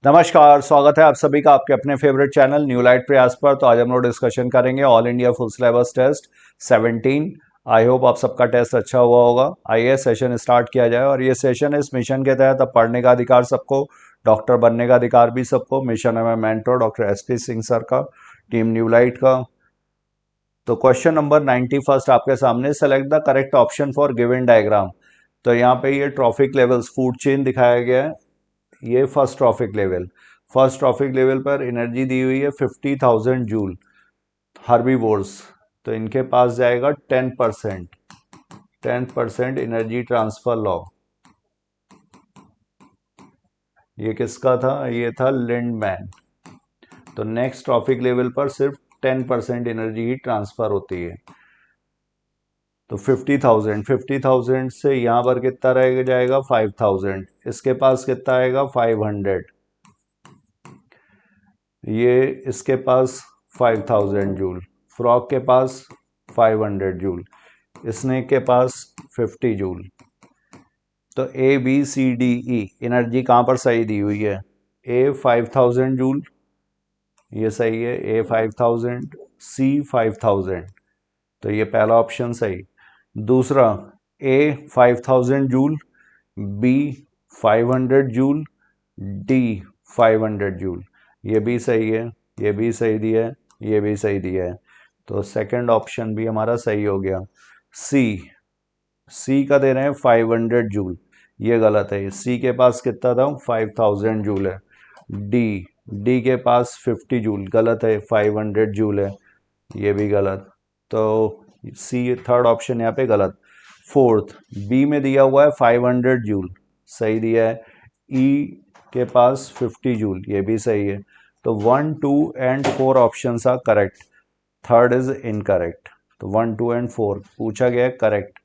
नमस्कार, स्वागत है आप सभी का आपके अपने फेवरेट चैनल न्यू लाइट प्रयास पर। तो आज हम लोग डिस्कशन करेंगे all India full syllabus test 17। I hope आप सबका टेस्ट अच्छा हुआ होगा। आइए सेशन स्टार्ट किया जाए। और ये सेशन इस मिशन के तहत अब पढ़ने का अधिकार सबको, डॉक्टर बनने का अधिकार भी सबको। मिशन है मैं mentor doctor SP Singh sir का, टीम न्यू लाइट का। तो क्वेश्चन नंबर 91 आपके सामने, select the correct option for given diagram. तो यहाँ पे ये ट्रॉफिक लेवल्स फूड चेन दिखाया गया है। ये फर्स्ट ट्रॉफिक लेवल पर एनर्जी दी हुई है 50,000 जूल हर्बीवोर्स। तो इनके पास जाएगा 10% एनर्जी ट्रांसफर लॉ। ये किसका था? ये था लिंडमैन। तो नेक्स्ट ट्रॉफिक लेवल पर सिर्फ 10% एनर्जी ही ट्रांसफर होती है। तो 50,000 से यहाँ पर कितना रह जाएगा? 5,000। इसके पास कितना आएगा? 500। ये इसके पास 5,000 जूल, फ्रॉग के पास 500 जूल, स्नेक के पास 50 जूल। तो ABCDE एनर्जी कहाँ पर सही दी हुई है? A 5,000 जूल, ये सही है। A 5,000, C 5,000, तो ये पहला ऑप्शन सही। दूसरा A 5,000 joule, B 500 joule, D 500 joule, ये भी सही है। ये भी सही दिया है, ये भी सही दिया है। तो सेकंड ऑप्शन भी हमारा सही हो गया। सी का दे रहे हैं 500 जूल, ये गलत है। सी के पास कितना था? 5,000 जूल है। डी के पास 50 जूल, गलत है। 500 जूल है, ये भी गलत। तो सी थर्ड ऑप्शन यहाँ पे गलत। फोर्थ बी में दिया हुआ है 500 जूल, सही दिया है। ई के पास 50 जूल, ये भी सही है। तो 1, 2 and 4 option are correct. Third is incorrect. तो 1, 2 एंड 4 पूछा गया है करेक्ट,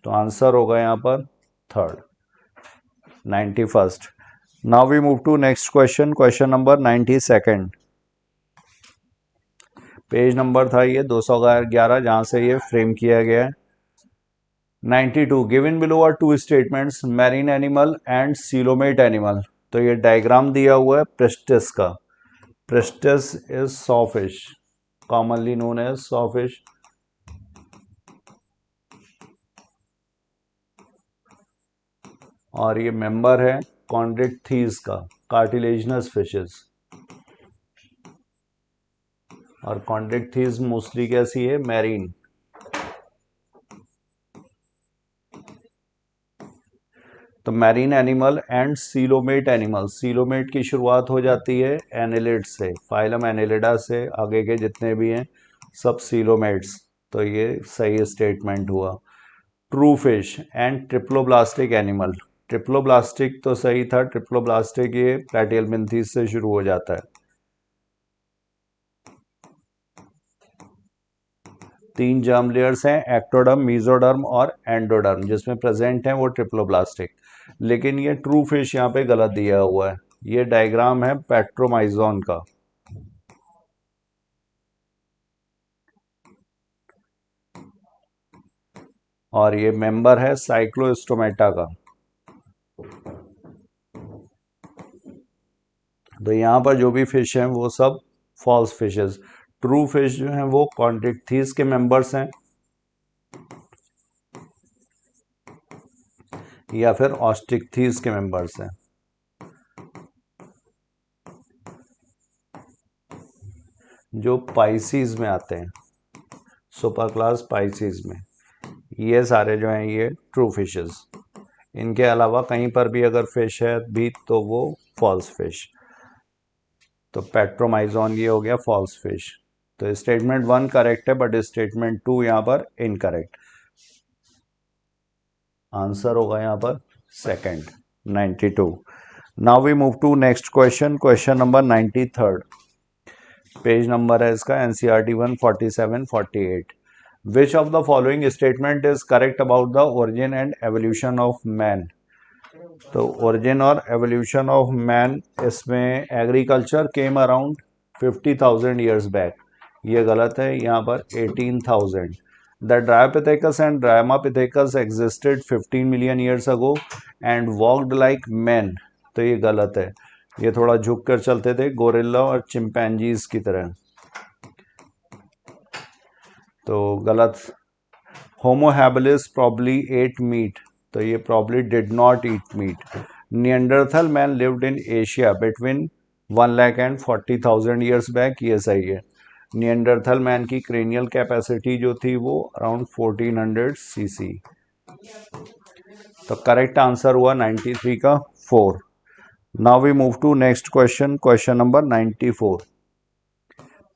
तो आंसर होगा यहाँ पर third, 91st। Now we move to next question, question number 92। Page number था ये 211 जहां से ये फ्रेम किया गया है। 92 given below are two statements, marine animal and coelomate animal. तो ये डायग्राम दिया हुआ है प्रेस्टिस का। Pristis is sawfish, commonly known as sawfish. और ये मेंबर है कॉन्ड्रिक्थीज का, कार्टिलेजिनस फिशेस। और कॉन्ड्रिक्थीज मोस्टली कैसी है? मैरीन। तो marine animal and coelomate animal. Coelomate की शुरुआत हो जाती है एनिलिड से, फाइलम एनिलिडा से आगे के जितने भी हैं सब सीलोमेट्स। तो ये सही स्टेटमेंट हुआ। True fish and triploblastic animal. Triploblastic तो सही था। ट्रिप्लोब्लास्टिक ये प्लैटिहेल्मिन्थीज से शुरू हो जाता है। 3 जर्म लेयर्स हैं, एक्टोडर्म, मीजोडर्म और एंडोडर्म, जिसमें प्रेजेंट है वो ट्रिप्लोब्लास्टिक। लेकिन ये ट्रू फिश यहाँ पे गलत दिया हुआ है। ये डायग्राम है पेट्रोमाइजोन का। और ये मेंबर है साइक्लोस्टोमेटा का। तो यहाँ पर जो भी फिश हैं वो सब फॉल्स फिशेस। ट्रू फिश जो हैं वो कॉन्ड्रिक्थीज के मेंबर्स हैं या फिर ऑस्ट्रिक्थीज के मेंबर्स हैं। जो पाइसीज में आते हैं, सुपर क्लास पाइसीज में, ये सारे जो हैं ये ट्रू फिशेस। इनके अलावा कहीं पर भी अगर फिश है भी तो वो फॉल्स फिश। तो पेट्रोमाइजोन ये हो गया फॉल्स फिश। तो स्टेटमेंट 1 करेक्ट है, बट स्टेटमेंट 2 यहाँ पर इनकरेक्ट। आंसर होगा यहाँ पर second, 92। Now we move to next question, question number 93। Page number है इसका NCERT 147-48। Which of the following statement is correct about the origin and evolution of man. तो origin और evolution of man, इसमें agriculture came around 50,000 years back, ये गलत है। यहाँ पर 18,000। The dryopithecus and ramapithecus existed 15 million years ago and walked like man. तो ये गलत है, ये थोड़ा झुक कर चलते थे गोरिल्ला और चिंपैंजीज की तरह, तो गलत। Homo habilis probably ate meat, तो ये probably did not eat meat. Neanderthal man lived in Asia between 1 lakh and 40,000 years back, ये सही है। नियंडरथल मैन की क्रेनियल कैपेसिटी जो थी वो अराउंड 1400 सीसी। तो करेक्ट आंसर हुआ 93 का 4। Now we move to next question, question number 94।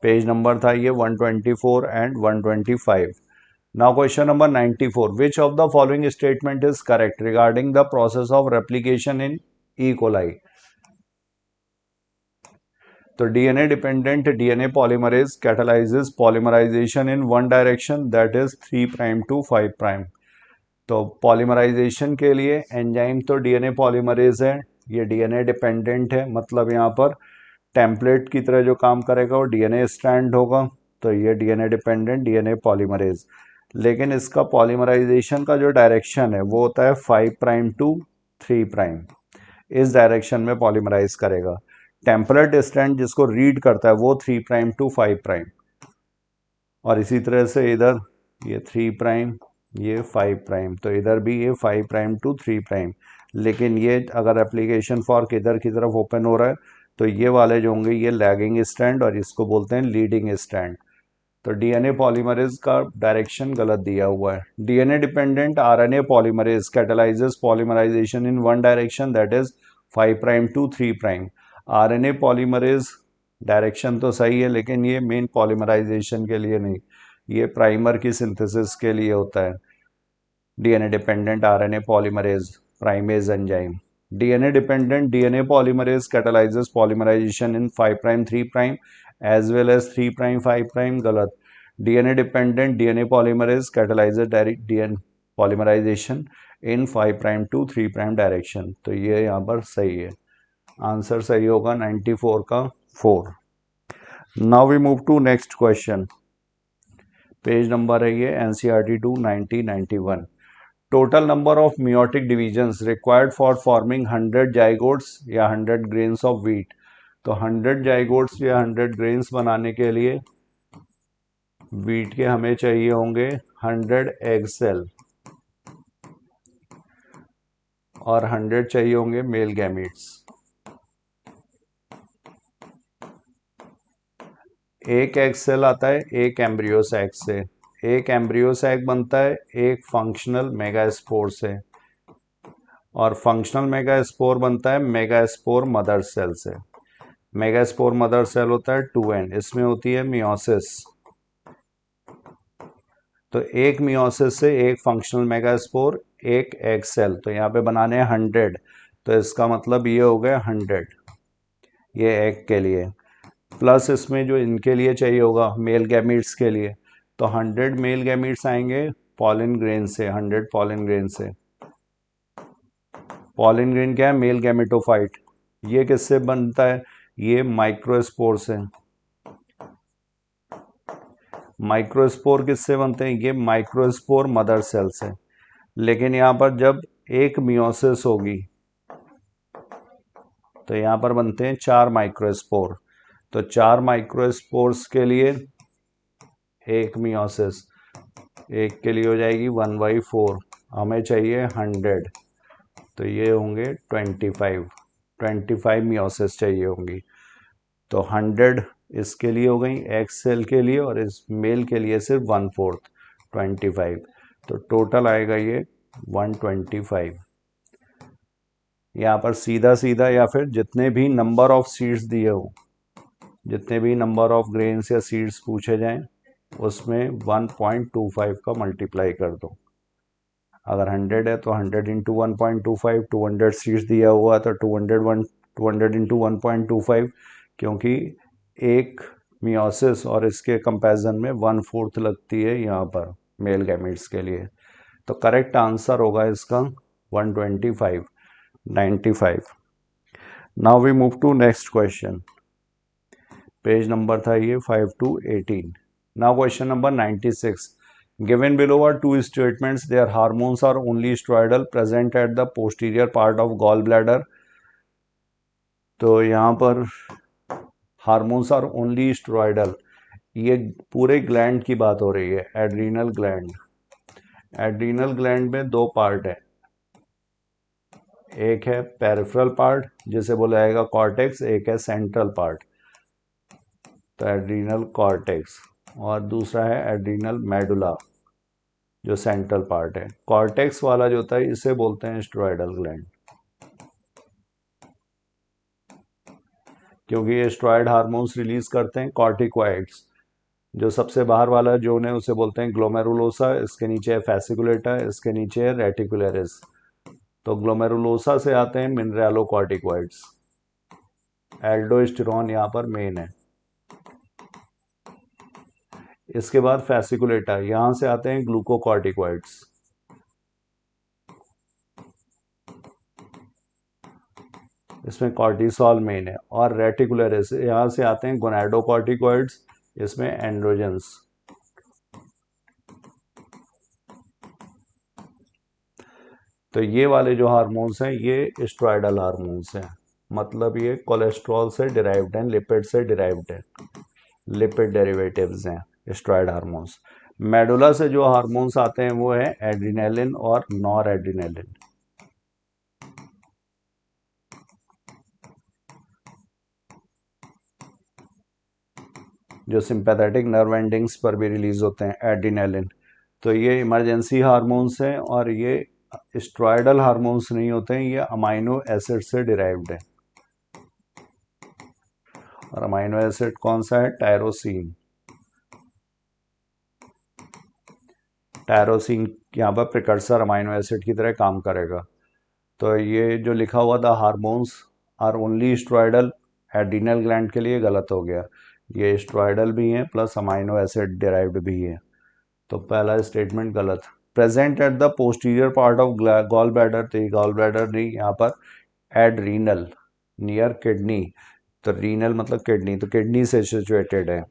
Page number था ये 124 and 125। Now question number 94, which of the following statement is correct regarding the process of replication in E coli. तो DNA dependent DNA polymerase catalyses polymerisation in one direction, that is 3 prime to 5 prime. तो polymerisation के लिए enzyme तो DNA polymerase है, ये DNA dependent है, मतलब यहाँ पर टेम्पलेट की तरह जो काम करेगा वो डीएनए स्ट्रैंड होगा, तो ये डीएनए डिपेंडेंट डीएनए पॉलीमरेज। लेकिन इसका पॉलीमराइजेशन का जो डायरेक्शन है वो होता है 5 प्राइम टू 3 प्राइम, इस डायरेक्शन में पॉलीमराइज करेगा। टेम्पलेट स्ट्रैंड जिसको रीड करता है वो 3 प्राइम टू 5 प्राइम, और इसी तरह से इधर ये 3 प्राइम ये 5 प्राइम, तो इधर भी ये 5 प्राइम टू 3 प्राइम। लेकिन ये अगर एप्लीकेशन फॉर्क इधर की तरफ ओपन हो रहा है तो ये वाले जो होंगे ये लैगिंग स्ट्रैंड और इसको बोलते हैं लीडिंग स्ट्रैंड। तो डीएनए पॉलीमरेज का डायरेक्शन गलत दिया हुआ है। DNA dependent RNA polymerase catalyses polymerisation in one direction, that is 5 prime to 3 prime. RNA polymerase direction तो सही है लेकिन ये मेन पॉलीमराइजेशन के लिए नहीं, ये प्राइमर की सिंथेसिस के लिए होता है। DNA dependent RNA polymerase primase enzyme. DNA dependent DNA polymerase catalyses polymerisation in 5 prime 3 prime as well as 3 prime 5 prime, गलत। DNA dependent DNA polymerase catalyses direct DNA polymerisation in 5 prime to 3 prime direction, तो ये यहाँ पर सही है। Answer सही होगा 94 का 4। Now we move to next question, page number है ये NCERT 2 1991। Total number of meiotic divisions required for forming 100 zygotes या 100 ग्रेन्स ऑफ व्हीट। तो 100 जाइगोट्स या 100 ग्रेन्स बनाने के लिए व्हीट के हमें चाहिए होंगे 100 एग सेल और 100 चाहिए होंगे मेल गैमीट्स। एक एग सेल आता है एक एम्ब्रियो सैक से, एक एम्ब्रियो सैक बनता है एक फंक्शनल मेगास्पोर से, और फंक्शनल मेगास्पोर बनता है मेगास्पोर मदर सेल से। मेगास्पोर मदर सेल होता है 2n, इसमें होती है मियोसिस। तो एक मियोसिस से एक फंक्शनल मेगास्पोर एक एग सेल, तो यहाँ पे बनाने हैं 100, तो इसका मतलब ये हो गया 100 ये एग के लिए, प्लस इसमें जो इनके लिए चाहिए होगा मेल गैमीट्स के लिए, तो 100 मेल गैमीट्स आएंगे पॉलिन ग्रेन से, 100 पॉलिन ग्रेन से। पॉलिन ग्रेन क्या है? Male gametophyte. ये किससे बनता है? ये माइक्रोस्पोर से। माइक्रोस्पोर किससे बनते हैं? ये माइक्रोस्पोर मदर सेल से। लेकिन यहाँ पर जब एक मियोसिस होगी तो यहाँ पर बनते हैं 4 माइक्रोस्पोर, तो 4 माइक्रोस्पोर्स के लिए एक मियोसिस, एक के लिए हो जाएगी 1/4, हमें चाहिए 100, तो ये होंगे 25 मियोसिस चाहिए होंगी। तो 100 इसके लिए हो गई एक्स सेल के लिए, और इस मेल के लिए सिर्फ 1/4 25, तो टोटल आएगा ये 125। यहाँ पर सीधा सीधा या फिर जितने भी नंबर ऑफ सीड्स दिए हो, जितने भी नंबर ऑफ ग्रेन्स या सीड्स पूछे जाएं उसमें 1.25 का मल्टीप्लाई कर दो। अगर 100 है तो 100 इंटू 1.25, 200 सीड्स दिया हुआ तो 200 इंटू 1.25, क्योंकि एक मियोसिस और इसके कंपैरिजन में 1/4 लगती है यहाँ पर मेल गैमेट्स के लिए। तो करेक्ट आंसर होगा इसका 125 95। Now we move to next question, page number था ये 5 to 18। Now question number 96, given below are two statements, their hormones are only steroidal present at the posterior part of gallbladder, तो यहाँ पर hormones are only steroidal, ये पूरे gland की बात हो रही है, एड्रीनल ग्लैंड। एड्रीनल ग्लैंड में दो पार्ट है, एक है पेरिफेरल पार्ट जिसे बोला जाएगा कॉर्टेक्स, एक है सेंट्रल पार्ट, तो एड्रीनल कॉर्टेक्स, और दूसरा है एड्रीनल मेडुला जो सेंट्रल पार्ट है। कॉर्टेक्स वाला जो होता है इसे बोलते हैं स्टेरॉयडल ग्लैंड, क्योंकि ये स्टेरॉयड हार्मोन्स रिलीज करते हैं कॉर्टिकॉइड्स। जो सबसे बाहर वाला जोन है उसे बोलते हैं ग्लोमेरुलोसा, इसके नीचे है फेसिकुलेटा, इसके नीचे है रेटिकुलरिस। तो ग्लोमेरुलोसा से आते हैं मिनरलोकॉर्टिकॉइड्स, एल्डोस्टेरोन यहाँ पर मेन है। इसके बाद फेसिकुलेटा, यहाँ से आते हैं ग्लूकोकॉर्टिकॉइड्स। इसमें कॉर्टिसोल मेन है, और रेटिकुलरिस यहाँ से आते हैं गोनाडोकॉर्टिकॉइड्स, इसमें एंड्रोजन्स। तो ये वाले जो हार्मोन्स हैं ये स्टेरॉयडल हार्मोन्स हैं, मतलब ये कोलेस्ट्रॉल से डिराइव्ड हैं, लिपिड से डिराइव्ड है, लिपिड डेरिवेटिव्स हैं स्टेरॉयड हार्मोन्स। मेडुला से जो हार्मोन्स आते हैं वो है एड्रिनलिन और नॉर एड्रिनलिन। जो सिंपैथेटिक नर्व एंडिंग्स पर भी रिलीज होते हैं, एड्रिनलिन। तो ये इमरजेंसी हार्मोन्स हैं, और ये स्टेरॉयडल हार्मोन्स नहीं होते हैं, ये अमाइनो एसिड से डिराइव्ड है। और अमाइनो एसिड कौन सा है? टायरोसिन। टायरोसिन यहाँ पर प्रिकर्सर अमाइनो एसिड की तरह काम करेगा। तो ये जो लिखा हुआ था hormones are only steroidal, adrenal gland के लिए गलत हो गया, ये स्टेरॉयडल भी हैं प्लस अमाइनो एसिड डिराइव्ड भी है, तो पहला स्टेटमेंट गलत। Present at the posterior part of gall bladder, तो गॉल ब्लैडर नहीं, यहाँ पर एड्रीनल नियर किडनी, तो रीनल मतलब किडनी, तो किडनी से सिचुएटेड है,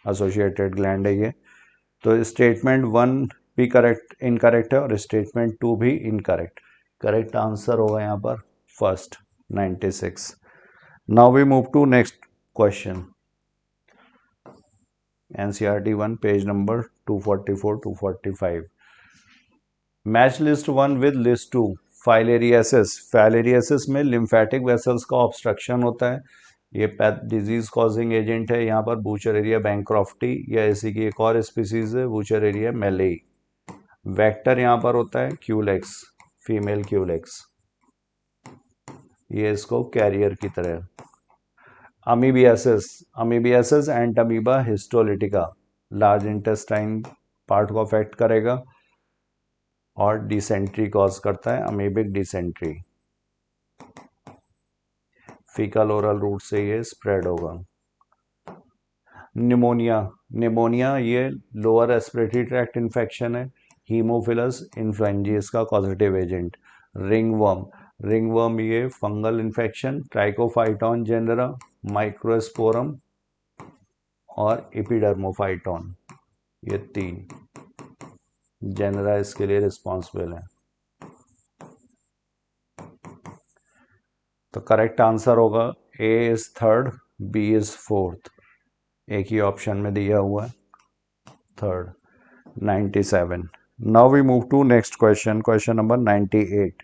एसोसिएटेड ग्लैंड है ये। तो स्टेटमेंट 1 भी करेक्ट इनकरेक्ट है, और स्टेटमेंट 2 भी इनकरेक्ट। करेक्ट आंसर होगा यहाँ पर first, 96। Now we move to next question, NCERT 1 page number 244-245। Match list 1 with list 2। Filariasis, filariasis में लिम्फेटिक वेसल्स का ऑब्स्ट्रक्शन होता है, ये डिजीज कॉजिंग एजेंट है। यहाँ पर बूचरेरिया बैंक्रॉफ्टी या इसी की एक और स्पीसीज है बूचरेरिया मेलेई। वेक्टर यहाँ पर होता है क्यूलेक्स, फीमेल क्यूलेक्स, ये इसको कैरियर की तरह। Amoebiasis, amoebiasis and amoeba histolytica, large intestine part को अफेक्ट करेगा और डिसेंट्री कॉज करता है, amoebic dysentery. Faecal oral route से ये स्प्रेड होगा। निमोनिया, निमोनिया ये लोअर रेस्पिरेटरी ट्रैक्ट इन्फेक्शन है, हीमोफिलस इन्फ्लुएंजा इसका कॉजेटिव एजेंट। रिंगवर्म, रिंगवर्म ये fungal infection, Trichophyton genera, microsporum और एपिडर्मोफाइटॉन, ये 3 जेनेरा इसके लिए रिस्पॉन्सिबल है। तो करेक्ट आंसर होगा A is third, B is fourth, एक ही ऑप्शन में दिया हुआ है third, 97। Now we move to next question, question number 98।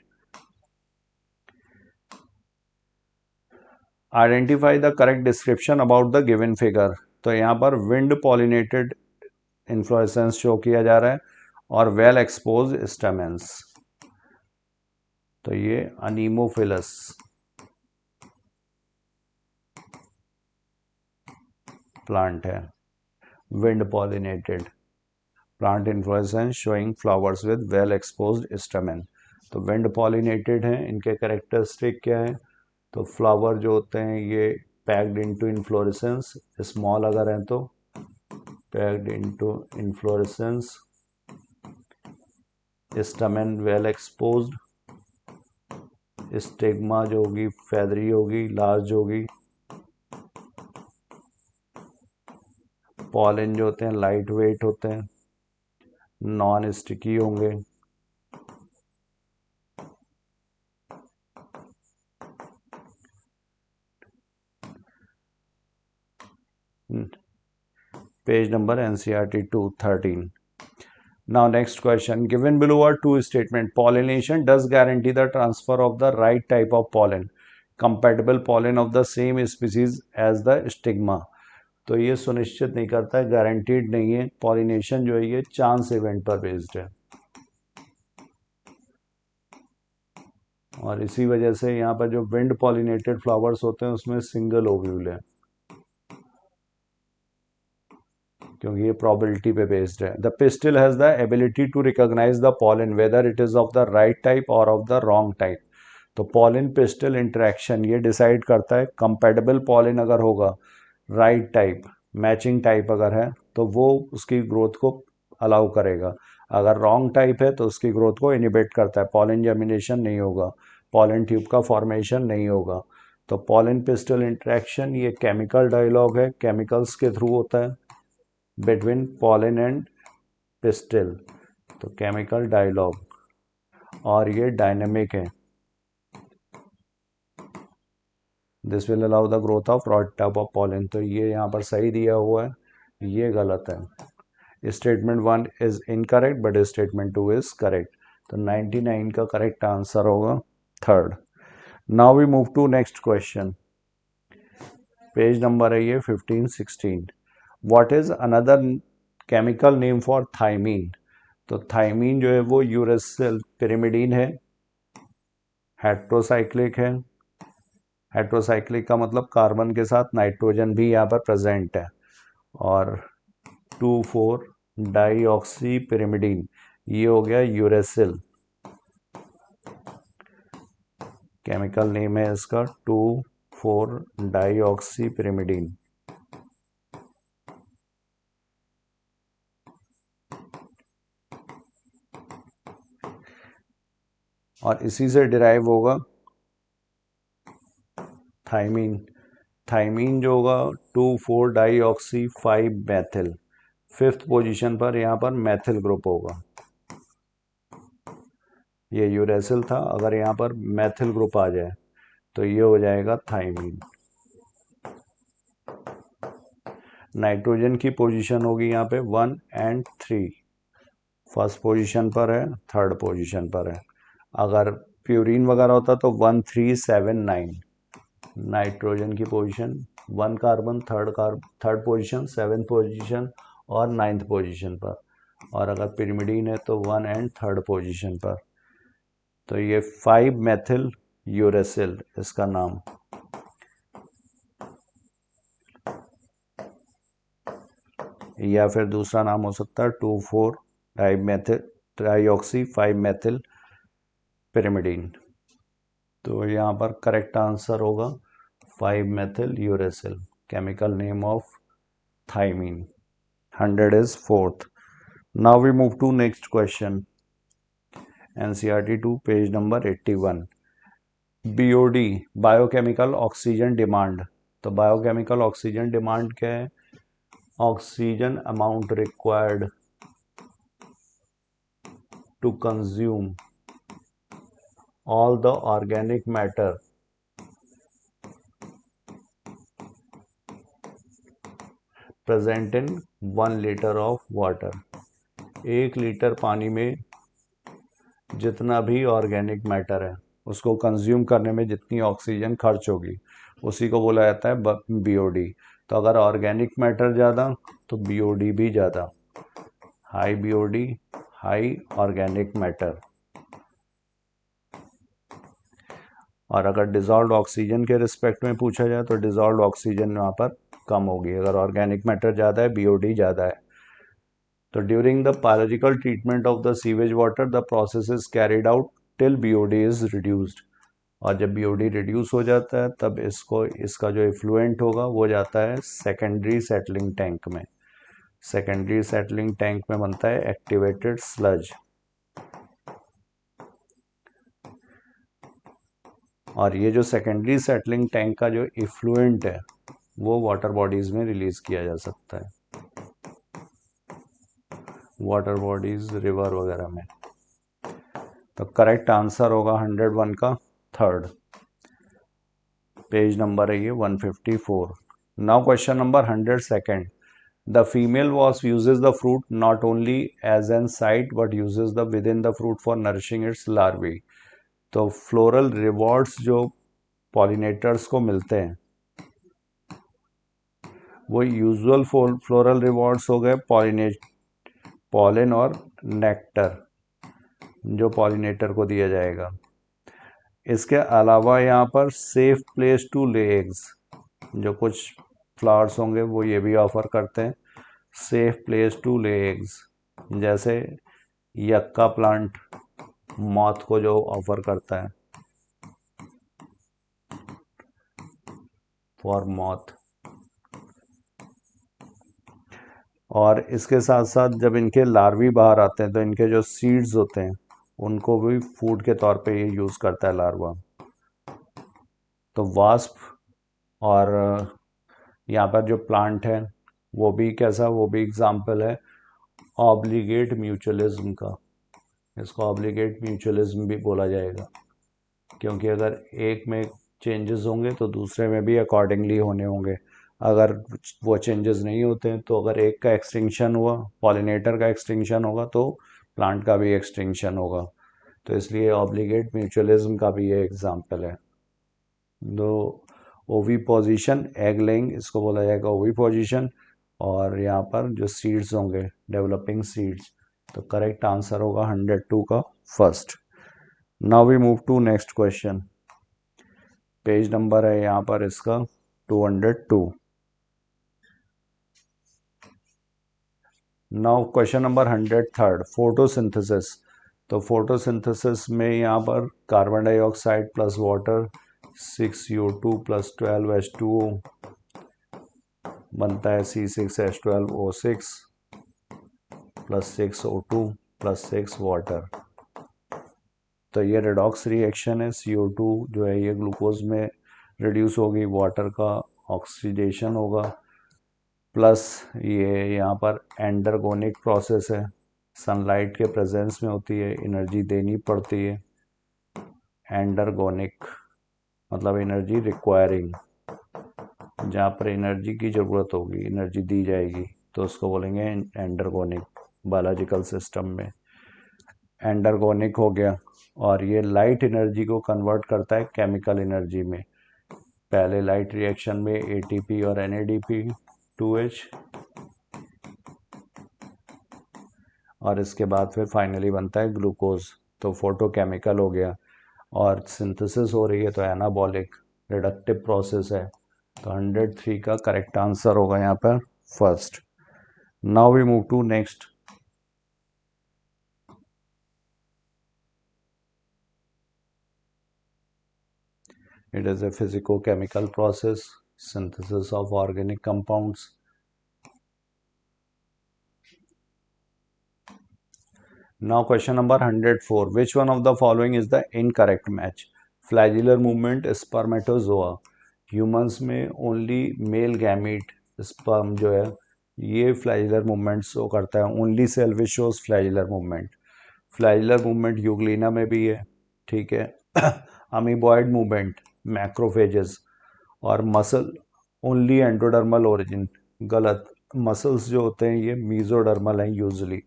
Identify the correct description about the given figure. तो यहाँ पर विंड पॉलिनेटेड इन्फ्लोरेसेंस शो किया जा रहा है और वेल एक्सपोज स्टेमेंस, तो ये अनीमोफिलस प्लांट है, wind pollinated plant inflorescence showing flowers with well exposed stamen. तो विंड पॉलिनेटेड हैं, इनके कैरेक्टरिस्टिक क्या है? तो फ्लावर जो होते हैं ये पैक्ड इनटू इन्फ्लोरेसेंस, स्मॉल अगर हैं तो packed into inflorescence, stamen well exposed, stigma जो होगी फेदरी होगी, लार्ज होगी, पॉलन जो होते हैं लाइट वेट होते हैं, नॉन स्टिकी होंगे, page number NCERT 213. Now next question, given below are two statement. Pollination does guarantee the transfer of the right type of pollen, compatible pollen of the same species as the stigma. तो ये सुनिश्चित नहीं करता है, guaranteed नहीं है. Pollination जो है ये चांस इवेंट पर बेस्ड है, और इसी वजह से यहाँ पर जो विंड पॉलिनेटेड फ्लावर्स होते हैं उसमें सिंगल ओव्यूल है, क्योंकि ये प्रोबेबिलिटी पे बेस्ड है. The pistil has the ability to recognise the pollen whether it is of the right type और ऑफ द रॉन्ग टाइप. तो पॉलन पिस्टिल इंटरेक्शन ये डिसाइड करता है, कंपैटिबल पॉलन अगर होगा, राइट टाइप, मैचिंग टाइप अगर है तो वो उसकी ग्रोथ को अलाउ करेगा. अगर रॉन्ग टाइप है तो उसकी ग्रोथ को इनिबिट करता है, पॉलन जर्मिनेशन नहीं होगा, पॉलन ट्यूब का फॉर्मेशन नहीं होगा. तो पॉलन पिस्टिल इंटरेक्शन ये केमिकल डायलॉग है, केमिकल्स के थ्रू होता है बिटवीन पॉलन एंड पिस्टिल. तो केमिकल डायलॉग, और ये डायनेमिक है. This will allow the growth of right type of pollen. तो ये यहाँ पर सही दिया हुआ है, ये गलत है. Statement 1 is incorrect but statement 2 is correct. तो 99 का करेक्ट आंसर होगा third. Now we move to next question. Page number है ये 15-16. What is another chemical name for thymine. तो थाइमीन जो है वो यूरेसिल पिरिमिडीन है, हेट्रोसाइक्लिक है. हेट्रोसाइक्लिक का मतलब कार्बन के साथ नाइट्रोजन भी यहाँ पर प्रेजेंट है. और 2,4 डाईऑक्सी पिरिमिडीन, ये हो गया यूरेसिल. केमिकल नेम है इसका 2,4 डाईऑक्सी पिरिमिडीन. और इसी से डिराइव होगा थाइमीन. थाइमीन जो होगा 2,4 डाईऑक्सी 5 मैथिल. फिफ्थ पोजीशन पर यहाँ पर मैथिल ग्रुप होगा. ये यूरेसिल था, अगर यहाँ पर मैथिल ग्रुप आ जाए तो ये हो जाएगा थाइमीन. नाइट्रोजन की पोजीशन होगी यहाँ पे 1 और 3. फर्स्ट पोजीशन पर है, थर्ड पोजीशन पर है. अगर प्यूरिन वगैरह होता तो 1, 3, 7, 9. नाइट्रोजन की position 1 carbon, third position, 7th position और 9th पोजीशन पर. और अगर पिरिमिडीन है तो 1 और थर्ड पोजीशन पर. तो ये 5 मैथिल यूरेसिल इसका नाम. या फिर दूसरा नाम हो सकता है 2,4 डाईऑक्सी 5 मैथिल पिरिमिडीन. तो यहाँ पर करेक्ट आंसर होगा 5 methyl uracil, chemical name of thymine. 100 is fourth. Now we move to next question. NCERT 2 page number 81. BOD biochemical oxygen demand. तो बायोकेमिकल ऑक्सीजन डिमांड क्या है? Oxygen amount required to consume all the organic matter present in 1 liter of water. 1 litre पानी में जितना भी organic matter है उसको consume करने में जितनी ऑक्सीजन खर्च होगी उसी को बोला जाता है बीओडी. तो अगर ऑर्गेनिक मैटर ज़्यादा तो बीओडी भी ज़्यादा. High BOD, high organic matter. और अगर डिजॉल्व ऑक्सीजन के रिस्पेक्ट में पूछा जाए तो डिजॉल्व ऑक्सीजन वहाँ पर कम होगी. अगर ऑर्गेनिक मैटर ज़्यादा है, बीओडी ज़्यादा है. तो during the biological treatment of the sewage water the process is carried out till BOD is reduced. और जब बीओडी रिड्यूस हो जाता है तब इसका जो इफ्लुएंट होगा वो जाता है सेकेंडरी सेटलिंग टैंक में. सेकेंडरी सेटलिंग टैंक में बनता है एक्टिवेटेड स्लज. और ये जो सेकेंडरी सेटलिंग टैंक का जो इफ्लुएंट है वो वाटर बॉडीज में रिलीज किया जा सकता है, वाटर बॉडीज, रिवर वगैरह में. तो करेक्ट आंसर होगा 101 का थर्ड. पेज नंबर है ये 154. Now question number 102. The female wasp uses the fruit not only as an site but uses the within the fruit for nourishing its larvae. तो floral rewards जो pollinators को मिलते हैं वो यूजुअल फ्लोरल रिवॉर्ड्स हो गए पॉलन और nectar जो पॉलिनेटर को दिया जाएगा। इसके अलावा यहाँ पर safe place to lay eggs, जो कुछ फ्लावर्स होंगे वो ये भी ऑफर करते हैं safe place to lay eggs, जैसे यक्का प्लांट मॉथ को जो ऑफर करता है फॉर मॉथ। और इसके साथ साथ जब इनके लार्वी बाहर आते हैं तो इनके जो सीड्स होते हैं उनको भी फूड के तौर पे ये यूज़ करता है लार्वा। तो वास्प और यहाँ पर जो प्लांट है वो भी कैसा, वो भी एग्जाम्पल है ऑब्लिगेट म्यूचुअलिज्म का। इसको ऑब्लिगेट म्यूचुअलिज्म भी बोला जाएगा, क्योंकि अगर एक में चेंजेस होंगे तो दूसरे में भी अकॉर्डिंगली होने होंगे। अगर वो चेंजेस नहीं होते हैं तो अगर एक का एक्सटिंक्शन हुआ, पॉलिनेटर का एक्सटिंक्शन होगा, तो प्लांट का भी एक्सटिंक्शन होगा। तो इसलिए ऑब्लिगेट म्यूचुअलिज्म का भी ये एग्जाम्पल है। दो ओवी पोजीशन एग लेइंग, इसको बोला जाएगा ओवी पोजीशन। और यहाँ पर जो सीड्स होंगे डेवलपिंग सीड्स, तो करेक्ट आंसर होगा 102 का first. Now we move to next question. Page number है यहाँ पर इसका 202। नाउ क्वेश्चन नंबर 103, फोटोसिंथेसिस। तो फोटोसिंथेसिस में यहाँ पर carbon dioxide plus water 6U2 plus 12H2O बनता है C6H12O6 plus 6O2 plus 6 water. तो ये रेडॉक्स रिएक्शन है। CO2 जो है ये ग्लूकोज में रिड्यूस होगी, वाटर का ऑक्सीडेशन होगा, प्लस ये यहाँ पर एंडरगोनिक प्रोसेस है, सनलाइट के प्रेजेंस में होती है, एनर्जी देनी पड़ती है। एंडरगोनिक मतलब एनर्जी रिक्वायरिंग, जहाँ पर एनर्जी की ज़रूरत होगी, एनर्जी दी जाएगी, तो उसको बोलेंगे एंडरगोनिक बायोलॉजिकल सिस्टम में। एंडरगोनिक हो गया, और ये लाइट एनर्जी को कन्वर्ट करता है केमिकल एनर्जी में। पहले लाइट रिएक्शन में ATP और NADP2H, और इसके बाद फिर फाइनली बनता है ग्लूकोज। तो फोटोकेमिकल हो गया, और सिंथेसिस हो रही है तो एनाबॉलिक रिडक्टिव प्रोसेस है। तो 103 का करेक्ट आंसर होगा यहाँ पर first. Now we move to next. It is a physico-chemical process, synthesis of organic compounds. Now question number 104. Which one of the following is the incorrect match? Flagellar movement spermatozoa. Humans में only male gamete sperm जो है ये flagellar movement show करता है। Only cell which shows flagellar movement. Flagellar movement Euglena में भी है, ठीक है। Amoeboid movement macrophages. और मसल ओनली एंडोडर्मल ओरिजिन, गलत। मसल्स जो होते हैं ये मीजोडर्मल हैं यूजुअली।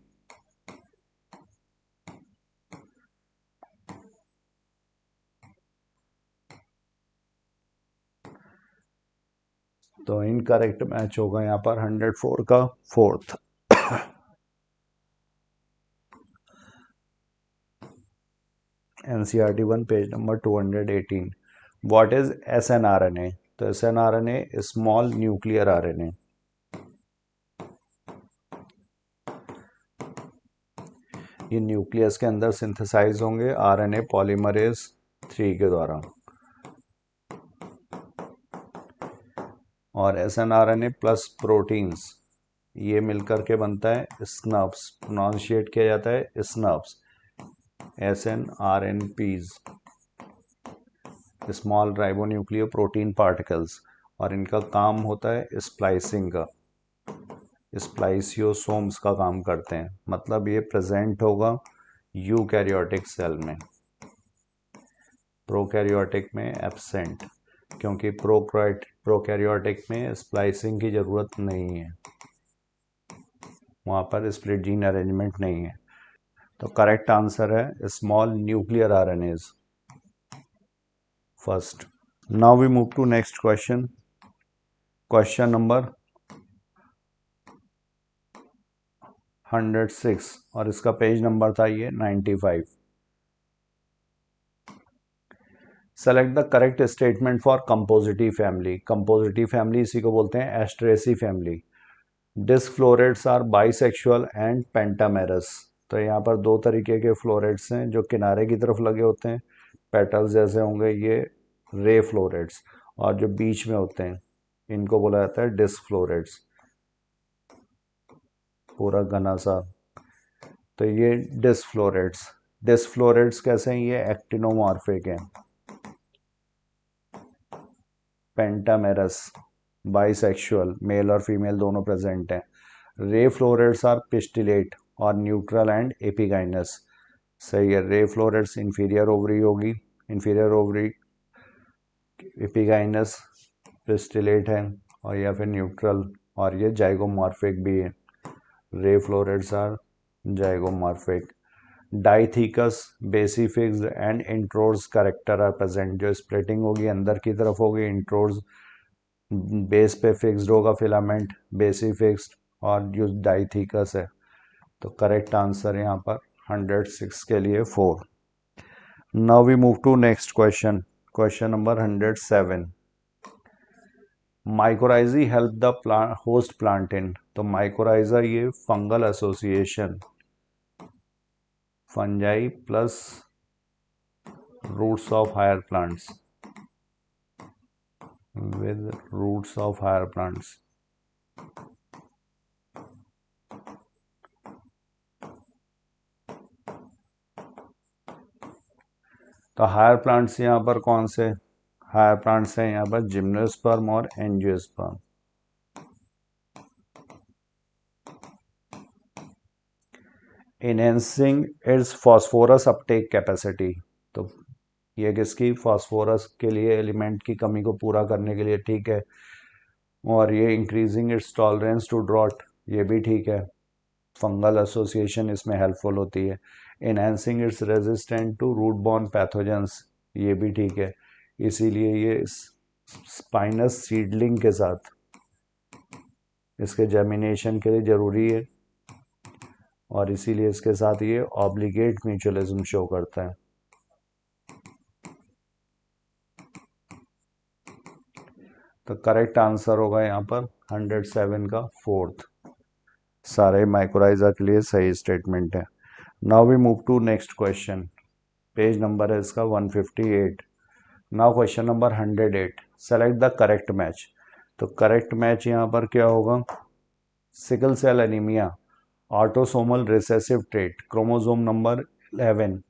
तो इनकरेक्ट मैच होगा यहाँ पर 104 का fourth. NCERT 1 page number 218। What is SNRNA? तो SNRNA स्मॉल न्यूक्लियर RNA। ये न्यूक्लियस के अंदर सिंथेसाइज होंगे RNA पॉलीमरेज 3 के द्वारा। और SNRNA प्लस प्रोटीन्स ये मिलकर के बनता है स्नप्स, प्रोनाउंशिएट किया जाता है स्नप्स, SNRNPs, स्मॉल राइबोन्यूक्लियो प्रोटीन पार्टिकल्स। और इनका काम होता है स्प्लाइसिंग का, स्प्लाइसियोसोम्स का काम करते हैं। मतलब ये प्रेजेंट होगा यूकैरियोटिक सेल में, प्रोकैरियोटिक में एब्सेंट, क्योंकि प्रोकैरियोटिक में स्प्लाइसिंग की ज़रूरत नहीं है। वहाँ पर स्प्लिट जीन अरेंजमेंट नहीं है। तो करेक्ट आंसर है small nuclear RNAs first. Now we move to next question, question number 106 और इसका पेज नंबर था ये 95। Select the correct statement for compositae family. Compositae family इसी को बोलते हैं asteraceae family. Disc florets are bisexual and pentamerous. तो यहाँ पर दो तरीके के फ्लोरेट्स हैं, जो किनारे की तरफ लगे होते हैं पेटल्स जैसे होंगे ये रे फ्लोरेट्स, और जो बीच में होते हैं इनको बोला जाता है डिस्क फ्लोरेट्स, पूरा घना सा। तो ये डिस्क फ्लोरेट्स कैसे हैं, ये एक्टिनोमॉर्फिक हैं। पेंटामेरस बाइसेक्सुअल, मेल और फीमेल दोनों प्रेजेंट हैं। रे फ्लोरेट्स आर पिस्टिलेट और न्यूट्रल एंड एपिगाइनस। सही है, रे फ्लोरेट्स इंफीरियर ओवरी होगी, इंफीरियर ओवरी, एपिगाइनस पिस्टिलेट है, और या फिर न्यूट्रल, और ये जाइगोमॉर्फिक भी है। Ray florets are zygomorphic. Dithecous basifixed and introrse character are present. जो स्प्लिटिंग होगी अंदर की तरफ होगी, इंट्रोर्स बेस पे फिक्स्ड होगा फिलामेंट, बेसी फिक्स्ड, और जो डाइथीकस है। तो करेक्ट आंसर यहाँ पर 106 के लिए 4। Now we move to next question, question number 107। Mycorrhizae help the host plant in. तो माइकोराइजा ये fungal association, fungi plus roots of higher plants with roots of higher plants। तो higher plants यहाँ पर कौन से हायर प्लांट्स हैं, यहाँ पर जिम्नोस्पर्म और angiosperm. Enhancing it's phosphorus Uptake capacity. तो ये किसकी, फॉस्फोरस के लिए, एलिमेंट की कमी को पूरा करने के लिए, ठीक है। और ये increasing its tolerance to drought, ये भी ठीक है, फंगल एसोसिएशन इसमें हेल्पफुल होती है। Enhancing its resistant to root borne pathogens, ये भी ठीक है। इसीलिए ये स्पाइनस सीडलिंग के साथ इसके जर्मिनेशन के लिए ज़रूरी है, और इसीलिए इसके साथ ये ऑब्लिगेट म्यूचुअलिज्म शो करता है। तो करेक्ट आंसर होगा यहाँ पर 107 का 4th। सारे माइक्रोराइजा के लिए सही स्टेटमेंट है। Now we move to next question, page number है इसका 158। Now question number 108, select the correct match. तो करेक्ट मैच यहाँ पर क्या होगा, sickle cell anaemia, autosomal recessive trait, chromosome number 11।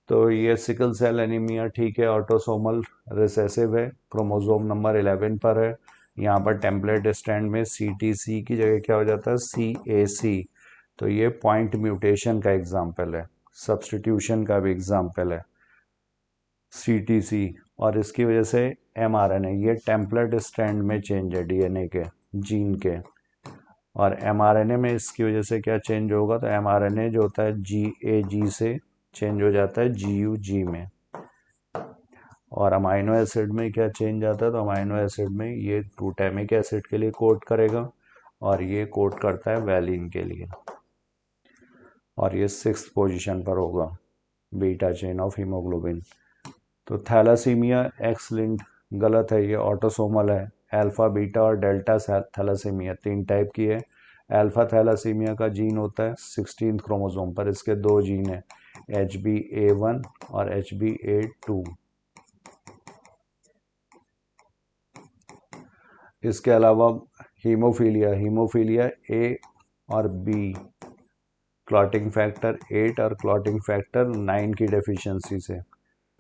तो ये सिकल सेल एनीमिया ठीक है, ऑटोसोमल रिसेसिव है, क्रोमोसोम नंबर 11 पर है। यहाँ पर टेम्पलेट स्टैंड में CTC की जगह क्या हो जाता है, CAC। तो ये पॉइंट म्यूटेशन का एग्जाम्पल है, सब्सटीट्यूशन का भी एग्जाम्पल है CTC, और इसकी वजह से mRNA, ये टेम्पलेट स्टैंड में चेंज है DNA के, जीन के। और mRNA में इसकी वजह से क्या चेंज होगा, तो mRNA जो होता है GAG से चेंज हो जाता है GUG में। और अमाइनो एसिड में क्या चेंज आता है, तो अमाइनो एसिड में ये ग्लूटामिक एसिड के लिए कोड करेगा, और ये कोड करता है वैलिन के लिए, और ये 6th पोजीशन पर होगा, बीटा चेन ऑफ हीमोग्लोबिन। तो थैलासीमिया एक्स लिंक्ड गलत है, ये ऑटोसोमल है। अल्फा बीटा और डेल्टा थैलासीमिया 3 टाइप की है। अल्फा थैलासीमिया का जीन होता है 16th क्रोमोसोम पर, इसके 2 जीन है, HbA1 और HbA2। इसके अलावा हीमोफीलिया A और B क्लॉटिंग फैक्टर 8 और क्लॉटिंग फैक्टर 9 की डेफिशिएंसी से,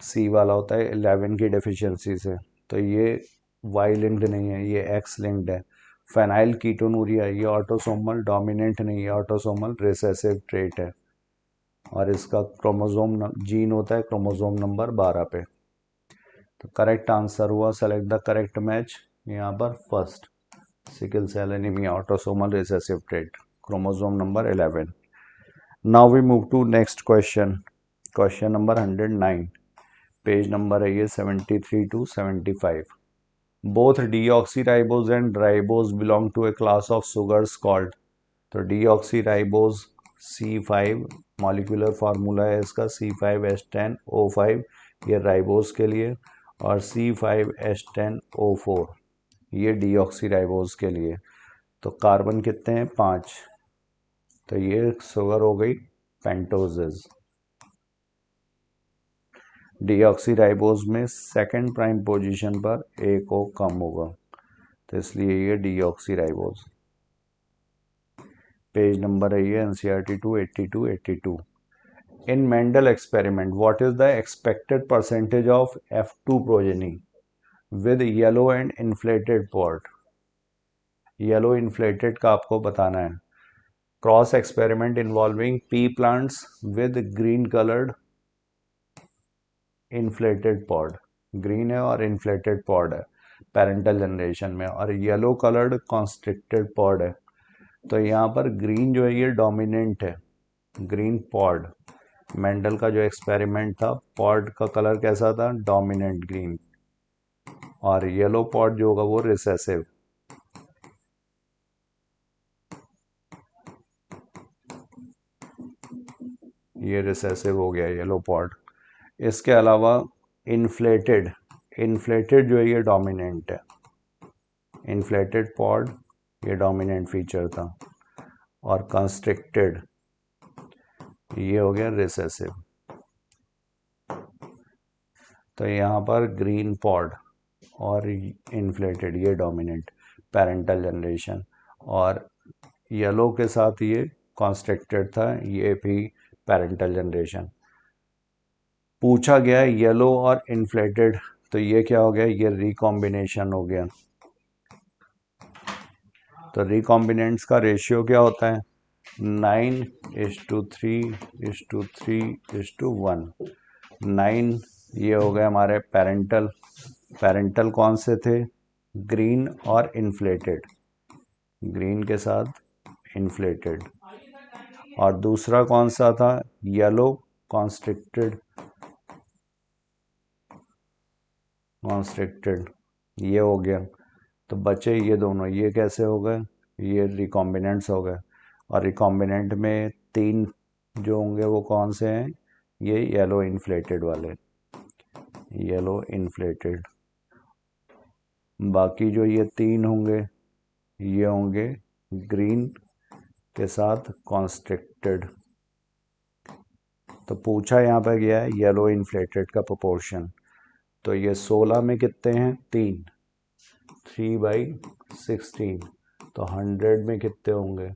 C वाला होता है 11 की डेफिशिएंसी से। तो ये Y लिंक्ड नहीं है, ये X लिंक्ड है। फेनाइल कीटोनूरिया, ये ऑटोसोमल डोमिनेंट नहीं है, ऑटोसोमल रिसेसिव ट्रेट है, और इसका क्रोमोसोम जीन होता है क्रोमोसोम नंबर 12 पे। तो करेक्ट आंसर हुआ, सेलेक्ट द करेक्ट मैच, यहाँ पर first, sickle cell anaemia autosomal recessive trait. Chromosome number 11. Now we move to next question. Question number 109. Page number है ये 73 to 75. Both deoxyribose and ribose belong to a class of sugars called. तो deoxyribose C5 molecular formula है इसका C5H10O5, ये ribose के लिए, और C5H10O4 ये डीऑक्सीराइबोज के लिए. तो कार्बन कितने हैं? 5. तो ये शुगर हो गई पेंटोजेज. डीऑक्सीराइबोज में सेकंड प्राइम पोजीशन पर एक O कम होगा, तो इसलिए ये डीऑक्सीराइबोज. पेज नंबर है ये NCERT 282-82. In Mendel experiment, what is the expected percentage of F2 progeny with yellow and inflated pod? Yellow inflated का आपको बताना है. Cross experiment involving pea plants with green colored inflated pod. Green है और inflated pod है parental generation में, और yellow colored constricted pod है. तो यहाँ पर green जो है ये dominant है, green pod. मेंडल का जो एक्सपेरिमेंट था, पॉड का कलर कैसा था? Dominant green. और येलो पॉड जो होगा वो रिसेसिव. ये रिसेसिव हो गया येलो पॉड. इसके अलावा इन्फ्लेटेड जो है ये डोमिनेंट है. इन्फ्लेटेड पॉड ये डोमिनेंट फीचर था, और कंस्ट्रिक्टेड ये हो गया रिसेसिव. तो यहाँ पर ग्रीन पॉड और इन्फ्लेटेड ये डोमिनेंट पेरेंटल जनरेशन, और येलो के साथ ये कॉन्स्ट्रिक्टेड था, ये भी पेरेंटल जनरेशन. पूछा गया येलो और इन्फ्लेटेड, तो ये क्या हो गया? ये रिकॉम्बिनेशन हो गया. तो रिकॉम्बिनेंट्स का रेशियो क्या होता है? 9:3:3:1. 9 ये हो गए हमारे पेरेंटल. पेरेंटल कौन से थे? ग्रीन और इन्फ्लेटेड. ग्रीन के साथ इन्फ्लेटेड. और दूसरा कौन सा था? Yellow constricted. ये हो गया. तो बचे ये दोनों, ये कैसे हो गए? ये रिकॉम्बिनेंट्स हो गए. और रिकॉम्बिनेंट में 3 जो होंगे वो कौन से हैं? ये येलो इन्फ्लेटेड वाले, येलो इन्फ्लेटेड. बाकी जो ये 3 होंगे ये होंगे ग्रीन के साथ कॉन्स्ट्रिक्टेड. तो पूछा यहाँ पे गया है येलो इन्फ्लेटेड का प्रोपोर्शन. तो ये 16 में कितने हैं? 3. 3/16. तो 100 में कितने होंगे?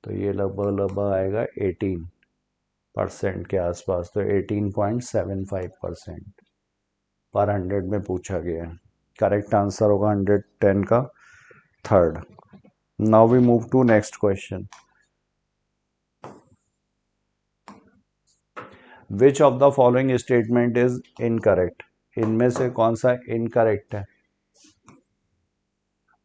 तो ये लगभग आएगा 18% के आसपास. तो 18.75% पर 100 में पूछा गया है. करेक्ट आंसर होगा 110 का third. Now we move to next question. Which of the following statement is incorrect? इनमें से कौन सा इनकरेक्ट है?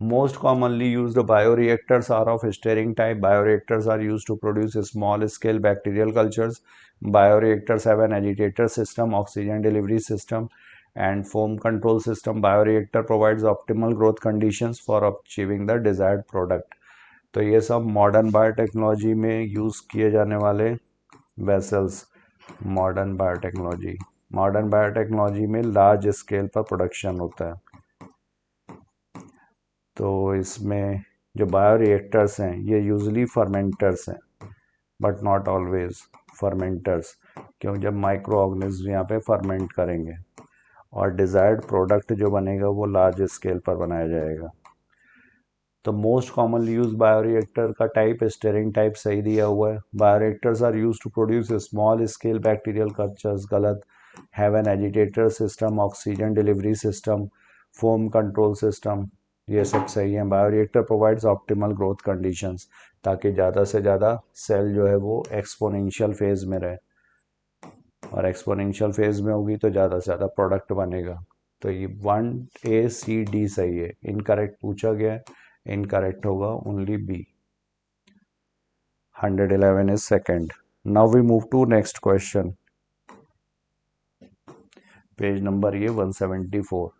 Most commonly used bioreactors are of stirring type. Bioreactors are used to produce small scale bacterial cultures. Bioreactors have an agitator system, oxygen delivery system, and foam control system. Bioreactor provides optimal growth conditions for achieving the desired product. तो ये सब modern biotechnology में use किए जाने वाले vessels. Modern biotechnology में large scale पर production होता है. तो इसमें जो बायोरिएक्टर्स हैं ये यूजली फर्मेंटर्स हैं, बट नॉट ऑलवेज फर्मेंटर्स, क्योंकि जब माइक्रो ऑर्गेनिज्म यहाँ पे फर्मेंट करेंगे और डिज़ायर्ड प्रोडक्ट जो बनेगा वो लार्ज स्केल पर बनाया जाएगा. तो मोस्ट कॉमनली यूज बायोरिएक्टर का टाइप स्टीयरिंग टाइप सही दिया हुआ है. Bioreactors are use to produce small scale bacterial cultures, गलत. Have an agitator system, oxygen delivery system, foam control system, ये सब सही है. Bioreactor provides optimal growth conditions, ताकि ज़्यादा से ज़्यादा सेल जो है वो एक्सपोनेंशियल फेज में रहे, और एक्सपोनेंशियल फेज में होगी तो ज़्यादा से ज़्यादा प्रोडक्ट बनेगा. तो ये 1A C D सही है. इनकरेक्ट पूछा गया है, इनकरेक्ट होगा only B. 111 is second. Now we move to next question. Page number ये 174.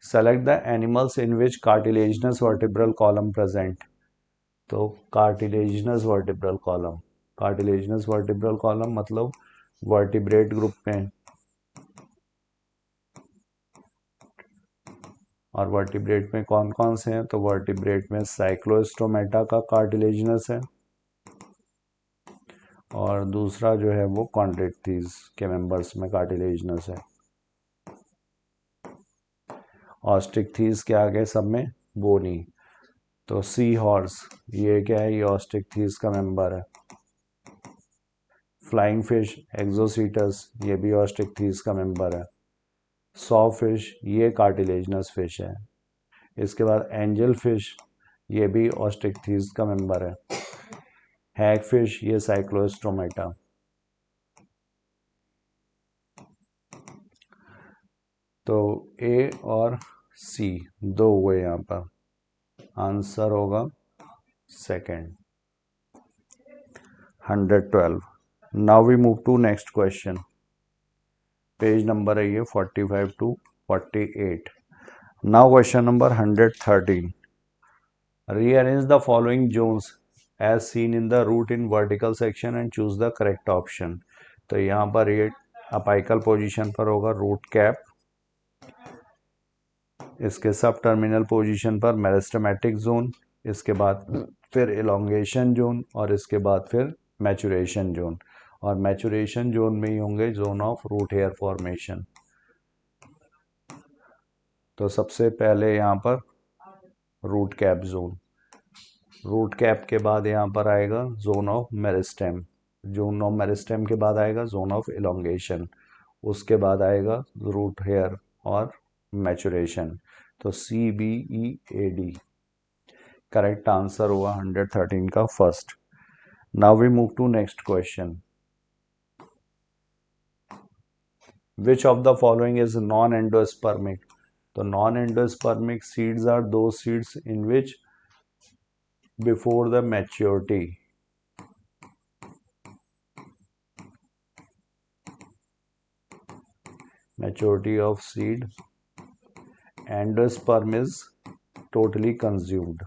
Select the animals in which cartilaginous vertebral column present. तो cartilaginous vertebral column मतलब vertebrate ग्रुप में, और वर्टिब्रेट में कौन कौन से हैं? तो वर्टिब्रेट में साइक्लोस्टोमेटा का कार्टिलेजिनस है, और दूसरा जो है वो कॉन्ड्रिक्टीज के मेंबर्स में कार्टिलेजिनस है. ऑस्ट्रिक्थीज के आगे सब में बोनी. तो सी हॉर्स ये क्या है? ये ऑस्ट्रिक्थीज का मेंबर है. फ्लाइंग फिश एक्सोसीटस ये भी ऑस्ट्रिक्थीज का मेंबर है. सॉ फिश ये कार्टिलेजिनस फिश है. इसके बाद एंजल फिश ये भी ऑस्ट्रिक्थीज का मेंबर है. हैग फिश ये साइक्लोस्टोमेटा. तो ए और सी दो हुए यहाँ पर. आंसर होगा second. 112. Now we move to next question. Page number है ये 45 to 48. Now question number 113. Rearrange the following zones as seen in the root in vertical section and choose the correct option. तो यहाँ पर ये apical position पर होगा root cap, इसके subterminal position पर मेरिस्टेमेटिक जोन, इसके बाद फिर इलोंगेशन जोन, और इसके बाद फिर मैचुरेशन जोन. और मैचुरेशन जोन में ही होंगे zone of root hair formation. तो सबसे पहले यहाँ पर root cap zone. Root cap के बाद यहाँ पर आएगा zone of meristem. Zone of meristem के बाद आएगा जोन ऑफ इलोंगेशन. उसके बाद आएगा रूट हेयर और मैचुरेशन. तो C B E A D correct answer हुआ 113 का first. Now we move to next question. Which of the following is non endospermic. तो non endospermic seeds are those seeds in which before the maturity of seed endosperm is totally consumed.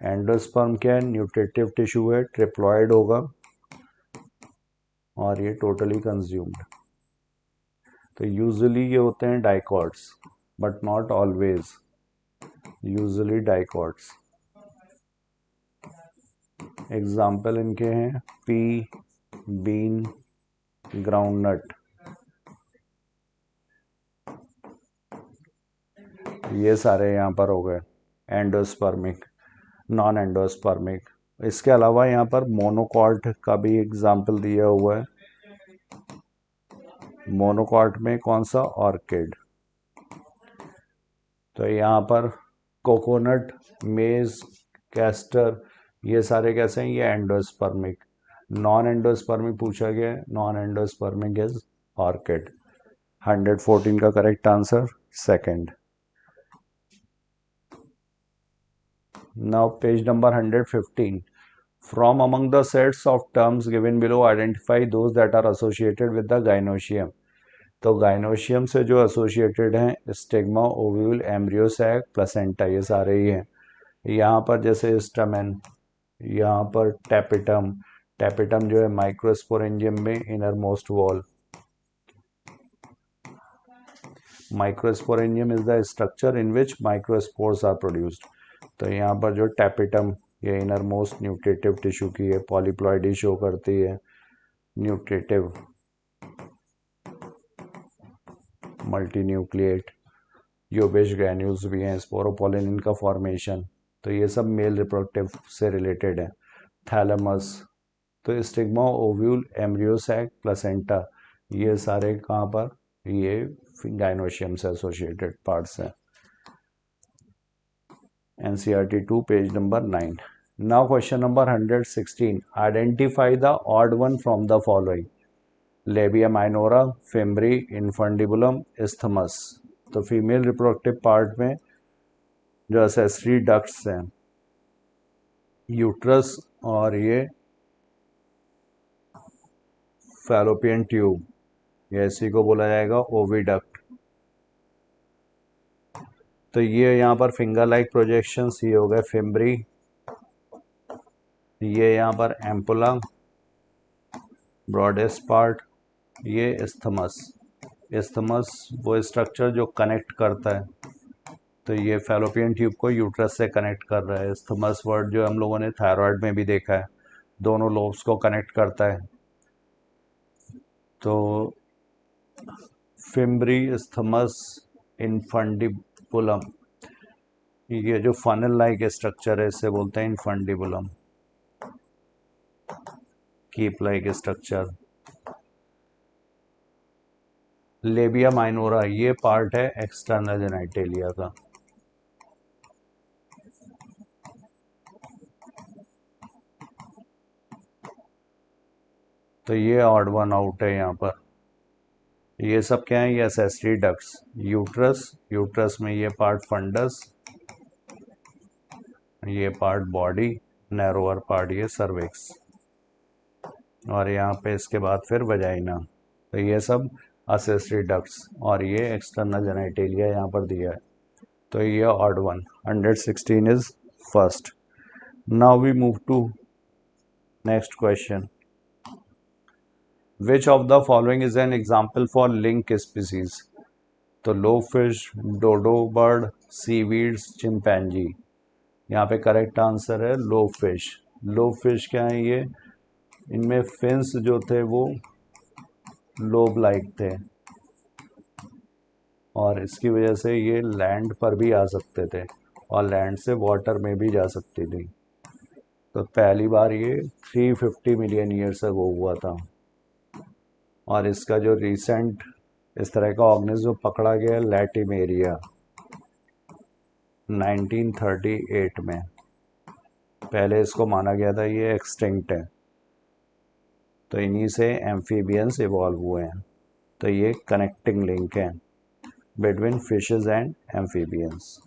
Endosperm क्या है? Nutritive tissue है, triploid होगा, और ये totally consumed. तो usually ये होते हैं dicots, but not always. Usually dicots. Example इनके हैं पी, बीन, ग्राउंडनट. ये सारे यहाँ पर हो गए एंडोस्पर्मिक. Non endospermic. इसके अलावा यहाँ पर मोनोकॉट का भी एग्जाम्पल दिया हुआ है. मोनोकॉट में कौन सा? ऑर्किड. तो यहाँ पर कोकोनट, मेज, कैस्टर ये सारे कैसे हैं? ये एंडोस्पर्मिक. नॉन एंडोस्पर्मिक पूछा गया है. Non endospermic is orchid. 114 का correct answer second. Now page number 115. From among the sets of terms given below, identify those that are associated with the gynoecium. तो gynoecium से जो associated हैं stigma, ovule, embryo sac, placenta, ये सारे ही हैं. यहाँ पर जैसे स्टमेन, यहाँ पर टैपिटम. टैपिटम जो है माइक्रोस्पोरेंजियम में innermost wall. Microsporangium is the structure in which microspores are produced. तो यहाँ पर जो टैपिटम ये इनर मोस्ट न्यूट्रिटिव टिश्यू की है, पॉलीप्लॉइडी शो करती है, nutritive, multinucleate. Ubisch granules भी हैं, स्पोरोपोलिन इनका फॉर्मेशन. तो ये सब मेल रिप्रोडक्टिव से रिलेटेड है. थैलेमस. तो stigma, ovule, embryo sac, placenta ये सारे कहाँ पर? ये गाइनोशियम से एसोसिएटेड पार्ट्स हैं. NCERT 2 page number 9. Now question number 116. Identify the odd one from the following. Labia minora, fimbriae, infundibulum, isthmus. तो फीमेल रिप्रोडक्टिव पार्ट में जो एसेसरी डक्ट्स हैं, यूट्रस और ये फैलोपियन ट्यूब, ये इसी को बोला जाएगा ओविडक्ट। तो ये यहाँ पर फिंगर लाइक प्रोजेक्शंस, ये हो गए फिम्बरी, ये यहाँ पर एम्पुला, ब्रॉडेस्ट पार्ट, ये इस्थमस। इस्थमस वो स्ट्रक्चर जो कनेक्ट करता है, तो ये फैलोपियन ट्यूब को यूट्रस से कनेक्ट कर रहा है। इस्थमस वर्ड जो हम लोगों ने थायराइड में भी देखा है, दोनों लोब्स को कनेक्ट करता है। तो फिम्बरी, इस्थमस, इनफंडिबुलम, ये जो फनल लाइक स्ट्रक्चर है इसे बोलते हैं infundibulum, keep like structure. Labia minora, ये पार्ट है एक्सटर्नल जेनिटेलिया का। तो ये ऑड वन आउट है यहाँ पर। ये सब क्या है, ये एसेसरी डक्ट्स, यूट्रस, यूट्रस में ये पार्ट फंडस, ये पार्ट बॉडी, नैरोअर पार्ट ये सर्विक्स, और यहाँ पे इसके बाद फिर वजाइना। तो ये सब एसेसरी डक्ट्स, और ये एक्सटर्नल जेनिटेलिया यहाँ पर दिया है। तो ये odd one, 116 is first. Now we move to next question. Which of the following is an example for link species? तो लो फिश, डोडो बर्ड, सीवीड्स, चिंपैंजी। यहाँ पे करेक्ट आंसर है लो फिश। लो फिश क्या है, ये इनमें फिन्स जो थे वो लोब लाइक थे, और इसकी वजह से ये लैंड पर भी आ सकते थे और लैंड से वाटर में भी जा सकती थी। तो पहली बार ये 350 मिलियन ईयर्स अगो हुआ था, और इसका जो रिसेंट इस तरह का ऑर्गेनिज्म पकड़ा गया लैटिमेरिया 1938 में। पहले इसको माना गया था ये एक्सटिंक्ट है, तो इन्हीं से एम्फीबियंस इवॉल्व हुए हैं। तो ये कनेक्टिंग लिंक है between fishes and amphibians.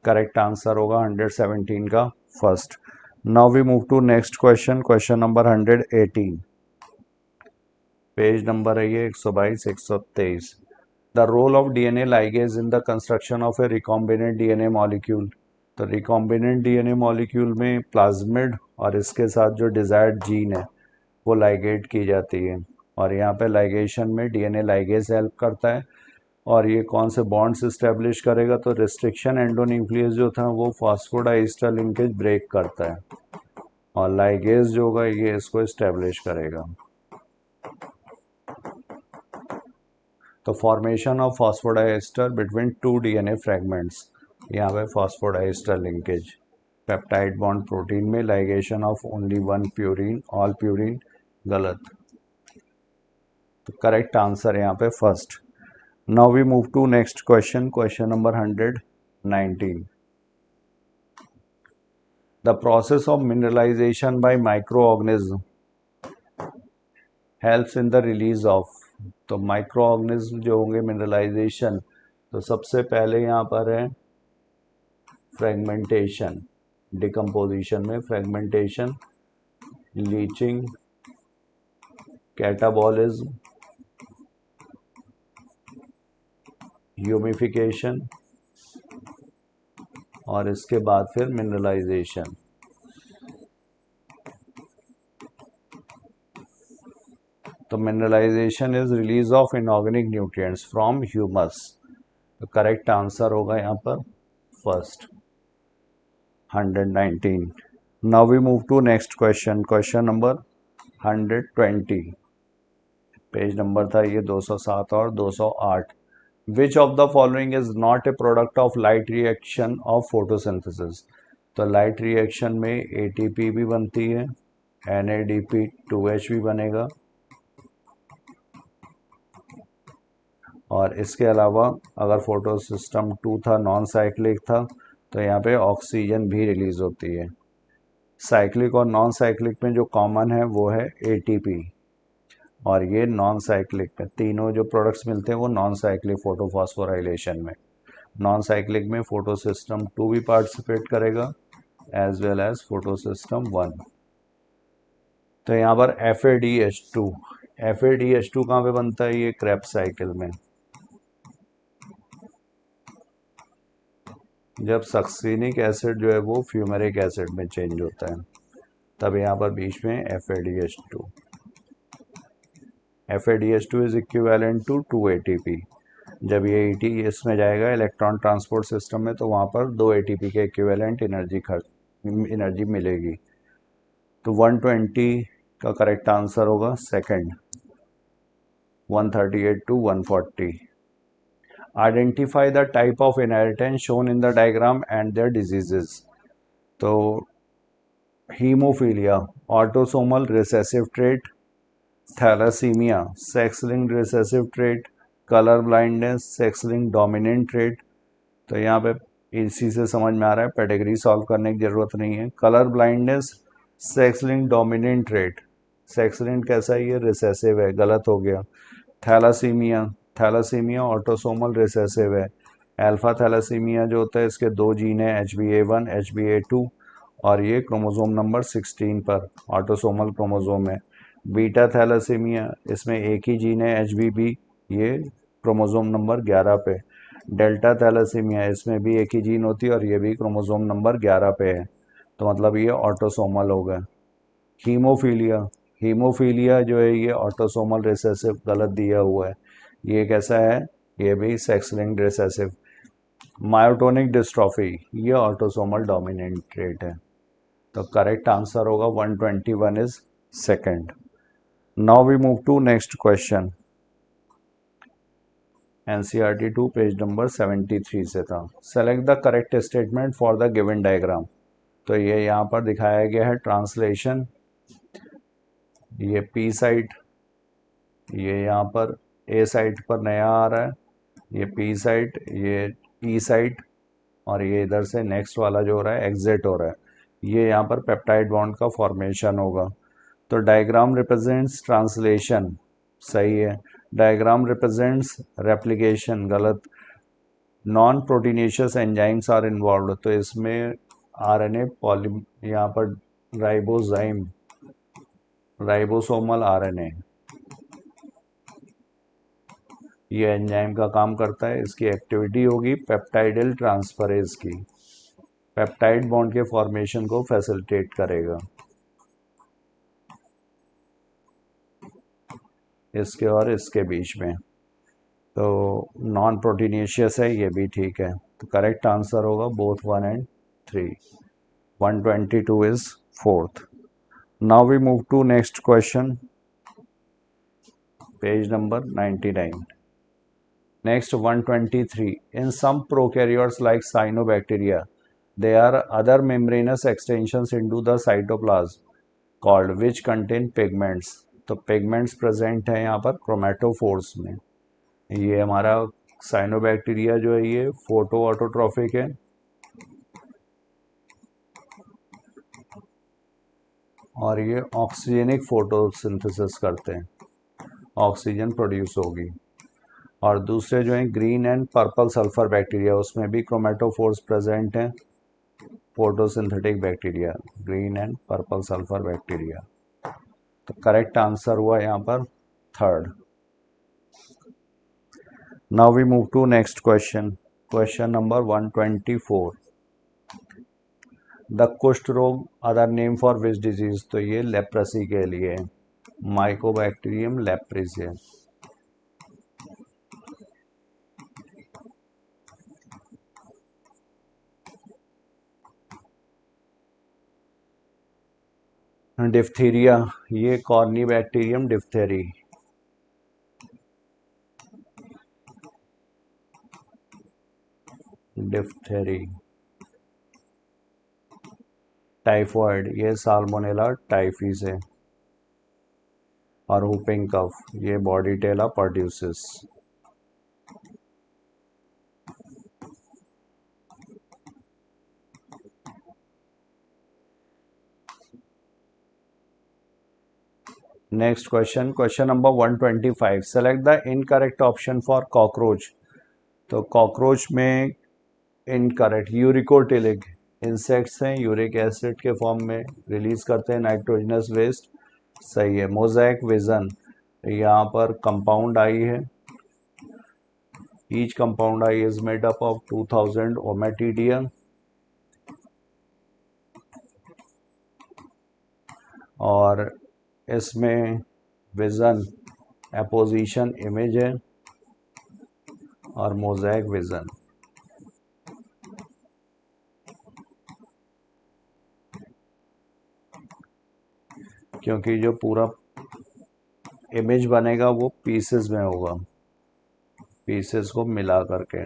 Correct answer होगा 117 का first. Now we move to next question, question number 118, page number है ये 122 123। The role of DNA ligase in the construction of a recombinant DNA molecule. तो recombinant DNA molecule में plasmid और इसके साथ जो डिजायर्ड जीन है वो लाइगेट की जाती है, और यहाँ पे लाइगेशन में डीएनए लाइगेज हेल्प करता है। और ये कौन से बॉन्ड्स इस्टेब्लिश करेगा, तो रिस्ट्रिक्शन एंडोन्यूक्लियस जो था वो फॉस्फोडाइस्टर लिंकेज ब्रेक करता है, और लाइगेज जो होगा ये इसको इस्टेब्लिश करेगा। तो formation of phosphodiester between two DNA fragments, यहाँ पे phosphodiester linkage. Peptide bond protein में ligation of only one purine, all purine, गलत। तो करेक्ट आंसर यहाँ पे first. Now we move to next question, question number 119। The process of mineralisation by micro organism helps in the release of. तो micro organism जो होंगे mineralisation, तो सबसे पहले यहाँ पर है फ्रेगमेंटेशन, डिकम्पोजिशन में फ्रेगमेंटेशन, लीचिंग, कैटाबॉलिज्म, ह्यूमिफिकेशन, और इसके बाद फिर मिनरलाइजेशन। तो mineralisation is release of inorganic nutrients from humus. तो करेक्ट आंसर होगा यहाँ पर first, 119। Now we move to next question, question number 120, page number था ये 207 और 208। Which of the following is not a product of light reaction of photosynthesis. तो light reaction में ATP भी बनती है, NADP2H भी बनेगा, और इसके अलावा अगर फोटो सिस्टम 2 था, नॉन साइक्लिक था, तो यहाँ पे ऑक्सीजन भी रिलीज होती है। साइक्लिक और नॉन साइक्लिक में जो कॉमन है वो है एटीपी। और ये नॉन साइक्लिक में, तीनों जो प्रोडक्ट्स मिलते हैं वो नॉन साइक्लिक फोटोफॉस्फोराइलेशन में। नॉन साइक्लिक में फोटो सिस्टम 2 भी पार्टिसिपेट करेगा as well as photosystem 1। तो यहाँ पर FADH2, FADH2 कहाँ पे बनता है, ये क्रेब्स साइकिल में। जब सक्सिनिक एसिड जो है वो फ्यूमेरिक एसिड में चेंज होता है, तब यहाँ पर बीच में FADH2। FADH2 is equivalent to 2 ATP। जब ये इसमें जाएगा इलेक्ट्रॉन ट्रांसपोर्ट सिस्टम में, तो वहाँ पर 2 ATP के इक्विवेलेंट एनर्जी मिलेगी। तो 120 का करेक्ट आंसर होगा second, 138 to 140। Identify the type of inheritance shown in the diagram and their diseases. तो haemophilia autosomal recessive trait, thalassaemia sex linked recessive trait, colour blindness sex linked dominant trait. तो यहाँ पे इसी से समझ में आ रहा है पेडिग्री सॉल्व करने की जरूरत नहीं है। Colour blindness sex linked dominant trait, sex linked कैसा है, ये रिसेसिव है, गलत हो गया। थैलासीमिया, थैलासीमिया ऑटोसोमल रिसेसिव है। अल्फा थैलासीमिया जो होता है इसके 2 जीन है, HbA1 HbA2, और ये क्रोमोसोम नंबर 16 पर ऑटोसोमल क्रोमोसोम है। बीटा थैलासीमिया, इसमें एक ही जीन है HBB, ये क्रोमोसोम नंबर 11 पे। डेल्टा थैलासीमिया, इसमें भी एक ही जीन होती है और ये भी क्रोमोसोम नंबर 11 पे है, तो मतलब ये ऑटोसोमल होगा। हीमोफीलिया, हीमोफीलिया जो है ये ऑटोसोमल रिसेसिव गलत दिया हुआ है, ये कैसा है, ये भी sex linked recessive. Myotonic dystrophy, ये ऑटोसोमल डोमिनेंट ट्रेट है, तो करेक्ट आंसर होगा 121 is second. Now we move to next question. NCERT 2 page number 73 से था। Select the correct statement for the given diagram. तो ये यहाँ पर दिखाया गया है ट्रांसलेशन, ये P साइट, ये यहाँ पर A साइट पर नया आ रहा है, ये P साइट, ये E साइट, और ये इधर से नेक्स्ट वाला जो हो रहा है एग्जिट हो रहा है, ये यहाँ पर पेप्टाइड बॉन्ड का फॉर्मेशन होगा। तो डायग्राम रिप्रेजेंट्स ट्रांसलेशन, सही है। डायग्राम रिप्रेजेंट्स रेप्लिकेशन, गलत। Non proteinaceous enzymes are involve, तो इसमें RNA पॉली, यहाँ पर राइबोजाइम, राइबोसोमल RNA, ये एंजाइम का काम करता है, इसकी एक्टिविटी होगी पेप्टाइडल ट्रांसफरेज की, पेप्टाइड बॉन्ड के फॉर्मेशन को फैसिलिटेट करेगा इसके और इसके बीच में। तो नॉन प्रोटीनेशियस है, ये भी ठीक है, तो करेक्ट आंसर होगा both 1 and 3। 122 is fourth. Now we move to next question, page number 99। Next 123. In some prokaryotes like cyanobacteria, there are other membranous extensions into the cytoplasm called which contain pigments. तो pigments present है यहाँ पर chromatophores में। ये हमारा cyanobacteria जो है ये फोटो ऑटोट्रॉफिक है, और ये ऑक्सीजनिक फोटोसिंथेसिस करते हैं, ऑक्सीजन प्रोड्यूस होगी। और दूसरे जो हैं green and purple sulphur bacteria, उसमें भी क्रोमेटोफोर्स प्रेजेंट हैं, photosynthetic bacteria, green and purple sulphur bacteria. तो करेक्ट आंसर हुआ यहाँ पर third. Now we move to next question, question number 124। The कुष्ठ रोग other name for which disease, तो ये लेप्रेसी के लिए, माइकोबैक्टीरियम लेप्रेसिया। डिप्थीरिया, ये कॉर्नीबैक्टीरियम डिप्थेरी। डिप्थेरी। टाइफॉइड, ये साल्मोनेला टाइफीस है। और हुपिंग कफ, ये Bordetella pertussis. Next question, question number 125, select the incorrect option for cockroach. तो कॉकरोच में इनकरेक्ट, यूरिकोटिलिक इंसेक्ट्स हैं, यूरिक एसिड के फॉर्म में रिलीज करते हैं नाइट्रोजनस वेस्ट, सही है। मोज़ेक विजन, यहाँ पर कंपाउंड आई है, each compound I is made up of 2000 ommatidia, और इसमें विजन एपोजिशन इमेज है और मोज़ेक विजन। क्योंकि जो पूरा इमेज बनेगा वो पीसेस में होगा, पीसेस को मिला करके।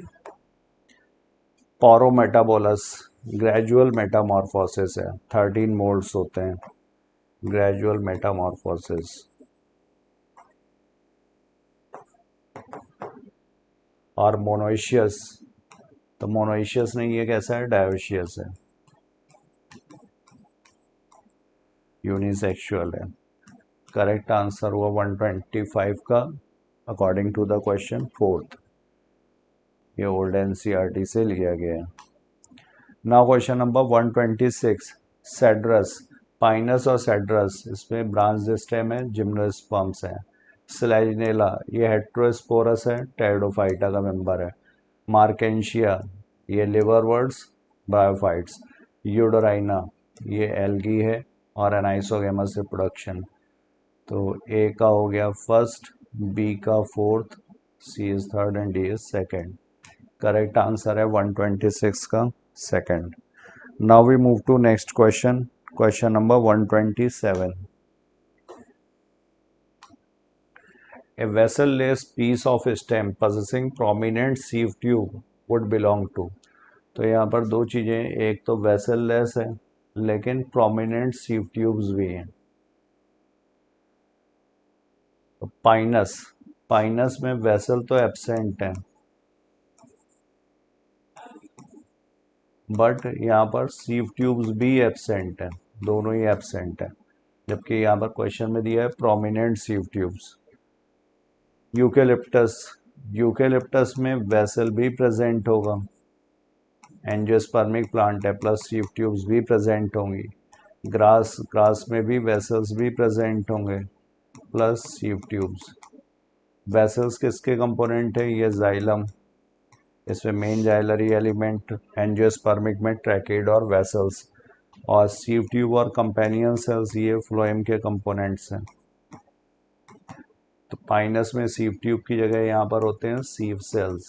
पोरोमेटाबोलस ग्रेजुअल मेटामॉर्फोसिस है, 13 मोल्ड्स होते हैं, ग्रेजुअल मेटामॉर्फोसिस। और मोनोइशियस, तो मोनोइशियस नहीं, ये कैसा है, डायोशियस है, यूनिसेक्सुअल है। करेक्ट आंसर हुआ 125 का according to the question fourth. ये ओल्ड एनसीईआरटी से लिया गया है। नाउ क्वेश्चन नंबर 126, सेड्रस, पाइनस और सेड्रस, इसमें ब्रांच स्टेम है, जिम्नोस्पर्म्स है। स्लेजिनेला, ये हेट्रोस्पोरस है, टेरिडोफाइटा का मेंबर है। मार्केंशिया, ये लिवरवर्ड्स, ब्रायोफाइट्स। यूडोराइना, ये एल्गी है और एनाइसोगेमस रिप्रोडक्शन। तो ए का हो गया फर्स्ट, बी का fourth, C is third and D is second. Correct answer है 126 का second. Now we move to next question, question number 127। A vessel-less piece of stem possessing prominent sieve tube would belong to। तो यहाँ पर दो चीजें, एक तो vessel-less है लेकिन प्रोमिनेंट सीव ट्यूब्स भी हैं। तो पाइनस, पाइनस में वेसल तो एब्सेंट है, बट यहाँ पर सीव ट्यूब्स भी एब्सेंट है, दोनों ही एब्सेंट है, जबकि यहाँ पर क्वेश्चन में दिया है prominent sieve tubes. Eucalyptus, eucalyptus में वेसल भी प्रेजेंट होगा, एंजियोस्पर्मिक प्लांट है, प्लस सीव ट्यूब्स भी प्रेजेंट होंगी। ग्रास, ग्रास में भी वेसल्स भी प्रेजेंट होंगे प्लस सीव ट्यूब्स। वेसल्स किसके कंपोनेंट है, ये जाइलम, इसमें मेन जाइलरी एलिमेंट, एंजियोस्पर्मिक में ट्रैकेड और वेसल्स, और सीव ट्यूब और कंपेनियन सेल्स ये फ्लोएम के कंपोनेंट्स हैं। तो पाइनस में सीव ट्यूब की जगह यहाँ पर होते हैं sieve cells.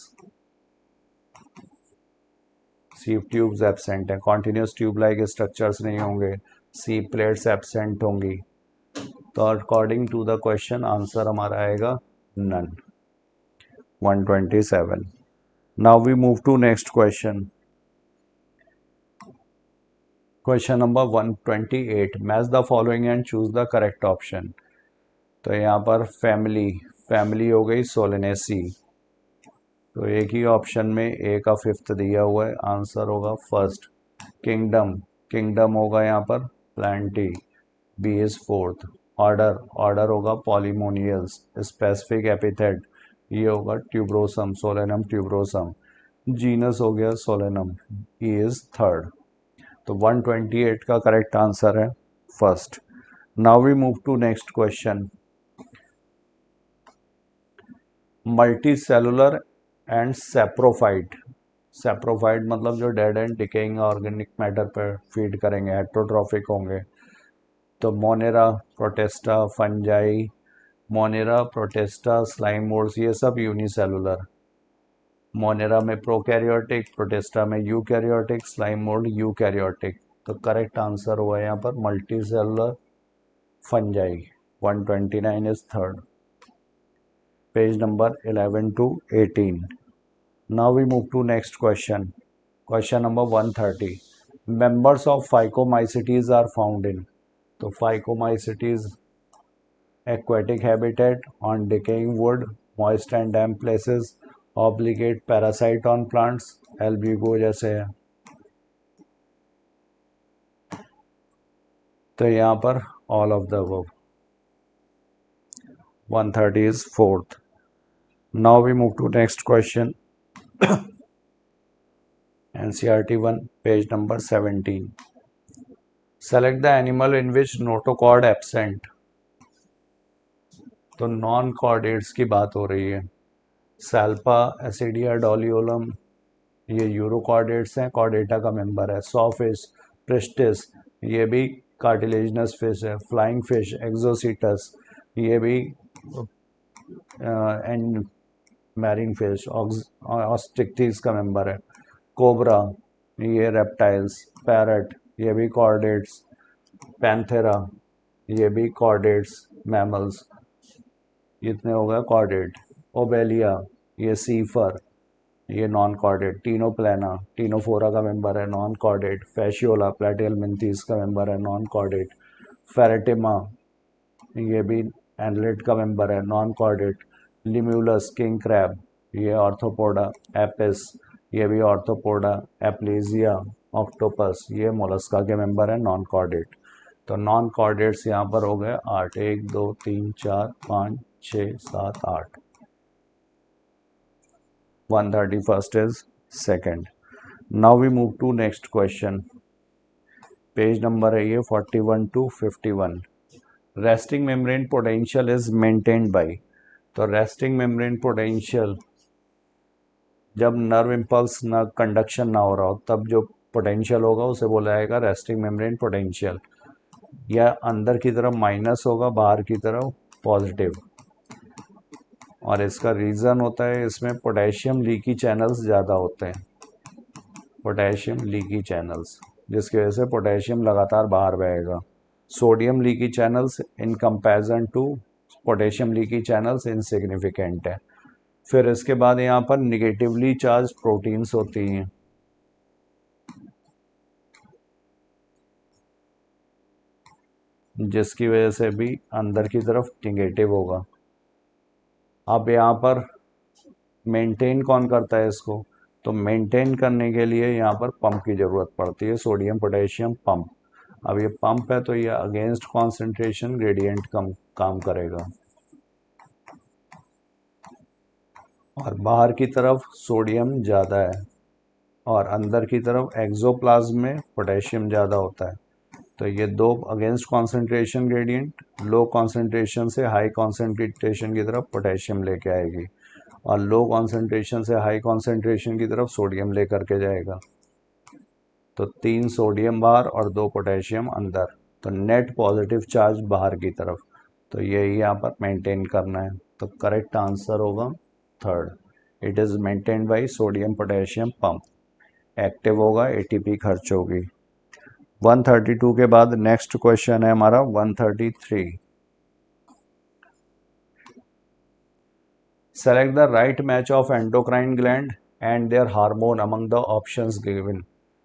Sieve tubes absent है, कॉन्टिन्यूस ट्यूब लाइक स्ट्रक्चर्स नहीं होंगे, सीव प्लेट्स एब्सेंट होंगी। तो according to the question answer हमारा आएगा none, 127। Now we move to next question, question number 128, match the following and choose the correct option. तो यहाँ पर फैमिली, फैमिली हो गई सोलेनेसी, तो एक ही ऑप्शन में ए का फिफ्थ दिया हुआ है, आंसर होगा फर्स्ट। किंगडम, किंगडम होगा यहाँ पर Plantae, B is fourth. Order, order होगा पॉलीमोनियल्स। स्पेसिफिक एपिथेट, ये होगा ट्यूब्रोसम, सोलेनम ट्यूब्रोसम। जीनस हो गया सोलेनम, ई इज थर्ड। तो 128 का करेक्ट आंसर है first. Now we move to next question, multicellular and saprophyte. Saprophyte मतलब जो dead and decaying organic matter पर फीड करेंगे, हेट्रोट्रॉफिक होंगे। तो Monera, Protista, fungi, Monera, Protista, slime moulds, ये सब यूनिसेलुलर। मोनेरा में प्रोकैरियोटिक, प्रोटेस्टा में यूकैरियोटिक, स्लाइम मोल्ड यूकैरियोटिक। तो करेक्ट आंसर हुआ यहाँ पर multicellular fungi, 129 is third. Page number 11 to 18. Now we move to next question. Question number 130. Members of Phycomycetes are found in। तो Phycomycetes aquatic habitat on decaying wood, moist and damp places, obligate parasite on plants, albugo जैसे है। तो यहाँ पर all of the above। 130 is fourth. Now we move to next question. NCERT 1, page number 17. Select the animal in which notochord absent. तो non chordates की बात हो रही है. सैल्पा, एसिडिया, डोलियोलम, ये यूरोकॉर्डेट्स हैं, कॉर्डेटा का मेंबर है. सॉफिश, प्रिस्टिस, ये भी कार्टिलेजिनस फिश है. फ्लाइंग फिश, एक्सोसीटस, ये भी एंड मैरिन फिश, ऑस्टिक्टिस का मेंबर है. कोबरा, ये रेप्टाइल्स. पैरट, ये भी कॉर्डेट्स. पैंथेरा, ये भी कॉर्डेट्स मैमल्स. इतने हो गए कॉर्डेट. ओबेलिया, ये सीफर, ये नॉन कॉर्डेट. टीनोप्लेना, टीनोफोरा का मेंबर है, नॉन कॉर्डेट. फैशियोला, प्लेटियलमिंथीस का मेंबर है, नॉन कॉर्डेट. फेरेटिमा, ये भी एनलेट का मेंबर है, non chordate. Limulus, king crab, ये ऑर्थोपोडा. एपिस, ये भी ऑर्थोपोडा. एप्लेजिया, ऑक्टोपस, ये मोलस्का के मेंबर है, नॉन कॉर्डेट. तो नॉन कॉर्डेट्स यहाँ पर हो गए 8. 1 2 3 4 5 6 7 8. 131st is second. Now we move to next question. Page number है ये 41 to 51. Resting membrane potential is maintained by. तो रेस्टिंग मेम्ब्रेन पोटेंशियल जब नर्व इम्पल्स ना कंडक्शन ना हो रहा हो तब जो पोटेंशियल होगा उसे बोला जाएगा रेस्टिंग मेम्ब्रेन पोटेंशियल. या अंदर की तरफ माइनस होगा, बाहर की तरफ पॉजिटिव. और इसका रीज़न होता है इसमें पोटेशियम लीकी चैनल्स ज़्यादा होते हैं. पोटेशियम लीकी चैनल्स, जिसकी वजह से पोटेशियम लगातार बाहर बहेगा. Sodium leaky channels in comparison to potassium leaky channels insignificant है. फिर इसके बाद यहाँ पर निगेटिवली चार्ज प्रोटीन्स होती हैं. जिसकी वजह से भी अंदर की तरफ निगेटिव होगा. अब यहाँ पर मेंटेन कौन करता है इसको? तो मेंटेन करने के लिए यहाँ पर पंप की ज़रूरत पड़ती है, सोडियम पोटेशियम पंप. अब ये पंप है तो ये अगेंस्ट कॉन्सेंट्रेशन ग्रेडियंट काम करेगा. और बाहर की तरफ सोडियम ज़्यादा है और अंदर की तरफ एक्सोप्लाज्म में पोटेशियम ज़्यादा होता है. तो ये दो against concentration gradient low concentration से हाई कॉन्सेंट्रेशन की तरफ पोटेशियम लेके आएगी और लो कॉन्सेंट्रेशन से हाई कॉन्सेंट्रेशन की तरफ सोडियम लेकर के जाएगा. तो 3 सोडियम बाहर और 2 पोटेशियम अंदर. तो नेट पॉजिटिव चार्ज बाहर की तरफ. तो यही यहाँ पर मेंटेन करना है. तो करेक्ट आंसर होगा third. It is maintained by sodium potassium pump. Active होगा, एटीपी खर्च होगी. 132 के बाद नेक्स्ट क्वेश्चन है हमारा 133. Select the right match of endocrine gland and their hormone among the options given.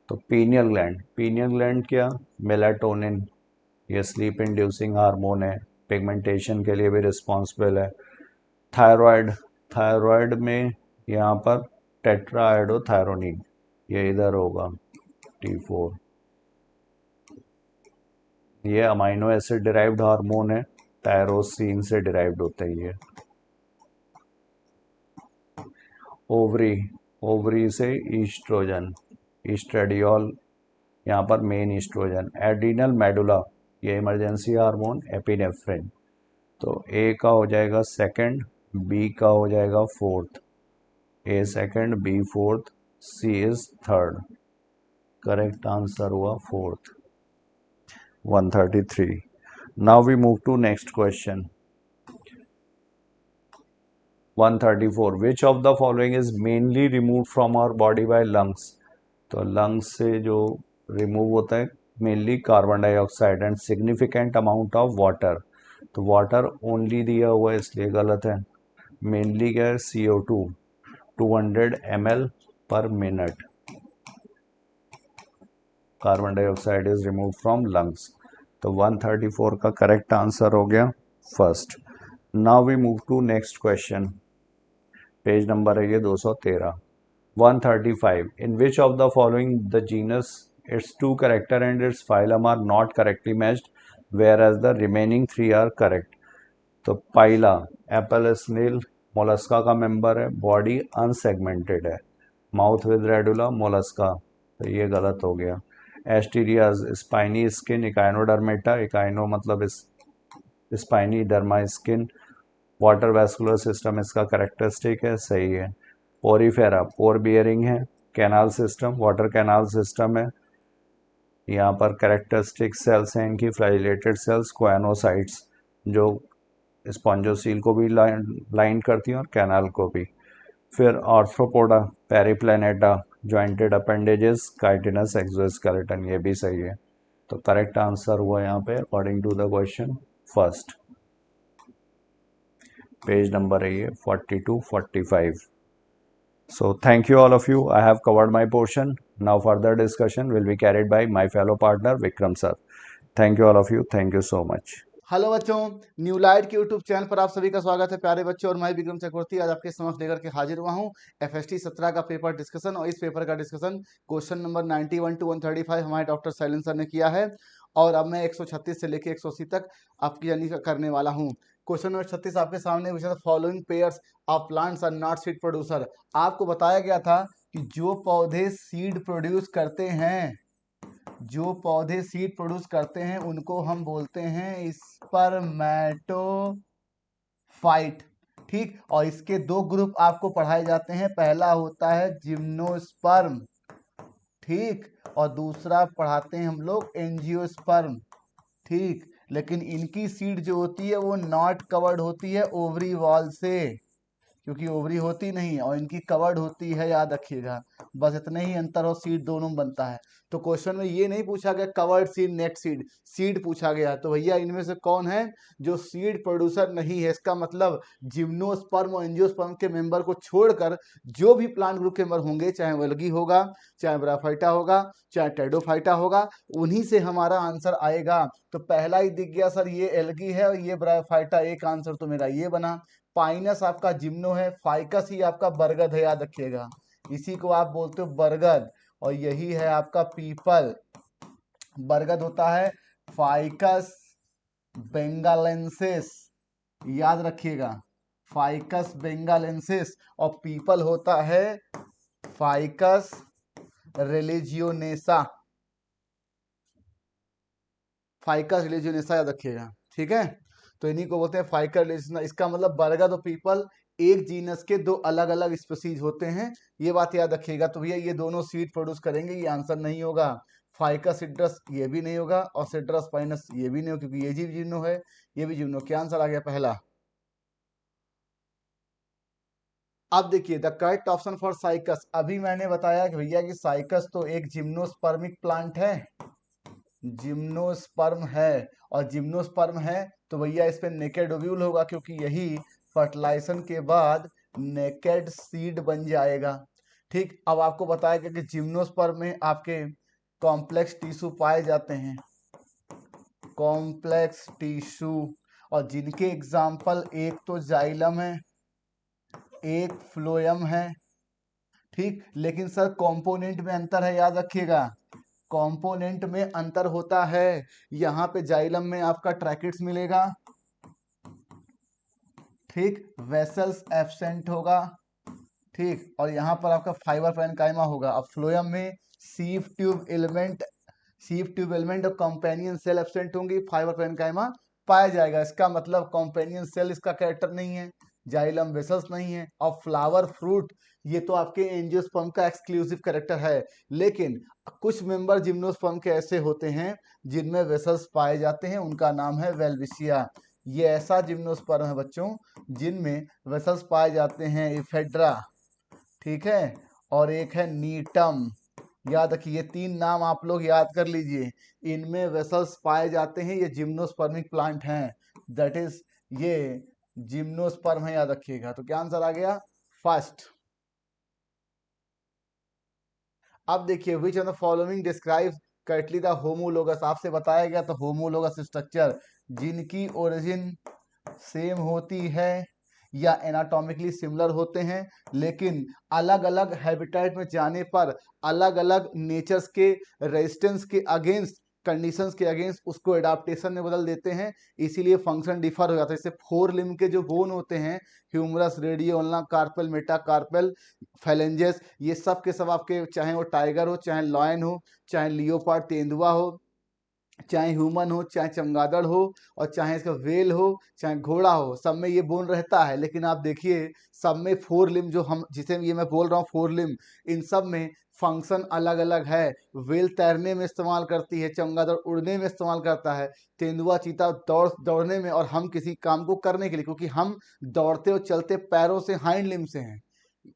तो पीनियल ग्लैंड. पीनियल ग्लैंड क्या? मेलाटोनिन, ये स्लीप इंड्यूसिंग हार्मोन है, पिगमेंटेशन के लिए भी रिस्पॉन्सिबल है. थायराइड, थायराइड में यहाँ पर टेट्राआइडोथायरोनिन, ये इधर होगा T4. ये अमाइनो एसिड डिराइव्ड हार्मोन है, टायरोसिन से डिराइव्ड होता है ये. ओवरी, ओवरी से ईस्ट्रोजन, ईस्ट्रेडियोल यहाँ पर मेन ईस्ट्रोजन. एड्रिनल मेडुला, ये इमरजेंसी हार्मोन एपिनेफ्रिन. तो ए का हो जाएगा सेकंड, बी का हो जाएगा fourth. A second, B fourth, C is third. Correct answer हुआ fourth. 133. Now we move to next question. 134. Which of the following is mainly removed from our body by lungs? तो lungs से जो remove होता है mainly carbon dioxide and significant amount of water. तो water only दिया हुआ है इसलिए गलत है. मेनली क्या है? CO2 200 ml पर मिनट. Carbon dioxide is remove from lungs. तो 134 का करेक्ट आंसर हो गया first. Now we move to next question. Page number है ये 213. 135. In which of the following the genus its 2 character and its phylum are not correctly matched whereas the remaining 3 are correct. तो Pila apple snail Mollusca का member है, body unsegmented है, mouth with radula Mollusca, तो ये गलत हो गया। Asterias spiny skin, Echinodermata, echino मतलब spiny, derma skin, water vascular system इसका करेक्टरिस्टिक है, सही है। पोरीफेरा पोर बियरिंग है, canal system water canal system है, यहाँ पर करेक्टरिस्टिक सेल्स हैं इनकी फ्लैजिलेटेड सेल्स, क्वानोसाइट्स जो स्पॉन्जोसील को भी लाइन करती हैं और कैनाल को भी। फिर Arthropoda Periplaneta jointed appendages, chitinous exoskeleton, ये भी सही है। तो करेक्ट आंसर हुआ यहाँ पे according to the question first. Page number है ये 42-45। So thank you all of you. I have covered my portion. Now further discussion will be carried by my fellow partner Vikram sir. Thank you all of you. Thank you so much. Hello बच्चों, new light के YouTube channel पर आप सभी का स्वागत है प्यारे बच्चों। और मैं विक्रम चक्रवर्ती आज आपके समक्ष लेकर के हाजिर हुआ हूँ FST 17 का पेपर डिस्कशन। और इस पेपर का डिस्कशन क्वेश्चन नंबर 91 to 135 हमारे डॉक्टर शैलेंद्र सर ने किया है। और अब मैं 136 से लेकर 180 तक आपकी यानी करने वाला हूँ। क्वेश्चन नंबर 36 आपके सामने पूछा था, following pairs of plants are not seed producer. आपको बताया गया था कि जो पौधे सीड प्रोड्यूस करते हैं, जो पौधे सीड प्रोड्यूस करते हैं उनको हम बोलते हैं स्पर्मेटोफाइट। ठीक, और इसके दो ग्रुप आपको पढ़ाए जाते हैं। पहला होता है जिम्नोस्पर्म, ठीक, और दूसरा पढ़ाते हैं हम लोग एंजियोस्पर्म। ठीक, लेकिन इनकी सीड जो होती है वो नॉट कवर्ड होती है ओवरी वॉल से, क्योंकि ओवरी होती नहीं और इनकी कवर्ड होती है, याद रखिएगा। बस इतना ही अंतर हो, सीड दोनों में बनता है। तो क्वेश्चन में ये नहीं पूछा गया covered seed net seed, seed पूछा गया। तो भैया इनमें से कौन है जो सीड प्रोड्यूसर नहीं है? इसका मतलब जिम्नोस्पर्म और एंजियोस्पर्म के मेंबर को छोड़कर जो भी प्लांट ग्रुप के मेंबर होंगे, चाहे वो एल्गी होगा, चाहे ब्रायोफाइटा होगा, चाहे टेडोफाइटा होगा, उन्हीं से हमारा आंसर आएगा। तो पहला ही दिख गया सर, ये एल्गी है और ये ब्रायोफाइटा। एक आंसर तो मेरा ये बना। पाइनस आपका जिम्नो है, फाइकस ही आपका बरगद है, याद रखिएगा, इसी को आप बोलते हो बरगद। और यही है आपका पीपल, बरगद होता है फाइकस बेंगालेंसिस, याद रखिएगा, फाइकस बेंगालेंसिस। और पीपल होता है फाइकस रिलीजियोनेसा, फाइकस रिलीजियोनेसा, याद रखिएगा, ठीक है। तो इन्हीं को बोलते हैं फाइकस रिलीजियोनेसा। इसका मतलब बरगद और पीपल एक जीनस के दो अलग अलग स्पीसीज होते हैं, ये बात याद रखिएगा। तो भैया ये दोनों सीड प्रोड्यूस करेंगे, ये आंसर नहीं होगा। फाइकस सिट्रस ये भी नहीं होगा और सिट्रस पाइनस ये भी नहीं होगा, क्योंकि ये भी जिम्नो है, ये भी जिम्नो। क्या आंसर आ गया पहला? अब देखिए the correct option for cycas, अभी मैंने बताया कि भैया कि साइकस तो एक जिम्नोस्पर्मिक प्लांट है, जिम्नोस्पर्म है। और जिम्नोस्पर्म है तो भैया इस पे नेकेड ओव्यूल होगा, क्योंकि यही फर्टिलाइजेशन के बाद नेकेड सीड बन जाएगा। ठीक, अब आपको बताया गया कि जिम्नोस्पर्म में आपके कॉम्प्लेक्स टिश्यू पाए जाते हैं, कॉम्प्लेक्स टिश्यू, और जिनके एग्जाम्पल एक तो जाइलम है, एक फ्लोएम है। ठीक, लेकिन सर कंपोनेंट में अंतर है, याद रखिएगा, कंपोनेंट में अंतर होता है। यहाँ पे जाइलम में आपका ट्रैकिट्स मिलेगा, ठीक, वेसल्स एब्सेंट होगा, ठीक, और यहाँ पर आपका फाइबर पैरेन्काइमा होगा। अब फ्लोएम में sieve tube element, sieve tube element और कंपेनियन सेल एब्सेंट होंगी, फाइबर पैरेन्काइमा पाया जाएगा। इसका मतलब कंपेनियन सेल इसका कैरेक्टर नहीं है, जाइलम वेसल्स नहीं है। और फ्लावर फ्रूट ये तो आपके एंजियोस्पर्म का एक्सक्लूसिव कैरेक्टर है। लेकिन कुछ मेंबर जिम्नोस्पर्म के ऐसे होते हैं जिनमें वेसल्स पाए जाते हैं, उनका नाम है वेल्विशिया। ये ऐसा जिम्नोस्पर्म है बच्चों जिनमें वेसल्स पाए जाते हैं, इफेड्रा, ठीक है, और एक है नीटम। याद रखिए, तीन नाम आप लोग याद कर लीजिए, इनमें वेसल्स पाए जाते हैं, ये जिम्नोस्पर्मिक प्लांट हैं, दैट इज ये जिम्नोस्पर्म है, याद रखिएगा। तो क्या आंसर आ गया? फर्स्ट। अब देखिए विच of the following describes correctly the homologous, आपसे बताया गया था होमोलोगस स्ट्रक्चर, जिनकी ओरिजिन सेम होती है या एनाटॉमिकली सिमिलर होते हैं, लेकिन अलग अलग हैबिटेट में जाने पर अलग अलग नेचर्स के रेजिस्टेंस के अगेंस्ट कंडीशंस के अगेंस्ट उसको एडाप्टेशन में बदल देते हैं, इसीलिए फंक्शन डिफर हो जाता है। जैसे 4 लिम्ब के जो बोन होते हैं, humerus, radio, ulna, carpal, metacarpal, phalanges, ये सब के सब आपके, चाहे वो टाइगर हो, चाहे लॉयन हो, चाहे लियोपार्ड तेंदुआ हो, चाहे ह्यूमन हो, चाहे चमगादड़ हो, और चाहे इसका वेल हो, चाहे घोड़ा हो, सब में ये बोन रहता है। लेकिन आप देखिए सब में 4 लिम्ब जो हम जिसे ये मैं बोल रहा हूँ 4 लिम्ब, इन सब में फंक्शन अलग अलग है। वेल तैरने में इस्तेमाल करती है, चमगादड़ उड़ने में इस्तेमाल करता है, तेंदुआ चीता दौड़ने में, और हम किसी काम को करने के लिए, क्योंकि हम दौड़ते और चलते पैरों से, हाइंड लिम्ब से हैं।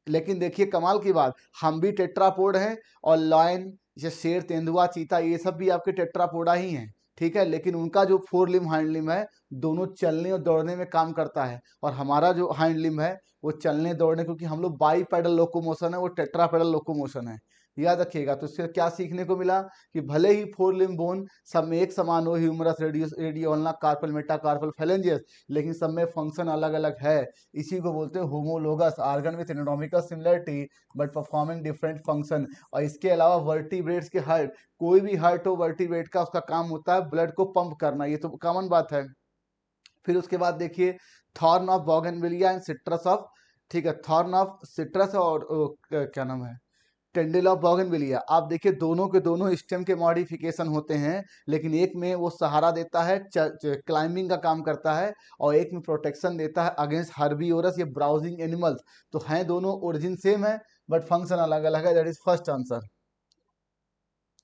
लेकिन देखिए कमाल की बात, हम भी टेट्रापोड हैं, और लॉयन, जैसे शेर, तेंदुआ, चीता, ये सब भी आपके टेट्रापोडा ही हैं। ठीक है, लेकिन उनका जो 4 लिम्ब हाइंड लिम्ब है, दोनों चलने और दौड़ने में काम करता है, और हमारा जो हाइंड लिम्ब है वो चलने दौड़ने, क्योंकि हम लोग बाई पैडल लोकोमोशन है, वो टेट्रा पैडल लोकोमोशन है। याद रखिएगा। तो इससे क्या सीखने को मिला कि भले ही 4 लिम्ब बोन सब में एक समान हो, ह्यूमरस, रेडियोल्ना, कार्पल, मेटाकार्पल, फेलेंजियस, लेकिन सब में फंक्शन अलग अलग है। इसी को बोलते हैं homologous organ with anatomical similarity but performing different function. और इसके अलावा वर्टिब्रेट्स के हार्ट, कोई भी हार्ट हो वर्टिब्रेट का, उसका काम होता है ब्लड को पंप करना, ये तो कॉमन बात है। फिर उसके बाद देखिए thorn of bougainvillea and citrus of, ठीक है, थॉर्न ऑफ सिट्रस और क्या नाम है, टेंडल ऑफ बोगनविलिया। आप देखिए दोनों के दोनों स्टेम के मॉडिफिकेशन होते हैं, लेकिन एक में वो सहारा देता है, क्लाइंबिंग का काम करता है, और एक में प्रोटेक्शन देता है अगेंस्ट हर्बीवोरस, ये ब्राउजिंग एनिमल्स। तो हैं दोनों, ओरिजिन सेम है बट फंक्शन अलग अलग है। That is first answer.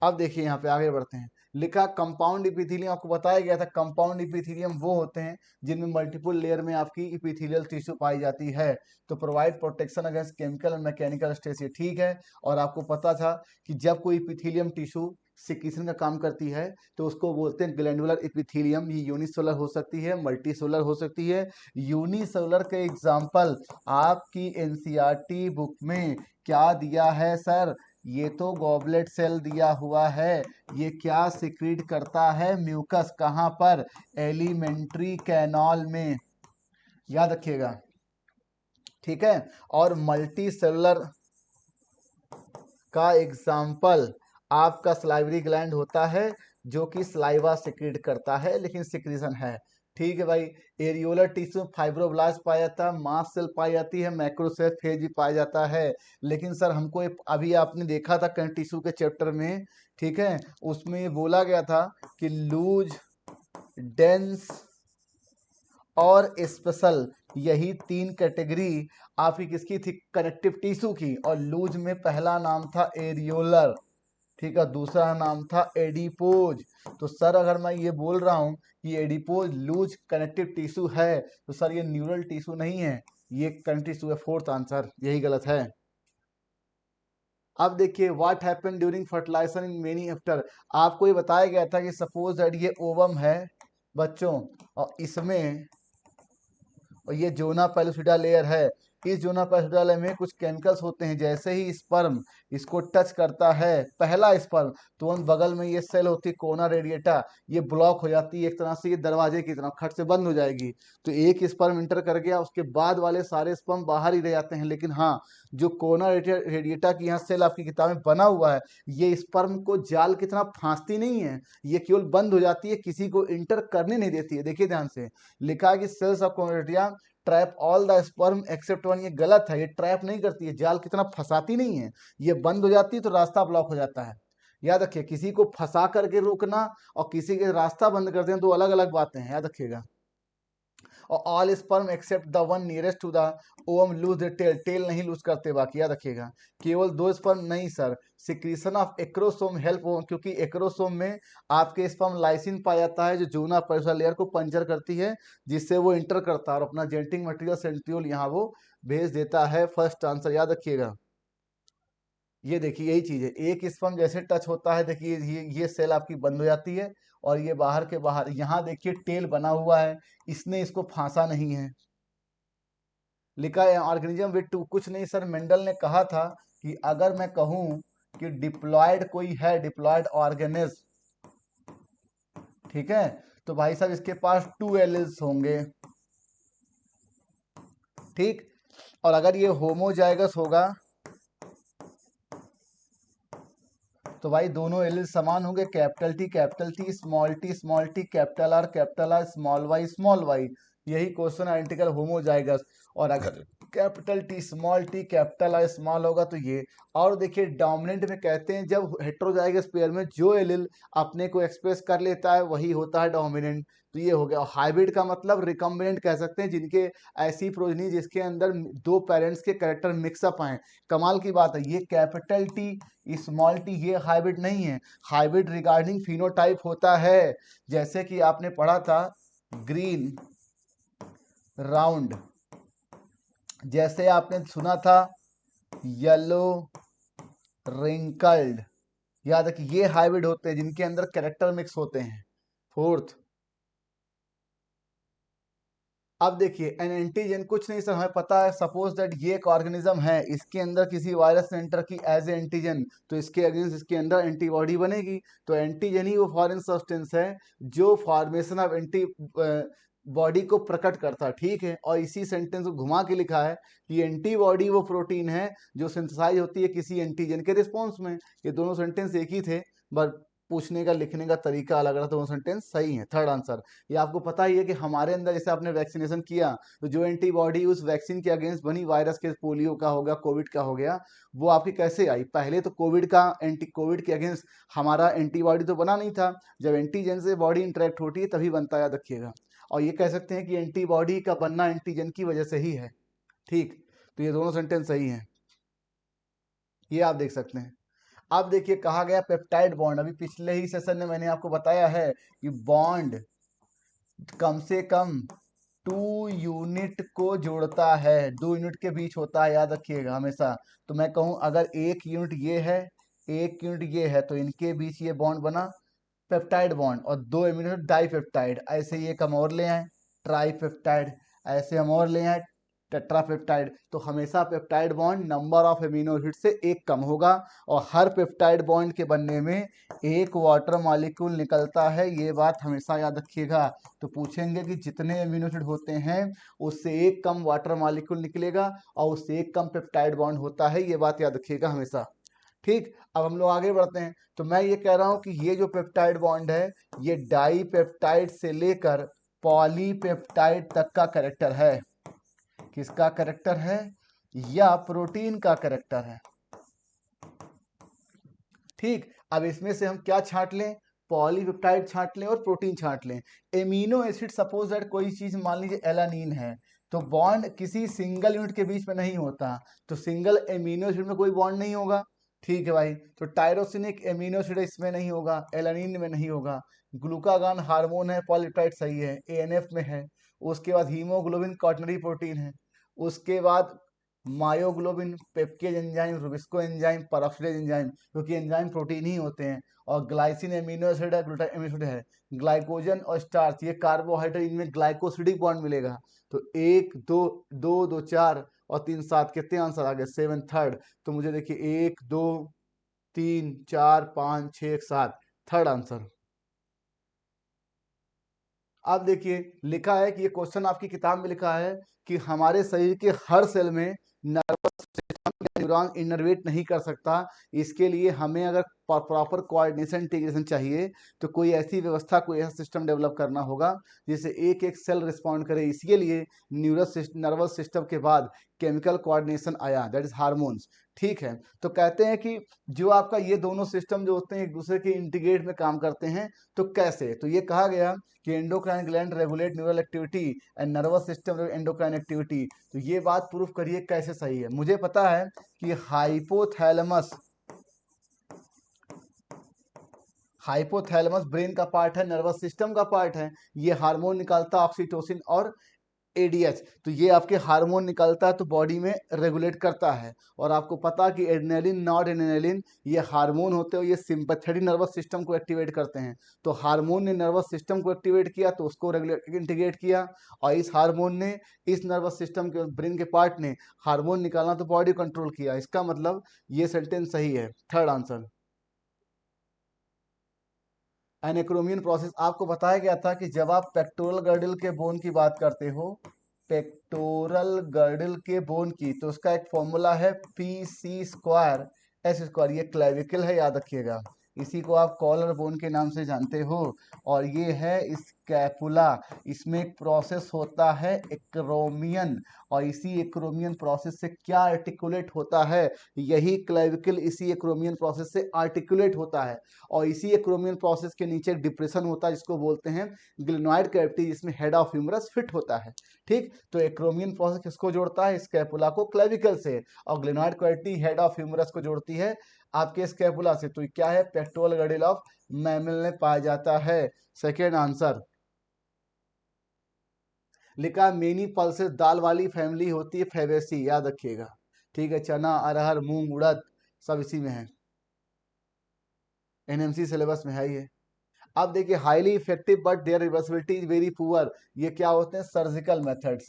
अब देखिए यहाँ पे आगे बढ़ते हैं। लिखा कंपाउंड इपिथीलियम, आपको बताया गया था कंपाउंड इपिथीलियम वो होते हैं जिनमें मल्टीपल लेयर में आपकी इपिथीलियल टिश्यू पाई जाती है, तो provide protection against chemical and mechanical stress, ये ठीक है। और आपको पता था कि जब कोई इपिथीलियम टिश्यू सिक्रीशन का काम करती है तो उसको बोलते हैं ग्लैंडुलर इपिथीलियम। ये यूनिसेलुलर हो सकती है, मल्टीसेलुलर हो सकती है। यूनिसेलुलर के एग्जाम्पल आपकी एनसीईआरटी बुक में क्या दिया है सर? ये तो गॉबलेट सेल दिया हुआ है। ये क्या सिक्रीट करता है? म्यूकस। कहाँ पर? एलिमेंट्री कैनाल में, याद रखिएगा। ठीक है, और मल्टी सेलुलर का एग्जाम्पल आपका सलाइवरी ग्लैंड होता है, जो कि सलाइवा सिक्रीट करता है, लेकिन सिक्रीशन है। ठीक है भाई। एरियोलर टिश्यू फाइब्रोब्लास्ट पाया जाता है, मास्ट सेल पाई जाती है, मैक्रोसेफेज भी पाया जाता है। लेकिन सर हमको अभी आपने देखा था कहीं टिश्यू के चैप्टर में, ठीक है, उसमें ये बोला गया था कि लूज, डेंस और स्पेशल, यही 3 कैटेगरी आपकी किसकी थी? कनेक्टिव टिश्यू की। और लूज में पहला नाम था एरियोलर, ठीक है, दूसरा नाम था एडिपोज। तो सर अगर मैं ये बोल रहा हूँ कि एडिपोज लूज कनेक्टिव टिश्यू है, तो सर ये न्यूरल टिश्यू नहीं है, ये कनेक्टिव टिश्यू है। फोर्थ आंसर यही गलत है। अब देखिए what happen during fertilisation in many after, आपको ये बताया गया था कि सपोज दैट ये ओवम है बच्चों, और इसमें, और ये जोना पेलुसिडा लेयर है। इस जोना पेलुसिडा लेयर में कुछ केमिकल्स होते हैं, जैसे ही स्पर्म इसको टच करता है, पहला स्पर्म, तुरंत बगल में ये सेल होती है कोना रेडिएटा, ये ब्लॉक हो जाती है एक तरह से, ये दरवाजे की तरह खट से बंद हो जाएगी। तो एक स्पर्म इंटर कर गया, उसके बाद वाले सारे स्पर्म बाहर ही रह जाते हैं। लेकिन हाँ, जो कोना रेडिएटा की यहाँ सेल आपकी किताब में बना हुआ है, ये स्पर्म को जाल की तरह फांसती नहीं है, ये केवल बंद हो जाती है, किसी को इंटर करने नहीं देती है। देखिए ध्यान से, लिखा है कि सेल्स ऑफ कोना trap all the sperm except one, ये गलत है। ये ट्रैप नहीं करती है, जाल की तरह फंसाती नहीं है, ये बंद हो जाती है तो रास्ता ब्लॉक हो जाता है। याद रखिए, किसी को फंसा करके रोकना और किसी के रास्ता बंद कर देना, दो अलग अलग बातें हैं, याद रखिएगा। और all sperm except the one nearest to the ovum lose the tail, tail नहीं लूज करते बाकी, याद रखिएगा। केवल 2 स्पर्म नहीं sir, secretion of acrosome help हो, क्योंकि एक्रोसोम में आपके स्पर्म लाइसिन पाया जाता है, जो जूना पेलुसा लेयर को पंचर करती है, जिससे वो इंटर करता है और अपना जेनेटिक मटेरियल सेंट्रियोल यहाँ वो भेज देता है। फर्स्ट आंसर याद रखिएगा। ये देखिए यही चीज है, एक स्पर्म जैसे टच होता है, देखिए ये सेल आपकी बंद हो जाती है, और ये बाहर के बाहर, यहाँ देखिए टेल बना हुआ है, इसने इसको फांसा नहीं है। लिखा है ऑर्गेनिज्म विद टू, कुछ नहीं सर, मेंडल ने कहा था कि अगर मैं कहूं कि डिप्लॉयड कोई है, डिप्लॉयड ऑर्गेनिज्म, ठीक है, तो भाई साहब इसके पास 2 एलिल्स होंगे, ठीक। और अगर ये होमोजाइगस होगा तो भाई दोनों एल समान होंगे, capital T, small t, capital R, small y. यही क्वेश्चन आइडेंटिकल होमोजाइगस। और अगर capital T capital R small होगा तो ये। और देखिए डोमिनेंट में कहते हैं जब हेटेरोजाइगस पेयर में जो एलिल अपने को एक्सप्रेस कर लेता है वही होता है डोमिनेंट। तो ये हो गया। और हाइब्रिड का मतलब रिकम्बिनेंट कह सकते हैं, जिनके ऐसी प्रोजनी जिसके अंदर दो पेरेंट्स के कैरेक्टर मिक्सअप आए। कमाल की बात है, ये कैपिटल टी स्मॉल टी ये हाइब्रिड नहीं है। हाइब्रिड रिगार्डिंग फिनोटाइप होता है, जैसे कि आपने पढ़ा था ग्रीन राउंड, जैसे आपने सुना था येलो रिंकल्ड। याद रखिए ये हाइब्रिड होते हैं जिनके अंदर कैरेक्टर मिक्स होते हैं। फोर्थ, अब देखिए एन एंटीजन कुछ नहीं सर, हमें पता है सपोज दैट ये एक ऑर्गेनिज्म है, इसके अंदर किसी वायरस ने एंटर की एज ए एंटीजन, तो इसके अगेंस्ट इसके अंदर एंटीबॉडी बनेगी। तो एंटीजन ही वो फॉरेन सब्सटेंस है जो फॉर्मेशन ऑफ एंटी बॉडी को प्रकट करता है, ठीक है। और इसी सेंटेंस को घुमा के लिखा है कि एंटीबॉडी वो प्रोटीन है जो सिंथेसाइज होती है किसी एंटीजन के रिस्पॉन्स में। ये दोनों सेंटेंस एक ही थे, बट पूछने का लिखने का तरीका अलग रहा, तो वो सेंटेंस सही है। Third answer. ये आपको पता ही है कि हमारे अंदर जैसे आपने वैक्सीनेशन किया तो जो एंटीबॉडी उस वैक्सीन के अगेंस्ट बनी, वायरस के, पोलियो का हो गया, कोविड का हो गया, वो आपकी कैसे आई? पहले तो कोविड के अगेंस्ट हमारा एंटीबॉडी तो बना नहीं था। जब एंटीजन से बॉडी इंटरेक्ट होती है तभी बनता है, याद रखिएगा। और ये कह सकते हैं कि एंटीबॉडी का बनना एंटीजन की वजह से ही है, ठीक। तो ये दोनों सेंटेंस सही हैं, ये आप देख सकते हैं। अब देखिए कहा गया पेप्टाइड बॉन्ड, अभी पिछले ही सेशन में मैंने आपको बताया है कि बॉन्ड कम से कम 2 यूनिट को जोड़ता है, 2 यूनिट के बीच होता है, याद रखिएगा हमेशा। तो मैं कहूं अगर 1 यूनिट ये है, 1 यूनिट ये है, तो इनके बीच ये बॉन्ड बना पेप्टाइड बॉन्ड। और 2 एमिनो एसिड डाइपेप्टाइड, ऐसे ये हम और ले आए ट्राइपेप्टाइड, ऐसे हम और ले आए टेट्रापेप्टाइड। तो हमेशा peptide bond number of amino acid से एक कम होगा। और हर पेप्टाइड बॉन्ड के बनने में एक वाटर मॉलिक्यूल निकलता है, ये बात हमेशा याद रखिएगा। तो पूछेंगे कि जितने एमिनो एसिड होते हैं उससे एक कम वाटर मॉलिक्यूल निकलेगा और उससे एक कम पेप्टाइड बॉन्ड होता है, ये बात याद रखिएगा हमेशा, ठीक। अब हम लोग आगे बढ़ते हैं। तो मैं ये कह रहा हूं कि ये जो पेप्टाइड बॉन्ड है ये डाइपेप्टाइड से लेकर पॉलीपेप्टाइड तक का कैरेक्टर है। किसका कैरेक्टर है? या प्रोटीन का कैरेक्टर है, ठीक। अब इसमें से हम क्या छांट लें? पॉलीपेप्टाइड छांट लें और प्रोटीन छांट लें। एमिनो एसिड सपोज दैट कोई चीज मान लीजिए एलानीन है, तो बॉन्ड किसी सिंगल यूनिट के बीच में नहीं होता, तो सिंगल एमिनो एसिड में कोई बॉन्ड नहीं होगा, ठीक है भाई। तो टायरोसिनिक एमिनो एसिड इसमें नहीं होगा, एलानीन में नहीं होगा। ग्लूकागॉन हार्मोन है, पॉलीपेप्टाइड सही है, एएनएफ में है। उसके बाद हीमोग्लोबिन क्वाटरनरी प्रोटीन है। उसके बाद myoglobin, PEPcase enzyme, rubisco enzyme, peroxidase enzyme, क्योंकि एंजाइम प्रोटीन ही होते हैं। और ग्लाइसिन एमिनो एसिड है, ग्लूटामिक एमिनो एसिड है। ग्लाइकोजन और स्टार्च ये कार्बोहाइड्रेट, इनमें ग्लाइकोसिडिक बॉन्ड मिलेगा। तो 1 2 2 2 4 और 3 7 कितने आंसर आ गए? 7 थर्ड। तो मुझे देखिए 1 2 3 4 5 6 7 थर्ड आंसर। अब देखिए लिखा है कि ये क्वेश्चन आपकी किताब में लिखा है कि हमारे शरीर के हर सेल में नर्वस सिस्टम न्यूरॉन इनर्वेट नहीं कर सकता। इसके लिए हमें अगर प्रॉपर कोऑर्डिनेशन इंटीग्रेशन चाहिए तो कोई ऐसी व्यवस्था, कोई ऐसा सिस्टम डेवलप करना होगा जिससे एक एक सेल रिस्पॉन्ड करे। इसके लिए नर्वस सिस्टम के बाद केमिकल कोऑर्डिनेशन आया, दैट इज हार्मोन्स, ठीक है। तो कहते हैं कि जो आपका ये दोनों सिस्टम जो होते हैं एक दूसरे के इंटीग्रेट में काम करते हैं। तो कैसे? तो ये कहा गया कि endocrine gland regulate neural activity and nervous system endocrine activity. तो ये बात प्रूफ करिए कैसे सही है। मुझे पता है कि हाइपोथैलेमस ब्रेन का पार्ट है, नर्वस सिस्टम का पार्ट है। ये हार्मोन निकालता ऑक्सीटोसिन और एडीएच। तो ये आपके हार्मोन निकलता है तो बॉडी में रेगुलेट करता है। और आपको पता कि एड्रेनलिन, नॉर एड्रेनलिन ये हार्मोन होते हैं, ये सिंपैथेटिक नर्वस सिस्टम को एक्टिवेट करते हैं। तो हार्मोन ने नर्वस सिस्टम को एक्टिवेट किया तो उसको रेगुलेट इंटीग्रेट किया, और इस हार्मोन ने, इस नर्वस सिस्टम के ब्रेन के पार्ट ने हार्मोन निकालना तो बॉडी कंट्रोल किया। इसका मतलब ये सेंटेंस सही है, थर्ड आंसर। एनेक्रोमियन प्रोसेस आपको बताया गया था कि जब आप पेक्टोरल गर्डल के बोन की बात करते हो, पेक्टोरल गर्डल के बोन की, तो उसका एक फॉर्मूला है P C square S square, ये क्लेविकल है, याद रखिएगा। इसी को आप कॉलर बोन के नाम से जानते हो। और ये है स्कैपुला। इसमें एक प्रोसेस होता है एक्रोमियन, और इसी एक्रोमियन प्रोसेस से क्या आर्टिकुलेट होता है, यही क्लेविकल इसी एक्रोमियन प्रोसेस से आर्टिकुलेट होता है। और इसी एक्रोमियन प्रोसेस के नीचे एक डिप्रेशन होता है जिसको बोलते हैं ग्लिनॉइड कैविटी, जिसमें हेड ऑफ ह्यूमरस फिट होता है। ठीक, तो एक्रोमियन प्रोसेस किसको जोड़ता है, स्कैपुला को क्लेविकल से, और glenoid cavity head of humerus को जोड़ती है आपके स्कैपुला से। तो क्या है, पेक्टोरल गडिल ऑफ मैमल में पाया जाता है। सेकेंड आंसर लिखा, मेनी पल्सेस दाल वाली फैमिली होती है फेबेसी, याद रखिएगा। ठीक है, चना, अरहर, मूंग, उड़द सब इसी में है, एनएमसी सिलेबस में है ये। अब देखिए, highly effective but their reversibility is very poor, ये क्या होते हैं, सर्जिकल मेथड्स।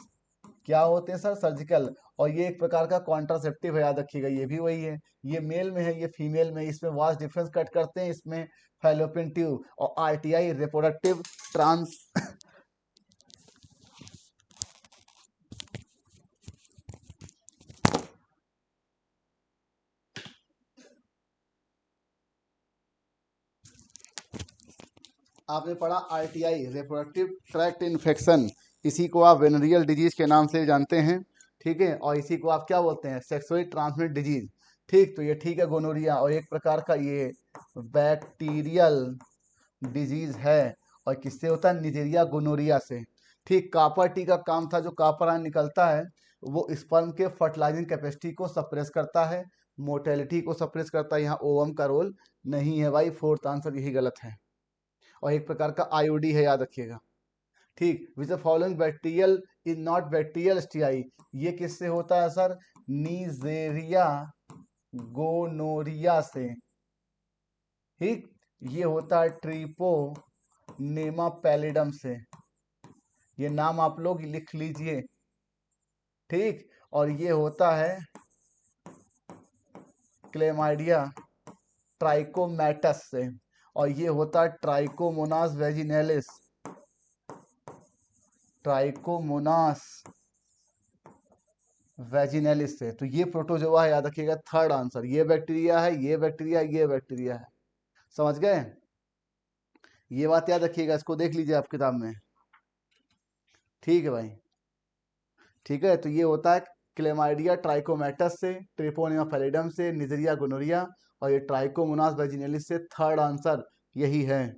क्या होते हैं सर, सर्जिकल। और ये एक प्रकार का कॉन्ट्रासेप्टिव है, याद रखिएगा, ये भी वही है। ये मेल में है, ये फीमेल में, इसमें वास्ट डिफरेंस कट करते हैं, इसमें फैलोपियन ट्यूब। और आरटीआई रिप्रोडक्टिव ट्रांस आपने पढ़ा आरटीआई रिप्रोडक्टिव ट्रैक्ट इन्फेक्शन, इसी को आप वेनरियल डिजीज के नाम से जानते हैं। ठीक है, और इसी को आप क्या बोलते हैं, सेक्सुअली ट्रांसमिट डिजीज। ठीक, तो ये ठीक है, गोनोरिया, और एक प्रकार का ये बैक्टीरियल डिजीज है, और किससे होता है, निजेरिया गोनोरिया से। ठीक, कापर टी का काम था, जो कापर आयन निकलता है वो स्पर्म के फर्टिलाइजिंग कैपेसिटी को सप्रेस करता है, मोटेलिटी को सप्रेस करता है। यहाँ ओवम का रोल नहीं है भाई, फोर्थ आंसर यही गलत है। और एक प्रकार का आईओडी है, याद रखिएगा। ठीक, which the following bacterial is not bacterial STI, ये किससे होता है सर, नीजेरिया गोनोरिया से। ठीक, ये होता है ट्रिपो नेमा पैलिडम से, ये नाम आप लोग लिख लीजिए। ठीक, और ये होता है क्लेमाइडिया ट्राइकोमैटस से, और ये होता है ट्राइकोमोनास वेजिनेलिस, ट्राइकोमोनास वेजिनेलिस से। तो ये प्रोटोजोआ है, याद रखिएगा, थर्ड आंसर। ये बैक्टीरिया है, ये बैक्टीरिया, ये बैक्टीरिया है, समझ गए। ये बात याद रखिएगा, इसको देख लीजिए आप किताब में। ठीक है भाई, ठीक है, तो ये होता है क्लेमाइडिया ट्राइकोमैटस से, ट्रिपोनिया पैलिडम से, निजरिया गोनोरिया, और ये ट्राइकोमोनास वेजिनेलिस से। थर्ड आंसर यही है।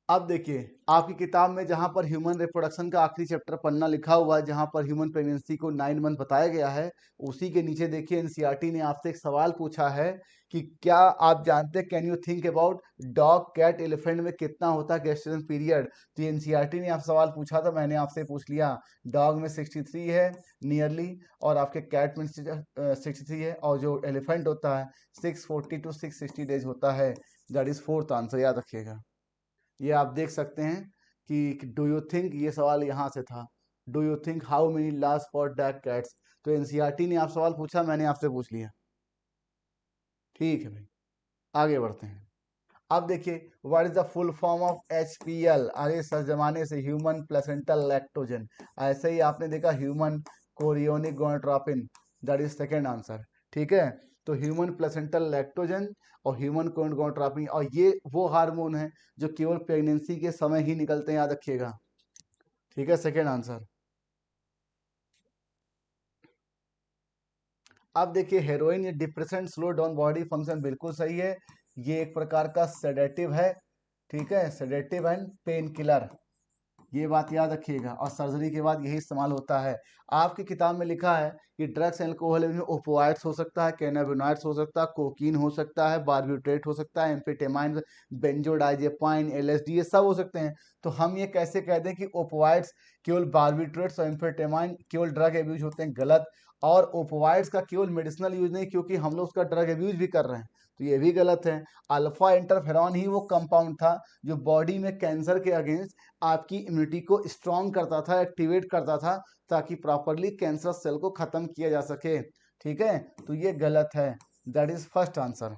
अब देखिए, आपकी किताब में जहां पर ह्यूमन रिप्रोडक्शन का आखिरी चैप्टर पन्ना लिखा हुआ है, जहां पर ह्यूमन प्रेगनेंसी को 9 मंथ बताया गया है, उसी के नीचे देखिए एनसीईआरटी ने आपसे एक सवाल पूछा है कि क्या आप जानते हैं, can you think about dog, cat, elephant में कितना होता है गेस्टेशन पीरियड। तो एनसीईआरटी ने आप सवाल पूछा था, मैंने आपसे पूछ लिया। डॉग में 63 है नियरली, और आपके कैट में 63 है, और जो एलिफेंट होता है 640 टू 660 डेज होता है। दैट इज फोर्थ आंसर, याद रखिएगा। ये आप देख सकते हैं कि डू यू थिंक, ये सवाल यहाँ से था, do you think how many last for डैग cats. तो एनसीईआरटी ने आप सवाल पूछा, मैंने आपसे पूछ लिया। ठीक है भाई, आगे बढ़ते हैं। अब देखिए, what is the full form of HPL। अरे सर, जमाने से ह्यूमन प्लेसेंटल लैक्टोजन, ऐसे ही आपने देखा human chorionic gonadotropin, that is second answer. ठीक है, तो ह्यूमन प्लेसेंटल लैक्टोजन और ह्यूमन गोनाडोट्रोपिन, और ये वो हार्मोन है जो केवल प्रेगनेंसी के समय ही निकलते हैं, याद रखिएगा। ठीक है, सेकेंड आंसर। अब देखिए, हेरोइन या depression slow down body function, बिल्कुल सही है। ये एक प्रकार का सेडेटिव है। ठीक है, सेडेटिव एंड पेन किलर, ये बात याद रखिएगा, और सर्जरी के बाद यही इस्तेमाल होता है। आपकी किताब में लिखा है कि ड्रग्स एल्कोहल में ओपोइड्स हो सकता है, कैनाबिनॉइड्स हो सकता है, कोकीन हो सकता है, बार्बिट्रेट हो सकता है, एम्फेटामाइन, बेंजोडाइजेपाइन, LSD, ये सब हो सकते हैं। तो हम ये कैसे कह दें कि ओपोइड्स केवल बार्बिट्रेट्स और एम्फेटामाइन केवल ड्रग एब्यूज होते हैं, गलत। और ओपोइड्स का केवल मेडिसिनल यूज नहीं, क्योंकि हम लोग उसका ड्रग एब्यूज भी कर रहे हैं, तो ये भी गलत है। अल्फा इंटरफेरॉन ही वो कंपाउंड था जो बॉडी में कैंसर के अगेंस्ट आपकी इम्यूनिटी को स्ट्रॉन्ग करता था, एक्टिवेट करता था, ताकि प्रॉपरली कैंसर सेल को खत्म किया जा सके। ठीक है, तो ये गलत है, दैट इज फर्स्ट आंसर।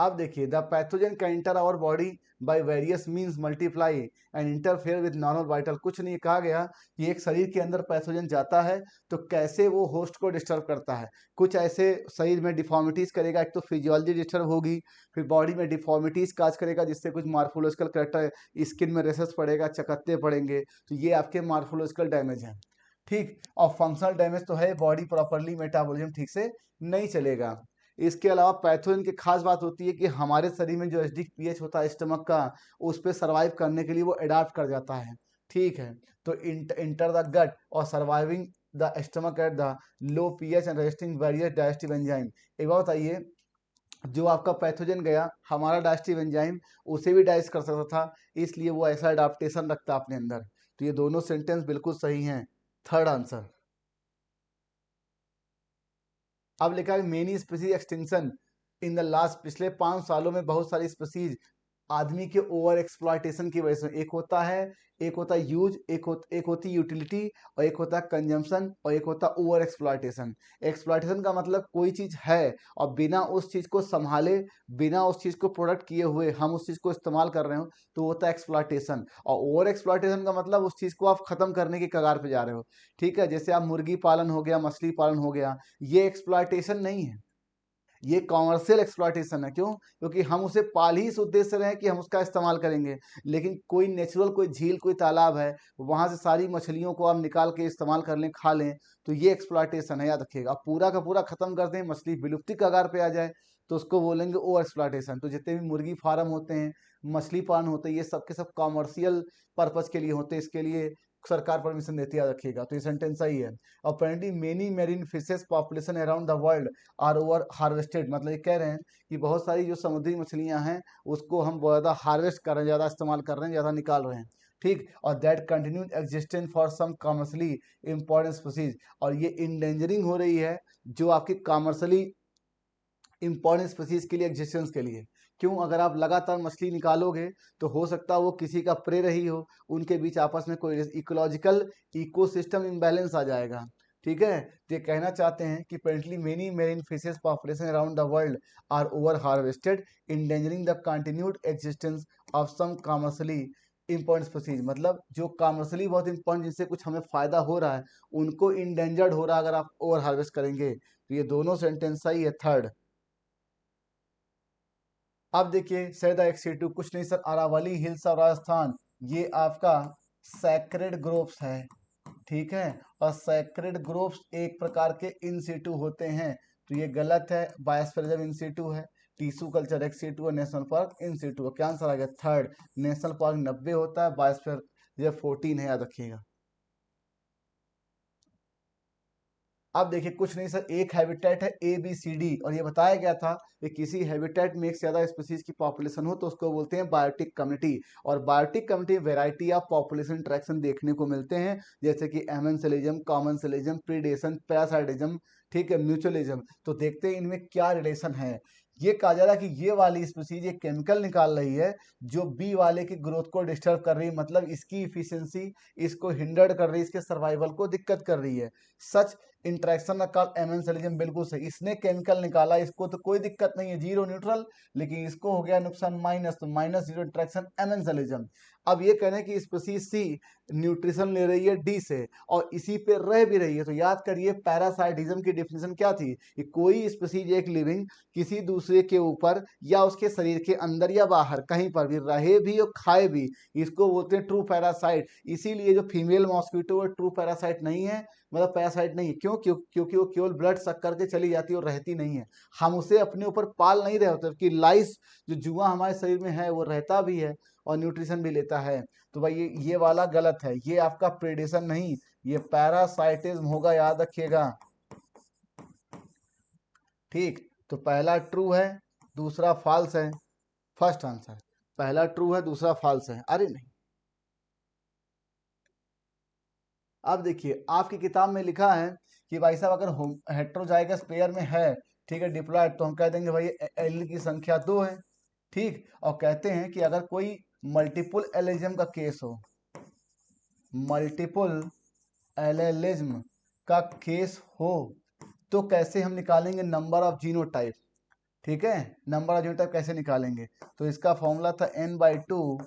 अब देखिए, the pathogen can enter our body by various means multiply and interfere with normal vital. कुछ नहीं कहा गया कि एक शरीर के अंदर पैथोजन जाता है तो कैसे वो होस्ट को डिस्टर्ब करता है। कुछ ऐसे शरीर में डिफॉर्मिटीज करेगा, एक तो फिजियोलॉजी डिस्टर्ब होगी, फिर बॉडी में डिफॉर्मिटीज काज करेगा जिससे कुछ मार्फोलॉजिकल करेक्टर, स्किन में रेसेस पड़ेगा, चकत्ते पड़ेंगे, तो ये आपके मार्फोलॉजिकल डैमेज हैं। ठीक, और फंक्शनल डैमेज तो है, बॉडी प्रॉपरली मेटाबॉलिज्म ठीक से नहीं चलेगा। इसके अलावा पैथोजन की खास बात होती है कि हमारे शरीर में जो एसिडिक पीएच होता है स्टमक का, उस पर सर्वाइव करने के लिए वो अडाप्ट कर जाता है। ठीक है, तो इंटर द गट और surviving the stomach at the low pH and resisting various digestive enzyme. एक बात बताइए, जो आपका पैथोजन गया, हमारा डाइजेस्टिव एंजाइम उसे भी डाइजेस्ट कर सकता था, इसलिए वो ऐसा अडाप्टेशन रखता है अपने अंदर। तो ये दोनों सेंटेंस बिल्कुल सही हैं। Third answer. अब लिखा है many species extinction in the last, पिछले 5 सालों में बहुत सारी स्पीसीज आदमी के ओवर एक्सप्लॉयटेशन की वजह से, एक होता है यूज, एक होती यूटिलिटी, और एक होता है कंजम्पशन, और एक होता है ओवर एक्सप्लॉयटेशन। एक्सप्लॉयटेशन का मतलब कोई चीज है और बिना उस चीज को संभाले, बिना उस चीज को प्रोडक्ट किए हुए हम उस चीज को इस्तेमाल कर रहे हो, तो होता है एक्सप्लॉयटेशन। और ओवर एक्सप्लॉयटेशन का मतलब उस चीज को आप खत्म करने की कगार पे जा रहे हो। ठीक है, जैसे आप मुर्गी पालन हो गया, मछली पालन हो गया, ये एक्सप्लॉयटेशन नहीं है, ये कॉमर्शियल एक्सप्लॉयटेशन है। क्यों? क्योंकि हम उसे पाल ही इस उद्देश्य से रहे हैं कि हम उसका इस्तेमाल करेंगे, लेकिन कोई नेचुरल, कोई झील, कोई तालाब है, वहां से सारी मछलियों को आप निकाल के इस्तेमाल कर लें, खा लें, तो ये एक्सप्लॉयटेशन है, याद रखिएगा। पूरा का पूरा खत्म कर दें, मछली विलुप्ति कगार पे आ जाए, तो उसको बोलेंगे ओवर एक्सप्लॉयटेशन। तो जितने भी मुर्गी फार्म होते हैं, मछली पालन होते हैं, ये सब के सब कॉमर्शियल पर्पज के लिए होते हैं, इसके लिए सरकार परमिशन देती है, याद रखिएगा। तो ये सेंटेंस सही है। Apparently many marine fishes population around the world are over harvested, मतलब ये कह रहे हैं कि बहुत सारी जो समुद्री मछलियां हैं उसको हम बहुत ज़्यादा हार्वेस्ट कर रहे हैं, ज़्यादा इस्तेमाल कर रहे हैं, ज़्यादा निकाल रहे हैं। ठीक, और that continued existence for some commercially important species, और ये इंडेंजरिंग हो रही है जो आपकी कॉमर्शली इंपॉर्टेंट स्पीसीज के लिए, एग्जिस्टेंस के लिए। क्यों? अगर आप लगातार मछली निकालोगे तो हो सकता है वो किसी का प्रे रही हो, उनके बीच आपस में कोई इकोलॉजिकल इकोसिस्टम इम्बैलेंस आ जाएगा। ठीक है, तो ये कहना चाहते हैं कि apparently many marine fishes population around the world are over harvested endangering the continued existence of some commercially important species, मतलब जो कॉमर्शली बहुत इंपॉर्टेंट, जिनसे कुछ हमें फायदा हो रहा है, उनको इंडेंजर्ड हो रहा है अगर आप ओवर हार्वेस्ट करेंगे। तो ये दोनों सेंटेंस सही है, थर्ड। अब देखिए सर द एक्सेटिव, कुछ नहीं sir, Aravalli hills of Rajasthan, ये आपका सैक्रेड ग्रोव्स है। ठीक है, और सैक्रेड ग्रोव्स एक प्रकार के इन सिटू होते हैं, तो ये गलत है। बायोस्फीयर रिजर्व इन सिटू है, टिश्यू कल्चर एक्स सिटू है, नेशनल पार्क इन सिटू है। क्या आंसर आ गया? थर्ड। नेशनल पार्क 90 होता है, बायोस्फीयर रिजर्व 14 है, याद रखिएगा। अब देखिए, कुछ नहीं सर, एक हैबिटेट है ए बी सी डी, और ये बताया गया था कि किसी हैबिटेट में एक से ज्यादा स्पीसीज की पॉपुलेशन हो तो उसको बोलते हैं बायोटिक कम्युनिटी। और biotic community variety of population interaction देखने को मिलते हैं, जैसे कि एमेंसिलिज्म, कॉमनसिलिज्म, प्रीडेशन, पैरासाइटिज्म, ठीक है, म्यूचुअलिज्म। तो देखते हैं इनमें क्या रिलेशन है। ये कहा जा रहा है कि ये वाली स्पीसीज एक केमिकल निकाल रही है जो बी वाले की ग्रोथ को डिस्टर्ब कर रही है, मतलब इसकी इफिशियंसी इसको हिंडर्ड कर रही है, इसके सर्वाइवल को दिक्कत कर रही है। सच इंटरेक्शन का कॉल एमेंसिलिज्म, बिल्कुल सही। इसने केमिकल निकाला, इसको तो कोई दिक्कत नहीं है, जीरो न्यूट्रल, लेकिन इसको हो गया नुकसान माइनस, तो माइनस जीरो इंटरेक्शन एमेंसिलिज्म। अब ये कह रहे हैं कि स्पीसीज सी न्यूट्रिशन ले रही है डी से और इसी पे रह भी रही है, तो याद करिए पैरासाइटिज्म की डिफिनेशन क्या थी कि कोई स्पीसीज, एक लिविंग, किसी दूसरे के ऊपर या उसके शरीर के अंदर या बाहर कहीं पर भी रहे भी और खाए भी, इसको बोलते हैं ट्रू पैरासाइट। इसीलिए जो फीमेल मॉस्किटो है ट्रू पैरासाइट नहीं है, मतलब पैरासाइट नहीं है। क्योंकि वो केवल ब्लड सक करके चली जाती है और रहती नहीं है, हम उसे अपने ऊपर पाल नहीं रहे होते, कि लाइस जो जुआ हमारे शरीर में है वो रहता भी है और न्यूट्रिशन भी लेता है। तो भाई ये वाला गलत है, ये आपका प्रेडेशन नहीं, ये पैरासाइटिज्म होगा, याद रखिएगा। ठीक, तो पहला ट्रू है, दूसरा फॉल्स है। फर्स्ट आंसर, पहला ट्रू है, दूसरा फॉल्स है। अरे नहीं, अब देखिए आपकी किताब में लिखा है कि भाई साहब अगर हेट्रोजाइगस पेयर में है, ठीक है, डिप्लॉयड, तो हम कह देंगे भाई एलील की संख्या 2 है। ठीक, और कहते हैं कि अगर कोई मल्टीपल एलिज्म का केस हो, मल्टीपल एलिज्म का केस हो, तो कैसे हम निकालेंगे नंबर ऑफ जीनोटाइप? ठीक है, नंबर ऑफ जीनोटाइप कैसे निकालेंगे, तो इसका फॉर्मूला था n/2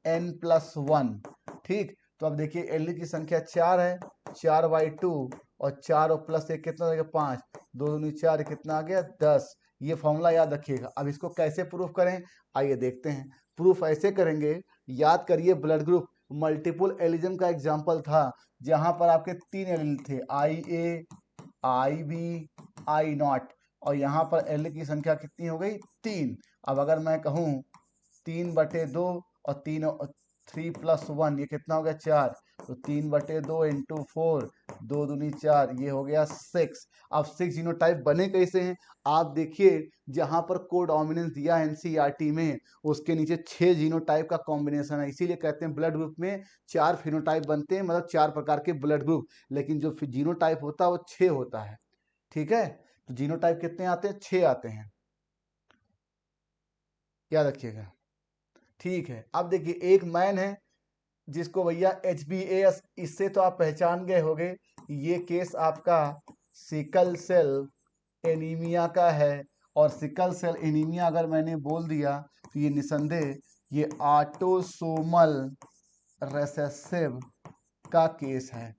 n+1। ठीक, तो अब देखिए एलिल की संख्या 4 है, 4/2 और 4 और प्लस 1 कितना हो गया 5, 2 दूनी 4 कितना आ गया 10। ये फॉर्मूला याद रखिएगा। अब इसको कैसे प्रूफ करें, आइए देखते हैं। प्रूफ ऐसे करेंगे, याद करिए ब्लड ग्रुप मल्टीपल एलिज्म का एग्जाम्पल था, जहां पर आपके 3 एलिल थे, IA, IB, I0, और यहाँ पर एल की संख्या कितनी हो गई 3। अब अगर मैं कहूँ 3/2 और 3+1 ये कितना हो गया 4, तो 3/2 इंटू 4, 2 दूनी 4, ये हो गया 6। अब 6 जीनोटाइप बने कैसे हैं, आप देखिए जहां पर कोडोमिनेंस दिया है एनसीईआरटी में, उसके नीचे 6 जीनोटाइप का कॉम्बिनेशन है। इसीलिए कहते हैं ब्लड ग्रुप में 4 फिनोटाइप बनते हैं, मतलब 4 प्रकार के ब्लड ग्रुप, लेकिन जो जीनोटाइप होता है वो 6 होता है। ठीक है, तो जीनोटाइप कितने आते हैं 6 आते हैं, याद रखिएगा। ठीक है, अब देखिए एक मैन है जिसको भैया HbAS, इससे तो आप पहचान गए होंगे, ये केस आपका सिकल सेल एनीमिया का है। और सिकल सेल एनीमिया अगर मैंने बोल दिया तो ये निसंदेह ये ऑटोसोमल रिसेसिव का केस है।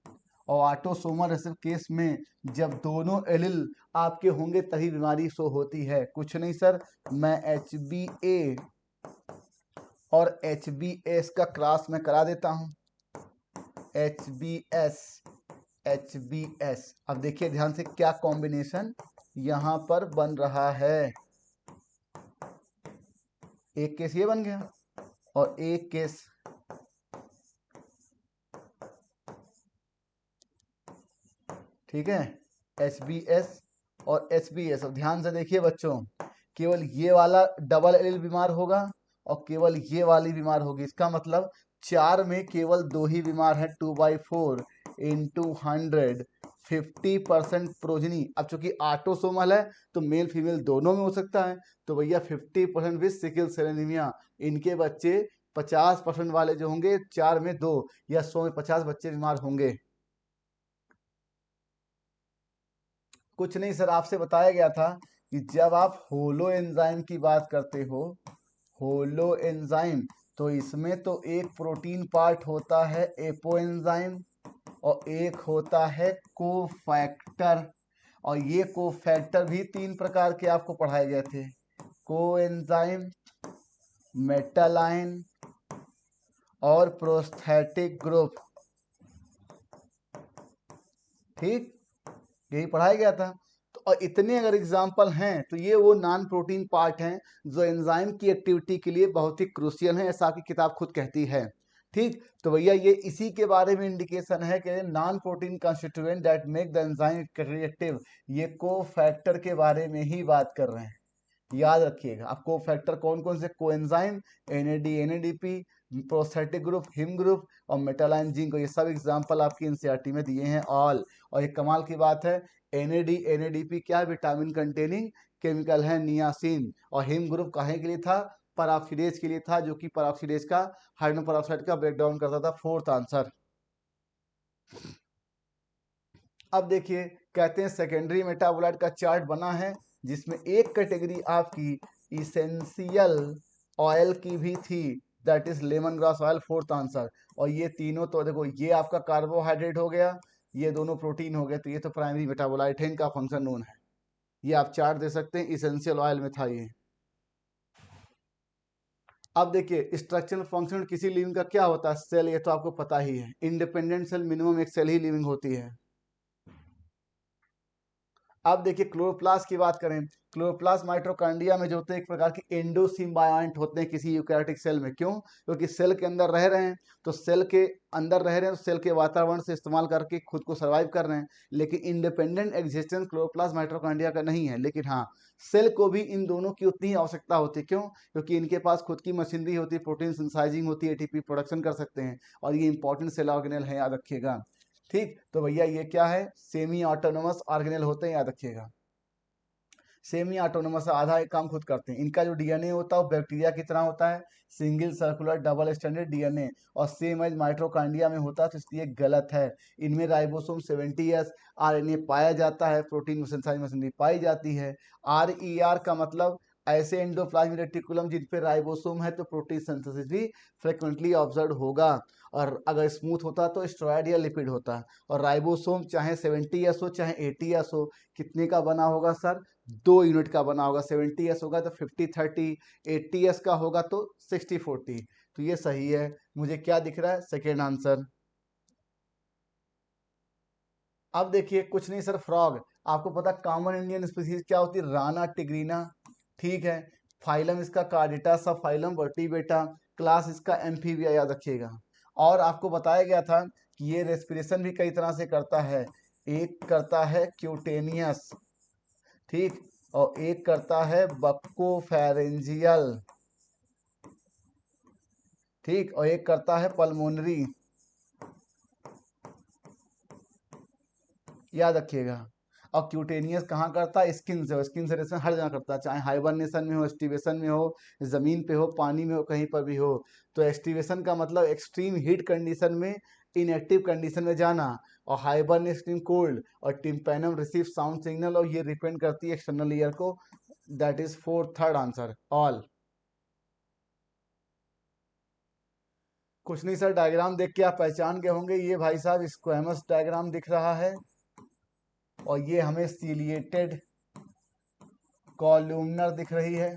और ऑटोसोमल रिसेसिव केस में जब दोनों एलिल आपके होंगे तभी बीमारी शो होती है। कुछ नहीं सर, मैं HbA और HbS का क्रॉस में करा देता हूं, HbS। अब देखिए ध्यान से क्या कॉम्बिनेशन यहां पर बन रहा है, एक केस ये बन गया और एक केस, ठीक है, HbS और HbS। अब ध्यान से देखिए बच्चों, केवल ये वाला डबल एलिल बीमार होगा और केवल ये वाली बीमार होगी। इसका मतलब 4 में केवल 2 ही बीमार है, 2/4 इंटू 100, 50% प्रोजनी। अब चूंकि ऑटोसोमल है तो मेल फीमेल दोनों में हो सकता है, तो भैया 50% विद सिकल सेल एनीमिया, इनके बच्चे 50% वाले जो होंगे 4 में 2 या 100 में 50 बच्चे बीमार होंगे। कुछ नहीं सर, आपसे बताया गया था कि जब आप होलो एंजाइम की बात करते हो, होलो एंजाइम, तो इसमें तो एक प्रोटीन पार्ट होता है एपो एंजाइम और एक होता है कोफैक्टर। और ये कोफैक्टर भी 3 प्रकार के आपको पढ़ाए गए थे, कोएंजाइम, मेटालाइन और प्रोस्थेटिक ग्रुप। ठीक, यही पढ़ाया गया था। तो और इतने अगर एग्जाम्पल हैं तो ये वो नॉन प्रोटीन पार्ट हैं जो एंजाइम की एक्टिविटी के लिए बहुत ही क्रूशियल है, ऐसा आपकी किताब खुद कहती है। ठीक, तो भैया ये इसी के बारे में इंडिकेशन है कि non protein constituent that make the enzyme reactive, ये कोफैक्टर के बारे में ही बात कर रहे हैं। याद रखिएगा। अब कोफैक्टर कौन कौन से, coenzyme, NAD NADP, prosthetic group, him group और मेटालाइन जिंक, ये सब एग्जांपल आपकी एनसीईआरटी में दिए हैं ऑल। और एक कमाल की बात है, NAD NADP क्या विटामिन कंटेनिंग केमिकल है, नियासिन। और हिम ग्रुप काहे के लिए था, परऑक्सीडेज के लिए था, जो कि परऑक्सीडेज का हाइड्रोजन परऑक्साइड का ब्रेकडाउन करता था। Fourth answer. अब देखिए कहते हैं सेकेंडरी मेटाबोलाइट का चार्ट बना है, जिसमें एक कैटेगरी आपकी इसेंशियल ऑयल की भी थी, that is lemon grass oil, fourth answer. और ये तीनों तो देखो, ये आपका कार्बोहाइड्रेट हो गया, ये दोनों प्रोटीन हो गए, तो ये तो प्राइमरी मेटाबोलाइट है, इनका फंक्शन नोन है। ये आप चार्ट दे सकते हैं, इसेंशियल ऑयल में था ये। अब देखिए स्ट्रक्चरल फंक्शन किसी लिविंग का क्या होता है, सेल, ये तो आपको पता ही है, इंडिपेंडेंट सेल मिनिमम एक सेल ही लिविंग होती है। अब देखिए क्लोरोप्लास्ट की बात करें, क्लोरोप्लास्ट माइटोकॉन्ड्रिया में जो होते हैं एक प्रकार के एंडोसिम्बायंट होते हैं किसी यूकैरियोटिक सेल में। क्यों, क्योंकि सेल के अंदर रह रहे हैं, तो सेल के अंदर रह रहे हैं तो सेल के वातावरण से इस्तेमाल करके खुद को सर्वाइव कर रहे हैं। लेकिन इंडिपेंडेंट एग्जिस्टेंस क्लोरोप्लास्ट माइटोकॉन्ड्रिया का नहीं है। लेकिन हाँ, सेल को भी इन दोनों की उतनी ही आवश्यकता होती है। क्यों, क्योंकि इनके पास खुद की मशीनरी होती है, प्रोटीन सिंथेसाइजिंग होती है, ATP प्रोडक्शन कर सकते हैं, और ये इंपॉर्टेंट सेल ऑर्गेनेल है, याद रखिएगा। ठीक, तो भैया ये क्या है, सेमी ऑटोनोमस ऑर्गेनेल होते हैं, याद रखिएगा। सेमी ऑटोनोमस, आधा एक काम खुद करते हैं। इनका जो DNA होता है वो बैक्टीरिया की तरह होता है, single circular double standard DNA, और सेम एज माइटोकॉन्ड्रिया में होता है, तो इसलिए गलत है। इनमें राइबोसोम 70S RNA पाया जाता है, प्रोटीन सिंथेसाइज मशीनरी पाई जाती है। RER का मतलब ऐसे एंडोप्लाज्मिक रेटिकुलम जिन पे राइबोसोम है तो प्रोटीन सिंथेसिस भी फ्रिक्वेंटली ऑब्जर्व होगा। और अगर स्मूथ होता तो स्टेरॉयड या लिपिड होता। और राइबोसोम चाहे 70s हो चाहे 80s हो, कितने का बना होगा सर? 2 यूनिट का बना होगा। 70s होगा तो 50-30, 80s का होगा तो 60-40। तो ये सही है। मुझे क्या दिख रहा है? Second answer. अब देखिए, कुछ नहीं सर, फ्रॉग। आपको पता कॉमन इंडियन स्पीसीज क्या होती है? राना टिग्रीना। ठीक है। फाइलम इसका कार्डिटा, सब फाइलम वर्टिब्रेटा। क्लास इसका एम्फीबिया, याद रखिएगा। और आपको बताया गया था कि ये रेस्पिरेशन भी कई तरह से करता है। एक करता है क्यूटेनियस, ठीक, और एक करता है बक्कोफेरेंजियल, ठीक, और एक करता है पल्मोनरी, याद रखिएगा। और क्यूटेनियस कहाँ करता है? स्किन से। स्किन से रेशन हर जगह करता है, चाहे हाइबरनेशन में हो, एस्टिवेशन में हो, जमीन पे हो, पानी में हो, कहीं पर भी हो। तो एस्टिवेशन का मतलब एक्सट्रीम हीट कंडीशन में इनएक्टिव कंडीशन में जाना, और हाइबरनेशन कोल्ड, और टिम्पैनम रिसीव साउंड सिग्नल, और ये डिपेंड करती है एक्सटर्नल ईयर को। That is four third answer all. कुछ नहीं सर, डायग्राम देख के आप पहचान गए होंगे। ये भाई साहब स्क्वैमस डायग्राम दिख रहा है, और ये हमें सीलिएटेड कॉलुमनर दिख रही है,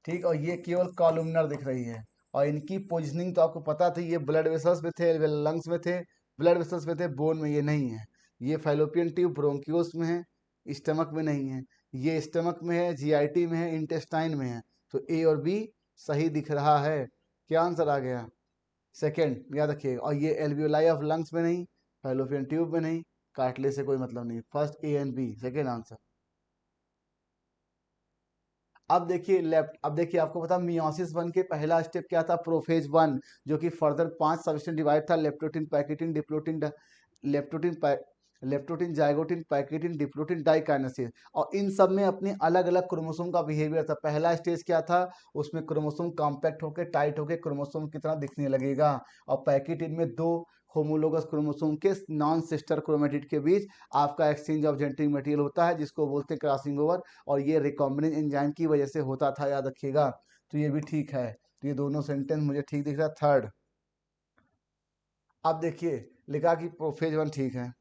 ठीक, और ये केवल कॉलुमनर दिख रही है। और इनकी पोजीशनिंग तो आपको पता थी, ये ब्लड वेसल्स में थे, लंग्स में थे, ब्लड वेसल्स में थे, बोन में ये नहीं है। ये फैलोपियन ट्यूब ब्रोंकियोस में है, स्टमक में नहीं है। ये स्टमक में है, जीआईटी में है, इंटेस्टाइन में है। तो ए और बी सही दिख रहा है। क्या आंसर आ गया? सेकेंड, याद रखिएगा। और ये एल्वियोलाई ऑफ लंग्स में नहीं, फैलोपियन ट्यूब में नहीं, कार्टिलेज से कोई मतलब नहीं। First A and B, second answer. अब देखिए लेफ्ट। अब देखिए, आपको पता मियोसिस वन के पहला स्टेप क्या था? प्रोफेज वन, जो कि फर्दर 5 सबस्टेंस डिवाइड था: leptotene, pachytene, diplotene, leptotene, leptotene, zygotene, pachytene, diplotene, diakinesis. और इन सब में अपने अलग अलग क्रोमोसोम का बिहेवियर था। पहला स्टेज क्या था? उसमें क्रोमोसोम कॉम्पैक्ट होकर टाइट होकर क्रोमोसोम की तरह दिखने लगेगा। और पैकेटिन में 2 होमोलोगस क्रोमोसोम के नॉन सिस्टर क्रोमेटिड के बीच आपका एक्सचेंज ऑफ जेनेटिक मटेरियल होता है, जिसको बोलते हैं क्रॉसिंग ओवर। और ये रिकॉम्बिनेंट एंजाइम की वजह से होता था, याद रखिएगा। तो ये भी ठीक है। तो ये दोनों सेंटेंस मुझे ठीक दिख रहा है। थर्ड। अब देखिए, लिखा कि प्रोफेज वन ठीक है।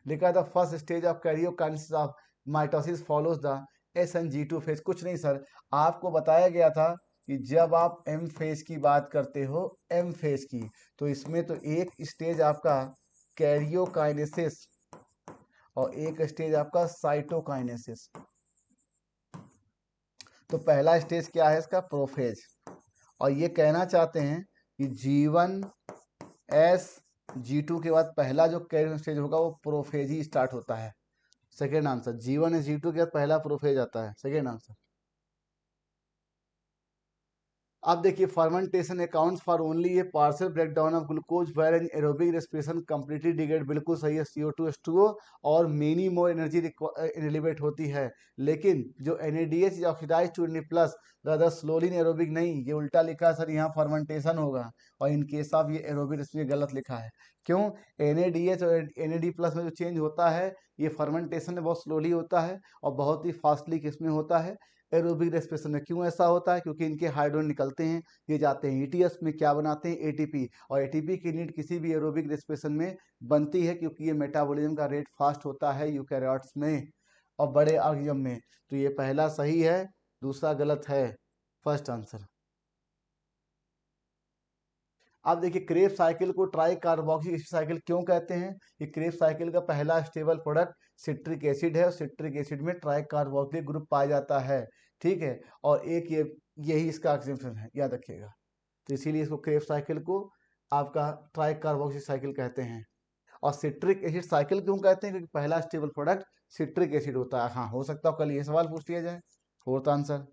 लिखा the first stage of karyokinesis of mitosis follows the SN-G2 phase. कुछ नहीं सर, आपको बताया गया था कि जब आप एम फेज की बात करते हो, एम फेज की, तो इसमें तो एक स्टेज आपका कैरियोकाइनेसिस और एक स्टेज आपका साइटोकाइनेसिस। तो पहला स्टेज क्या है इसका? प्रोफेज। और ये कहना चाहते हैं कि G1S G2 के बाद पहला जो कैरियर स्टेज होगा वो प्रोफेज ही स्टार्ट होता है। Second answer. G1S G2 के बाद पहला प्रोफेज आता है, सेकेंड आंसर। अब देखिए, fermentation accounts for only a partial breakdown of glucose where an aerobic respiration completely degrade. बिल्कुल सही है, CO2H2O। और मेनी मोर एनर्जी रिलीवेट होती है। लेकिन जो NADH oxidise to plus rather slowly in aerobic नहीं, ये उल्टा लिखा है सर, यहाँ फर्मेंटेशन होगा। और इन केस ऑफ ये एरोबिक रेस्पिरेशन गलत लिखा है। क्यों? NADH और NAD प्लस में जो चेंज होता है, ये फर्मेंटेशन में बहुत स्लोली होता है और बहुत ही फास्टली किसमें होता है? एरोबिक रेस्पिरेशन में। क्यों ऐसा होता है? क्योंकि इनके हाइड्रोजन निकलते हैं, ये जाते हैं ETS में, क्या बनाते हैं? ATP। और ATP की नीड किसी भी एरोबिक रेस्पिरेशन में बनती है, क्योंकि ये मेटाबॉलिज्म का रेट फास्ट होता है यूकैरियोट्स में और बड़े ऑर्गेनिज्म में। तो ये पहला सही है, दूसरा गलत है, फर्स्ट आंसर। अब देखिए, क्रेब साइकिल को ट्राई कार्बोक्सिलिक एसिड साइकिल क्यों कहते हैं? ये क्रेब साइकिल का पहला स्टेबल प्रोडक्ट सिट्रिक एसिड है, और सिट्रिक एसिड में ट्राई कार्बोक्सिलिक ग्रुप पाया जाता है, ठीक है। और एक ये यही इसका एग्जाम्पल है, याद रखिएगा। तो इसीलिए इसको क्रेब साइकिल को आपका ट्राई कार्बोक्सिलिक साइकिल कहते हैं। और सिट्रिक एसिड साइकिल क्यों कहते हैं? क्योंकि पहला स्टेबल प्रोडक्ट सिट्रिक एसिड होता है। हाँ, हो सकता है कल ये सवाल पूछ लिया जाए। Fourth answer.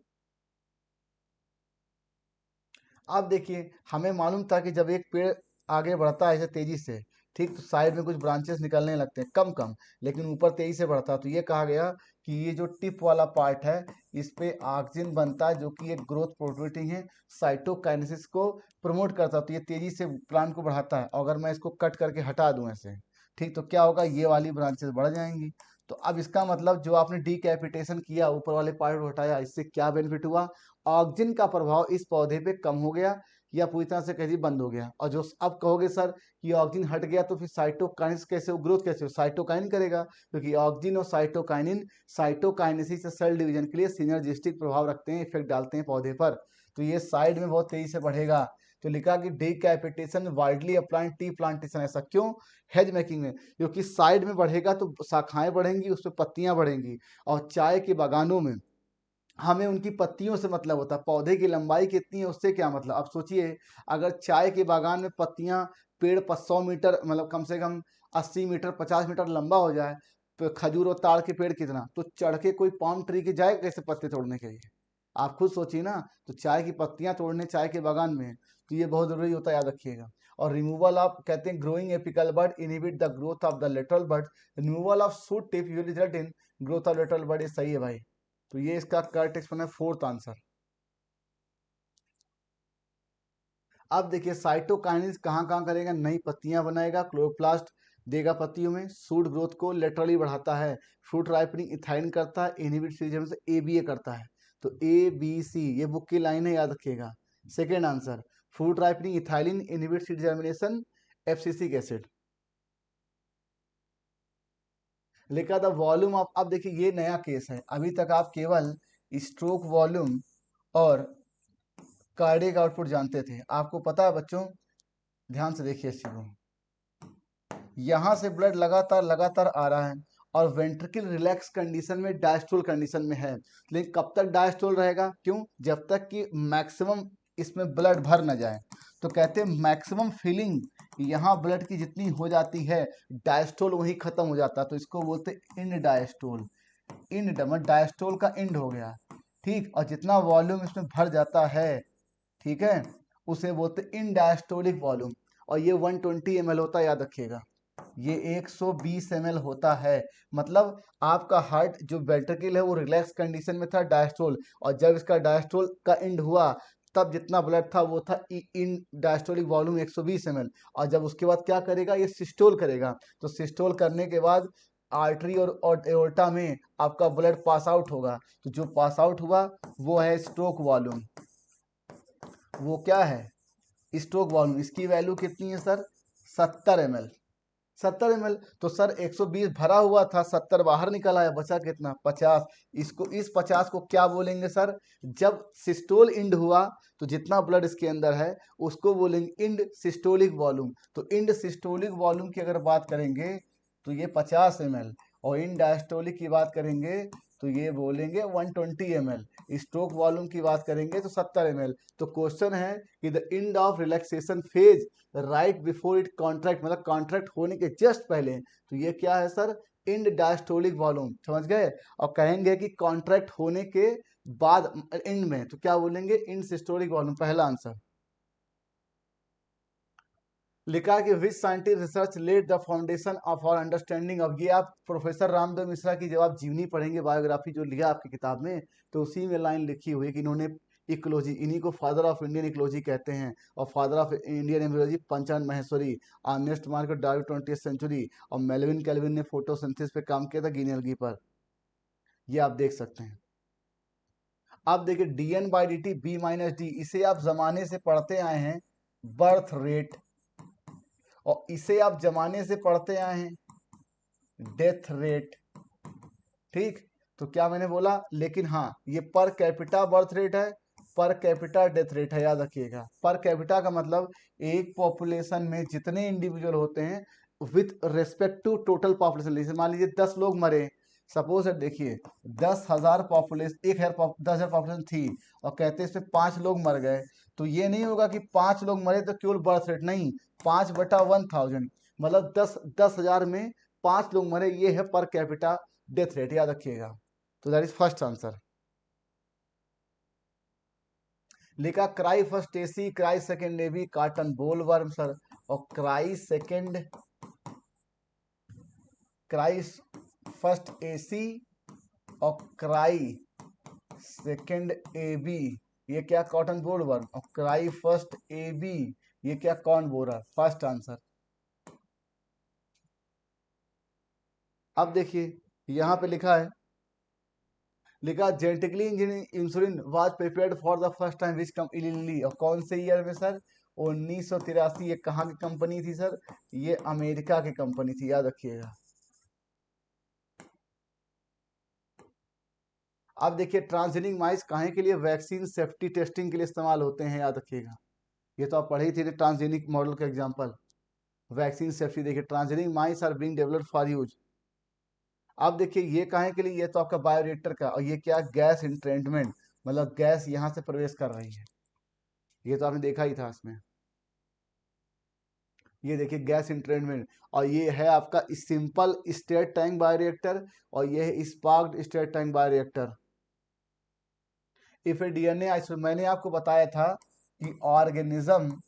अब देखिए, हमें मालूम था कि जब एक पेड़ आगे बढ़ता है ऐसे तेजी से, ठीक, तो साइड में कुछ ब्रांचेस निकलने लगते हैं, कम कम, लेकिन ऊपर तेजी से बढ़ता है। तो ये कहा गया कि ये जो टिप वाला पार्ट है, इस पे ऑक्सिन बनता है, जो कि एक ग्रोथ प्रोमोटिंग है, साइटोकाइनेसिस को प्रमोट करता है। तो ये तेजी से प्लांट को बढ़ाता है। और अगर मैं इसको कट करके हटा दूं ऐसे, ठीक, तो क्या होगा? ये वाली ब्रांचेस बढ़ जाएंगी। तो अब इसका मतलब जो आपने डीकैपिटेशन किया, ऊपर वाले पार्ट को हटाया, इससे क्या बेनिफिट हुआ? ऑक्सीजन का प्रभाव इस पौधे पे कम हो गया या पूरी तरह से कहीं बंद हो गया। और जो अब कहोगे सर कि ऑक्सीजन हट गया तो फिर साइटोकाइनेसिस कैसे हो, ग्रोथ कैसे हो? साइटोकाइनिन करेगा, क्योंकि ऑक्सीजन और साइटोकाइनिन साइटोकाइनेसिस से सेल डिवीजन के लिए सिनर्जिस्टिक प्रभाव रखते हैं, इफेक्ट डालते हैं पौधे पर। तो ये साइड में बहुत तेजी से बढ़ेगा। तो लिखा कि डीकैपिटेशन वाइडली अप्लाइड टी प्लांटेशन। ऐसा क्यों? हेज मेकिंग में, क्योंकि साइड में बढ़ेगा तो शाखाएं बढ़ेंगी, उस पर पत्तियां बढ़ेंगी। और चाय के बागानों में हमें उनकी पत्तियों से मतलब होता है, पौधे की लंबाई कितनी है उससे क्या मतलब। अब सोचिए, अगर चाय के बागान में पत्तियां, पेड़ 100 मीटर मतलब कम से कम 80 मीटर 50 मीटर लंबा हो जाए, तो खजूर और ताड़ के पेड़ कितना, तो चढ़ के कोई पाम ट्री के जाएगा कैसे पत्ते तोड़ने के लिए? आप खुद सोचिए ना। तो चाय की पत्तियां तोड़ने चाय के बागान में, तो ये बहुत जरूरी होता है, याद रखिएगा। और रिमूवल ऑफ, कहते हैं growing apical bud inhibit the growth of the lateral bud, removal of shoot tip usually result in growth of lateral bud. ये सही है भाई। तो ये इसका करेक्ट एक्सप्लेन है, फोर्थ आंसर। अब देखिए साइटोकाइनेसिस कहाँ कहाँ करेगा? नई पत्तियां बनाएगा, क्लोरोप्लास्ट देगा पत्तियों में, सूट ग्रोथ को लेटरली बढ़ाता है, फ्रूट राइपनिंग इथाइन करता है, इनहिबिट सीजन से एबीए करता है। तो ए बी सी ये बुक की लाइन है, याद रखिएगा। Second answer, fruit ripening ethylene inhibit seed germination FCC acid. लिखा था वॉल्यूम ऑफ, अब देखिए ये नया केस है, अभी तक आप केवल स्ट्रोक वॉल्यूम और कार्डियक आउटपुट जानते थे। आपको पता है बच्चों, ध्यान से देखिए इस चीज को, यहां से ब्लड लगातार लगातार आ रहा है और वेंट्रिकल रिलैक्स कंडीशन में, डायस्टोल कंडीशन में है। लेकिन कब तक डायस्टोल रहेगा? क्यों? जब तक कि मैक्सिमम इसमें ब्लड भर न जाए। तो कहते हैं मैक्सिमम फिलिंग यहाँ ब्लड की जितनी हो जाती है, डायस्टोल वहीं खत्म हो जाता है, तो इसको बोलते हैं इंड डायस्टोल। इंड मतलब डायस्टोल का इंड हो गया, ठीक। और जितना वॉल्यूम इसमें भर जाता है, ठीक है, उसे बोलते हैं इन डायस्टोलिक वॉल्यूम। और ये 120 ml होता है, याद रखिएगा। ये 120 ml होता है। मतलब आपका हार्ट जो वेंट्रिकल है वो रिलैक्स कंडीशन में था, डायस्टोल, और जब इसका डायस्टोल का एंड हुआ तब जितना ब्लड था वो था इन डायस्टोलिक वॉल्यूम 120 ml। और जब उसके बाद क्या करेगा? ये सिस्टोल करेगा। तो सिस्टोल करने के बाद आर्टरी और एओर्टा में आपका ब्लड पास आउट होगा। तो जो पास आउट हुआ वो है स्ट्रोक वॉल्यूम। वो क्या है? Stroke volume. इसकी वैल्यू कितनी है सर? 70 ml। 70 ml। तो सर 120 भरा हुआ था, 70 बाहर निकल आया, बचा कितना? 50। इसको, इस 50 को क्या बोलेंगे सर? जब सिस्टोल इंड हुआ तो जितना ब्लड इसके अंदर है उसको बोलेंगे इंड सिस्टोलिक वॉल्यूम। तो इंड सिस्टोलिक वॉल्यूम की अगर बात करेंगे तो ये 50 ml, और इंड डायस्टोलिक की बात करेंगे तो ये बोलेंगे 120 ml। स्ट्रोक वॉल्यूम की बात करेंगे तो 70 ml। तो क्वेश्चन है कि the end of relaxation phase right before it contract, मतलब कॉन्ट्रैक्ट होने के जस्ट पहले। तो ये क्या है सर? इंड डायस्टोलिक वॉल्यूम, समझ गए। और कहेंगे कि कॉन्ट्रैक्ट होने के बाद इंड में, तो क्या बोलेंगे? इंड सिस्टोलिक वॉल्यूम, पहला आंसर। लिखा कि which scientist research led the foundation of our understanding of, ये आप प्रोफेसर रामदेव मिश्रा की जब आप जीवनी पढ़ेंगे, बायोग्राफी जो लिखा आपकी किताब में, तो उसी में लाइन लिखी हुई है कि इन्होंने इकोलॉजी, इन्हीं को फादर ऑफ इंडियन इकोलॉजी कहते हैं, और father of Indian embryology Panchanan Maheshwari, Ernest market Darwin 20th century, और मेलविन कैल्विन ने फोटोसिंथेसिस पे काम किया था गिनी एल्गी पर। ये आप देख सकते हैं। अब देखिए dN/dt B-D, इसे आप जमाने से पढ़ते आए हैं, बर्थ रेट, और इसे आप जमाने से पढ़ते आए हैं डेथ रेट, ठीक। तो क्या मैंने बोला? लेकिन हाँ, ये पर कैपिटा बर्थ रेट है, पर कैपिटा डेथ रेट है, याद रखिएगा। पर कैपिटा का मतलब एक पॉपुलेशन में जितने इंडिविजुअल होते हैं with respect to total population. जैसे मान लीजिए 10 लोग मरे, सपोज है, देखिए 10,000 पॉपुलेशन, 10,000 पॉपुलेशन थी, और कहते हैं इसमें 5 लोग मर गए, तो ये नहीं होगा कि 5 लोग मरे तो केवल बर्थ रेट, नहीं, 5/1000, मतलब 10,000 में 5 लोग मरे, ये है पर कैपिटा डेथ रेट, याद रखिएगा। तो दैट इज फर्स्ट आंसर। लिखा cry first AC, cry second AB, cotton bollworm sir, और क्राई फर्स्ट एसी और क्राई सेकेंड एबी, ये क्या? कॉटन बोल वर्म। और क्राई फर्स्ट एबी, ये क्या? कौन बोल रहा है? First answer. अब देखिए यहाँ पे लिखा genetically engineering insulin was prepared for the first time which come Eli Lilly, और कौन से ईयर में सर? 1983। ये कहाँ की कंपनी थी सर? ये अमेरिका की कंपनी थी, याद रखिएगा। अब देखिए ट्रांसजेनिक माइस काहे के लिए? वैक्सीन सेफ्टी टेस्टिंग के लिए इस्तेमाल होते हैं, याद रखिएगा। ये तो आप पढ़े ही थे ट्रांसजेनिक मॉडल का एग्जांपल, वैक्सीन सेफ्टी। देखिए transgenic mice are being developed for use. अब देखिए ये काहे के लिए? ये तो आपका बायोरिएक्टर का, और ये क्या? गैस इंट्रेंटमेंट, मतलब गैस यहाँ से प्रवेश कर रही है। ये तो आपने देखा ही था इसमें। ये देखिए गैस इंट्रेंटमेंट, और ये है आपका सिंपल स्टेट टैंक बायोरिएक्टर, और ये है sparked state tank bioreactor. If A DNA isolate, मैंने आपको बताया था कि ऑर्गेनिज्म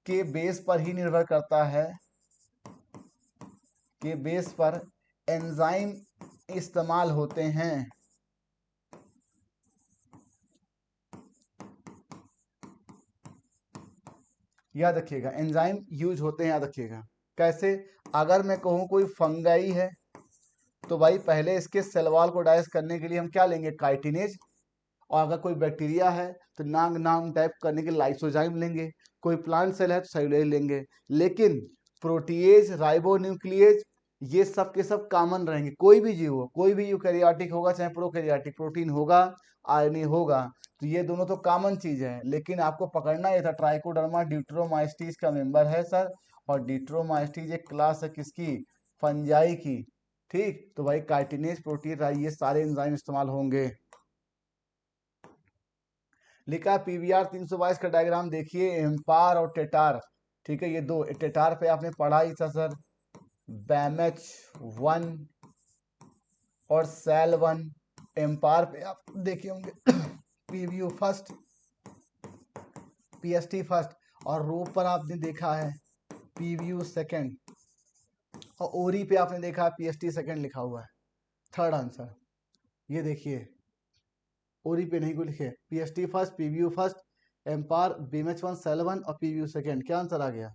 के बेस पर ही निर्भर करता है, के बेस पर एंजाइम इस्तेमाल होते हैं। याद रखिएगा एंजाइम यूज होते हैं, याद रखिएगा। कैसे? अगर मैं कहूँ कोई फंगाई है, तो भाई पहले इसके सेल वॉल को डाइस करने के लिए हम क्या लेंगे? काइटिनेज। और अगर कोई बैक्टीरिया है तो नाम नाम टाइप करने के लाइसोजाइम लेंगे। कोई प्लांट सेल है तो सेलुलोज लेंगे। लेकिन प्रोटीएज, राइबोन्यूक्लिएज, ये सब के सब कॉमन रहेंगे। कोई भी जीव हो, कोई भी यूकैरियोटिक होगा चाहे प्रोकैरियोटिक, प्रोटीन होगा आरएनए होगा, तो ये दोनों तो कॉमन चीज है। लेकिन आपको पकड़ना ये था ट्राइकोडर्मा ड्यूट्रोमाइस्टीज का मेंबर है सर, और ड्यूट्रोमाइस्टीज एक क्लास है किसकी? फंजाई की। ठीक, तो भाई काइटिनेज, प्रोटीन, ये सारे एंजाइम इस्तेमाल होंगे। लिखा पीवीआर 322 का डायग्राम देखिए, एम्पार और टेटार। ठीक है, ये दो टेटार पे आपने पढ़ा ही था सर, बैमेच 1 और सेल 1। एम्पार पे आप देखे होंगे पीवीयू फर्स्ट, पीएसटी फर्स्ट, और रोप पर आपने देखा है पीवीयू सेकंड, और ओरी पे आपने देखा है पीएसटी सेकंड लिखा हुआ है। थर्ड आंसर ये देखिए, ओरी पे नहीं को लिखे, PST first, PVU first, umpire, बीएमएच 1, cell 1 और पीवीयू सेकंड। क्या आंसर आ गया?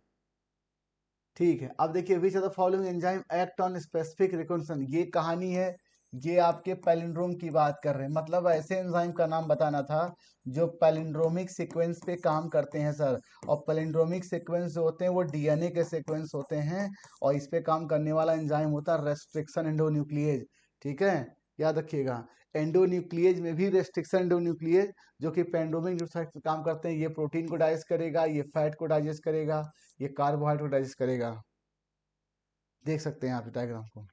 ठीक है, अब देखिए विच of the following enzyme act on specific recognition. ये कहानी है, ये आपके पैलिंड्रोम की बात कर रहे हैं, मतलब ऐसे एंजाइम का नाम बताना था जो पैलिंड्रोमिक सीक्वेंस पे काम करते हैं सर। और पैलिंड्रोमिक सीक्वेंस जो होते हैं वो डीएनए के सीक्वेंस होते हैं, और इस पे काम करने वाला एंजाइम होता है रेस्ट्रिक्शन एंडोन्यूक्लिएज। ठीक है, याद रखिएगा एंडोन्यूक्लिएज में भी रेस्ट्रिक्शन एंडोन्यूक्लिएज, जो कि पैलिंड्रोमिक जो काम करते हैं, ये प्रोटीन को डाइजेस्ट करेगा, ये फैट को डाइजेस्ट करेगा, ये कार्बोहाइड्रेट को डाइजेस्ट करेगा। देख सकते हैं आप डायग्राम को।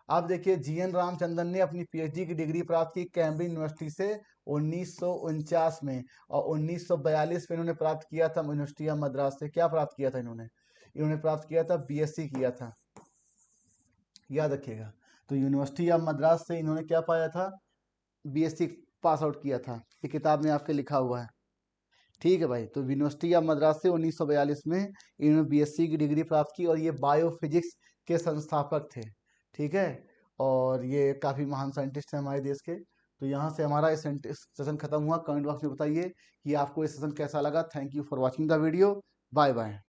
आप देखिए जीएन रामचंद्रन ने अपनी पीएचडी की डिग्री प्राप्त की कैम्ब्रिज यूनिवर्सिटी से 1949 में, और 1942 में इन्होंने प्राप्त किया था यूनिवर्सिटी ऑफ मद्रास से। क्या प्राप्त किया था इन्होंने? इन्होंने प्राप्त किया था बीएससी किया था, याद रखिएगा। तो यूनिवर्सिटी ऑफ मद्रास से इन्होंने क्या पाया था? बीएससी पास आउट किया था, ये किताब में आपके लिखा हुआ है। ठीक है भाई, तो यूनिवर्सिटी ऑफ मद्रास से 1942 में इन्होंने बीएससी की डिग्री प्राप्त की, और ये बायोफिजिक्स के संस्थापक थे। ठीक है, और ये काफ़ी महान साइंटिस्ट हैं हमारे देश के। तो यहाँ से हमारा ये सेशन खत्म हुआ। कमेंट बॉक्स में बताइए कि आपको ये सेशन कैसा लगा। Thank you for watching the video. Bye bye.